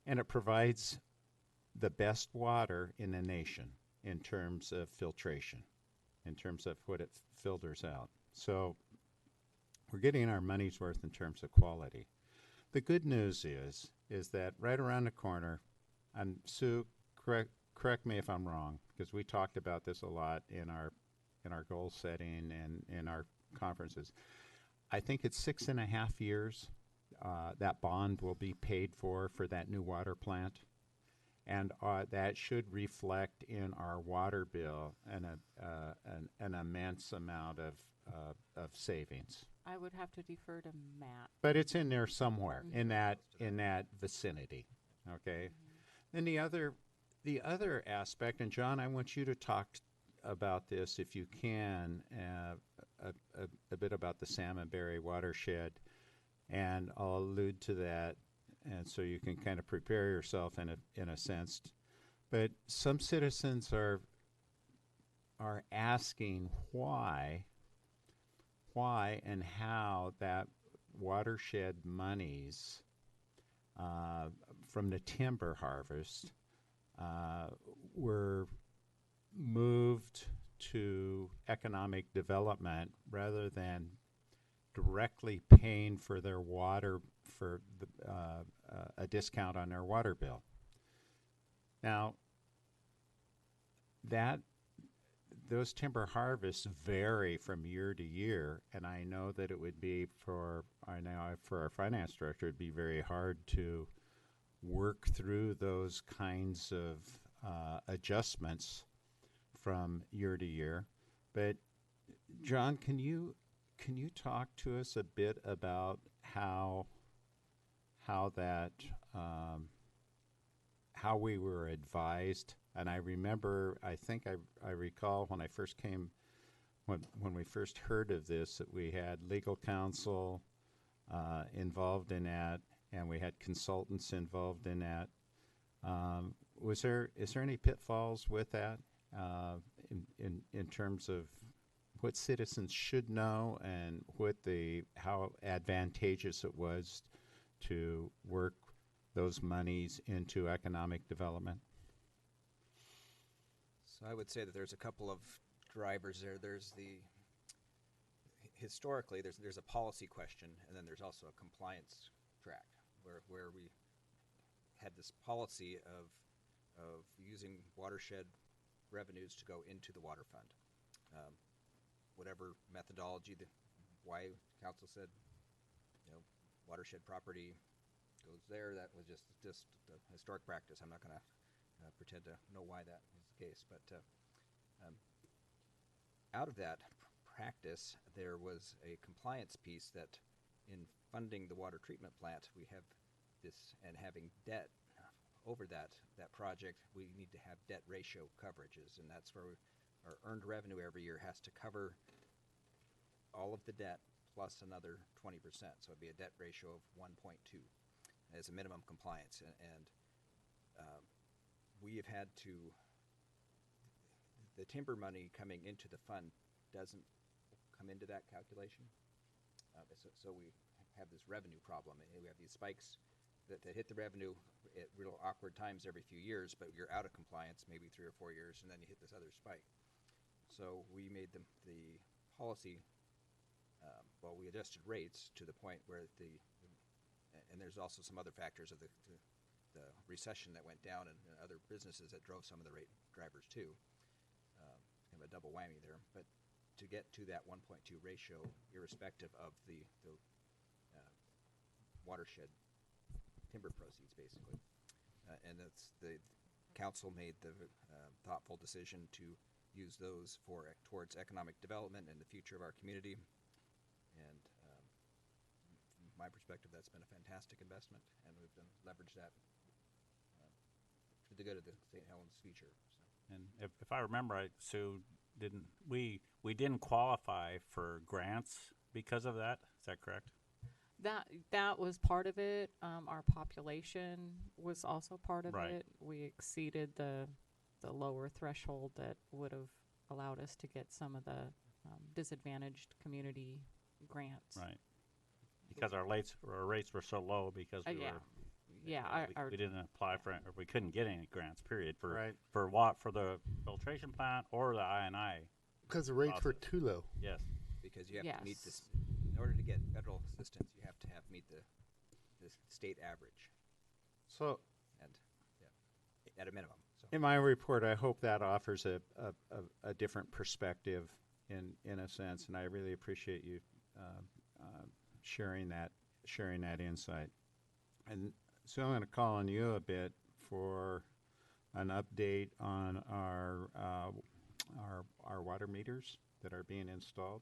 S6: And it provides the best water in the nation in terms of filtration, in terms of what it filters out. So we're getting our money's worth in terms of quality. The good news is that right around the corner, and Sue, correct me if I'm wrong, because we talked about this a lot in our goal setting and in our conferences. I think it's 6.5 years that bond will be paid for that new water plant, and that should reflect in our water bill an immense amount of savings.
S10: I would have to defer to Matt.
S6: But it's in there somewhere in that vicinity. Okay. Then the other aspect, and John, I want you to talk about this if you can, a bit about the Salmonberry watershed, and I'll allude to that, and so you can kind of prepare yourself in a sense. But some citizens are asking why and how that watershed monies from the timber harvest were moved to economic development rather than directly paying for their water, for a discount on their water bill. Now, those timber harvests vary from year to year, and I know that it would be for our finance director, it'd be very hard to work through those kinds of adjustments from year to year. But John, can you talk to us a bit about how how we were advised. And I remember, I recall when I first came, when we first heard of this, that we had legal counsel involved in that, and we had consultants involved in that. Is there any pitfalls with that in terms of what citizens should know and how advantageous it was to work those monies into economic development?
S8: So I would say that there's a couple of drivers there. Historically, there's a policy question, and then there's also a compliance track where we had this policy of using watershed revenues to go into the water fund. Whatever methodology, why council said, watershed property goes there, that was just the historic practice. I'm not going to pretend to know why that is the case, but out of that practice, there was a compliance piece that in funding the water treatment plant, we have this, and having debt over that project, we need to have debt ratio coverages, and that's where our earned revenue every year has to cover all of the debt plus another 20%. So it'd be a debt ratio of 1.2 as a minimum compliance. And we have had to, the timber money coming into the fund doesn't come into that calculation. So we have this revenue problem. We have these spikes that hit the revenue at real awkward times every few years, but you're out of compliance maybe 3 or 4 years, and then you hit this other spike. So we made the policy, we adjusted rates to the point where and there's also some other factors of the recession that went down and other businesses that drove some of the rate drivers too. Kind of a double whammy there. But to get to that 1.2 ratio, irrespective of the watershed timber proceeds, basically. And that's the council made the thoughtful decision to use those towards economic development and the future of our community. And from my perspective, that's been a fantastic investment, and we've leveraged that to the good of the St. Helens future. So.
S7: And if I remember right, Sue, we didn't qualify for grants because of that? Is that correct?
S10: That was part of it. Our population was also part of it. We exceeded the lower threshold that would have allowed us to get some of the disadvantaged community grants.
S7: Right. Because our rates were so low because we we didn't apply for it, or we couldn't get any grants. Period. For the filtration plant or the I&I.
S2: Because the rates were too low.
S7: Yes.
S8: Because you have to meet this. In order to get federal assistance, you have to meet the state average.
S6: So,
S8: and at a minimum. So.
S6: In my report, I hope that offers a different perspective in a sense, and I really appreciate you sharing that insight. And so I'm going to call on you a bit for an update on our water meters that are being installed.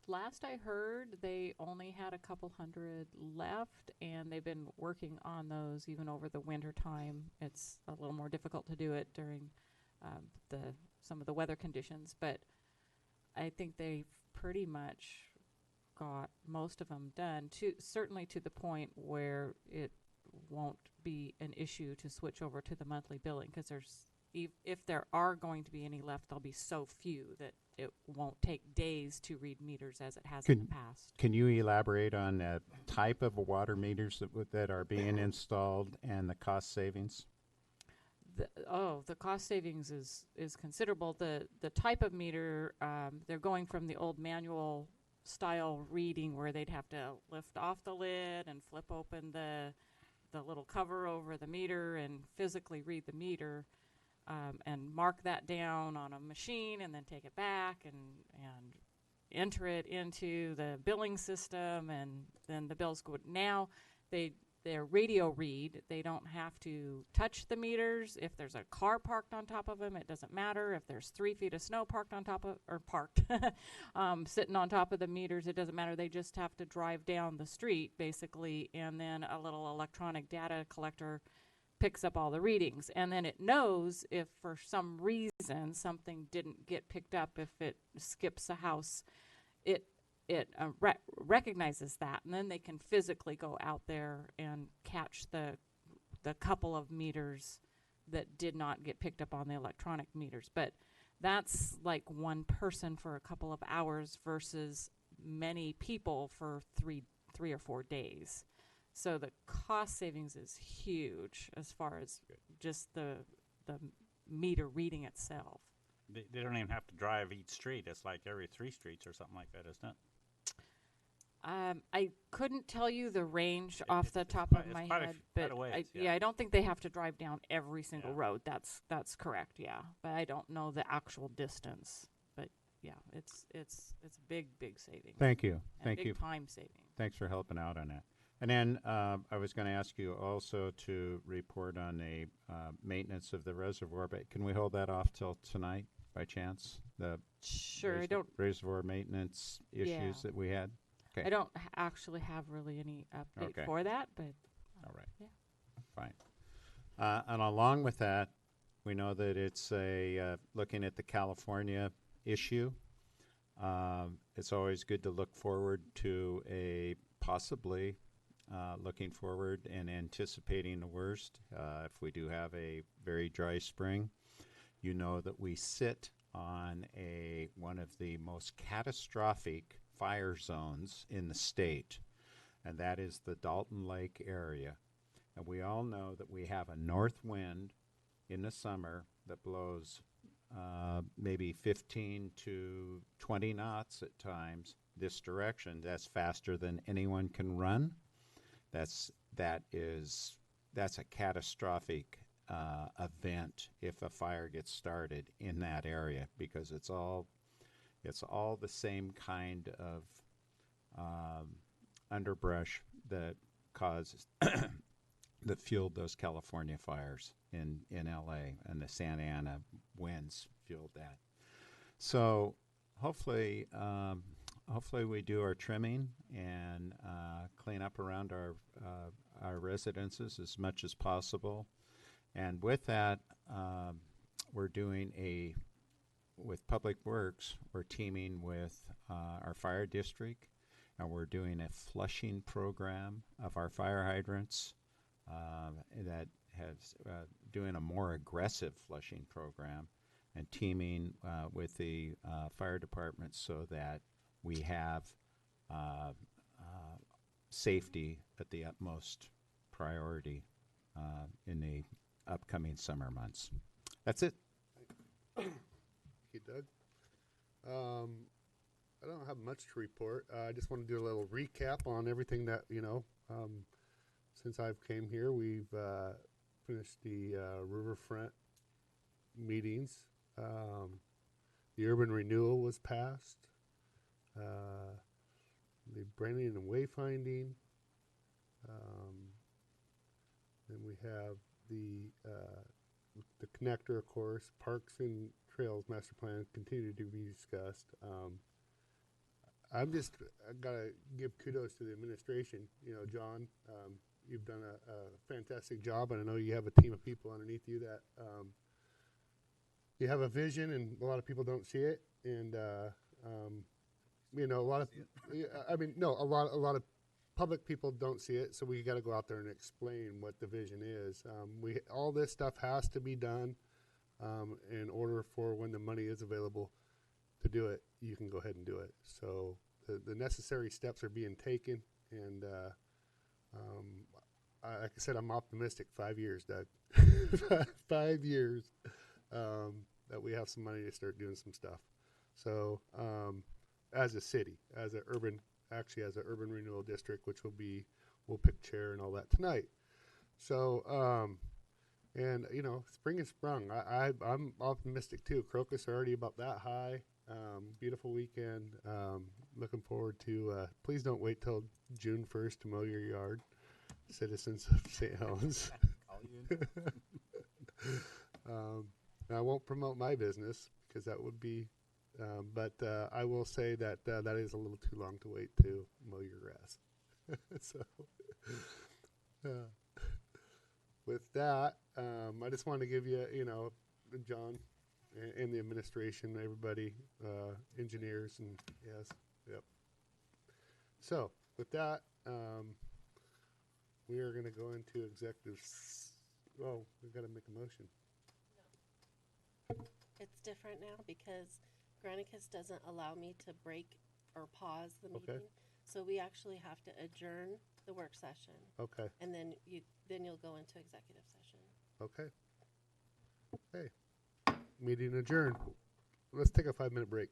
S10: Last I heard, they only had a couple hundred left, and they've been working on those even over the winter time. It's a little more difficult to do it during some of the weather conditions, but I think they've pretty much got most of them done, certainly to the point where it won't be an issue to switch over to the monthly billing, because if there are going to be any left, there'll be so few that it won't take days to read meters as it has in the past.
S6: Can you elaborate on the type of water meters that are being installed and the cost savings?
S10: The cost savings is considerable. The type of meter, they're going from the old manual style reading where they'd have to lift off the lid and flip open the little cover over the meter and physically read the meter. And mark that down on a machine and then take it back and enter it into the billing system, and then the bills go. Now they're radio read. They don't have to touch the meters. If there's a car parked on top of them, it doesn't matter. If there's 3 feet of snow parked on top of, or parked, sitting on top of the meters, it doesn't matter. They just have to drive down the street, basically, and then a little electronic data collector picks up all the readings, and then it knows if for some reason something didn't get picked up, if it skips a house, it recognizes that, and then they can physically go out there and catch the couple of meters that did not get picked up on the electronic meters. But that's like one person for a couple of hours versus many people for three or 4 days. So the cost savings is huge as far as just the meter reading itself.
S7: They don't even have to drive each street. It's like every 3 streets or something like that, isn't it?
S10: I couldn't tell you the range off the top of my head, but I don't think they have to drive down every single road. That's correct, yeah. But I don't know the actual distance. But yeah, it's a big saving.
S6: Thank you.
S10: And
S6: Thank
S10: big
S6: you.
S10: time saving.
S6: Thanks for helping out on that. And then I was going to ask you also to report on the maintenance of the reservoir, but can we hold that off till tonight by chance? The
S10: Sure, I don't.
S6: reservoir maintenance issues that we had? Okay.
S10: I don't actually have really any update for that, but.
S6: All right.
S10: Yeah.
S6: Fine. And along with that, we know that it's looking at the California issue. It's always good to look forward to possibly looking forward and anticipating the worst. If we do have a very dry spring, you know that we sit on one of the most catastrophic fire zones in the state, and that is the Dalton Lake area. And we all know that we have a north wind in the summer that blows maybe 15 to 20 knots at times this direction. That's faster than anyone can run. That's a catastrophic event if a fire gets started in that area, because it's all the same kind of underbrush that causes that fueled those California fires in LA, and the Santa Ana winds fueled that. So hopefully we do our trimming and clean up around our residences as much as possible. And with that, we're doing with Public Works, we're teaming with our fire district, and we're doing a flushing program of our fire hydrants that has doing a more aggressive flushing program, and teaming with the fire department so that we have safety at the utmost priority in the upcoming summer months. That's it.
S2: Thank you, Doug. I don't have much to report. I just want to do a little recap on everything that, since I've came here. We've finished the riverfront meetings. The urban renewal was passed. The branding and wayfinding. Then we have the connector, of course. Parks and Trails Master Plan continue to be discussed. I gotta give kudos to the administration. John, you've done a fantastic job, and I know you have a team of people underneath you that you have a vision, and a lot of people don't see it. And a lot of public people don't see it, so we got to go out there and explain what the vision is. All this stuff has to be done in order for when the money is available to do it, you can go ahead and do it. So the necessary steps are being taken, and like I said, I'm optimistic. 5 years, Doug. 5 years that we have some money to start doing some stuff. So as a city, as an urban renewal district, which we'll pick chair and all that tonight. So and spring has sprung. I'm optimistic too. Crocus are already about that high. Beautiful weekend. Looking forward to. Please don't wait till June 1st to mow your yard, citizens of St. Helens. I won't promote my business because that would be. But I will say that that is a little too long to wait to mow your grass. So, with that, I just want to give you, John and the administration, everybody, engineers, and yes, yep. So with that, we are going to go into executive. Oh, we've got to make a motion.
S12: It's different now because Granicus doesn't allow me to break or pause the
S2: Okay.
S12: meeting. So we actually have to adjourn the work session.
S2: Okay.
S12: And then you'll go into executive session.
S2: Okay. Hey, meeting adjourned. Let's take a 5-minute break.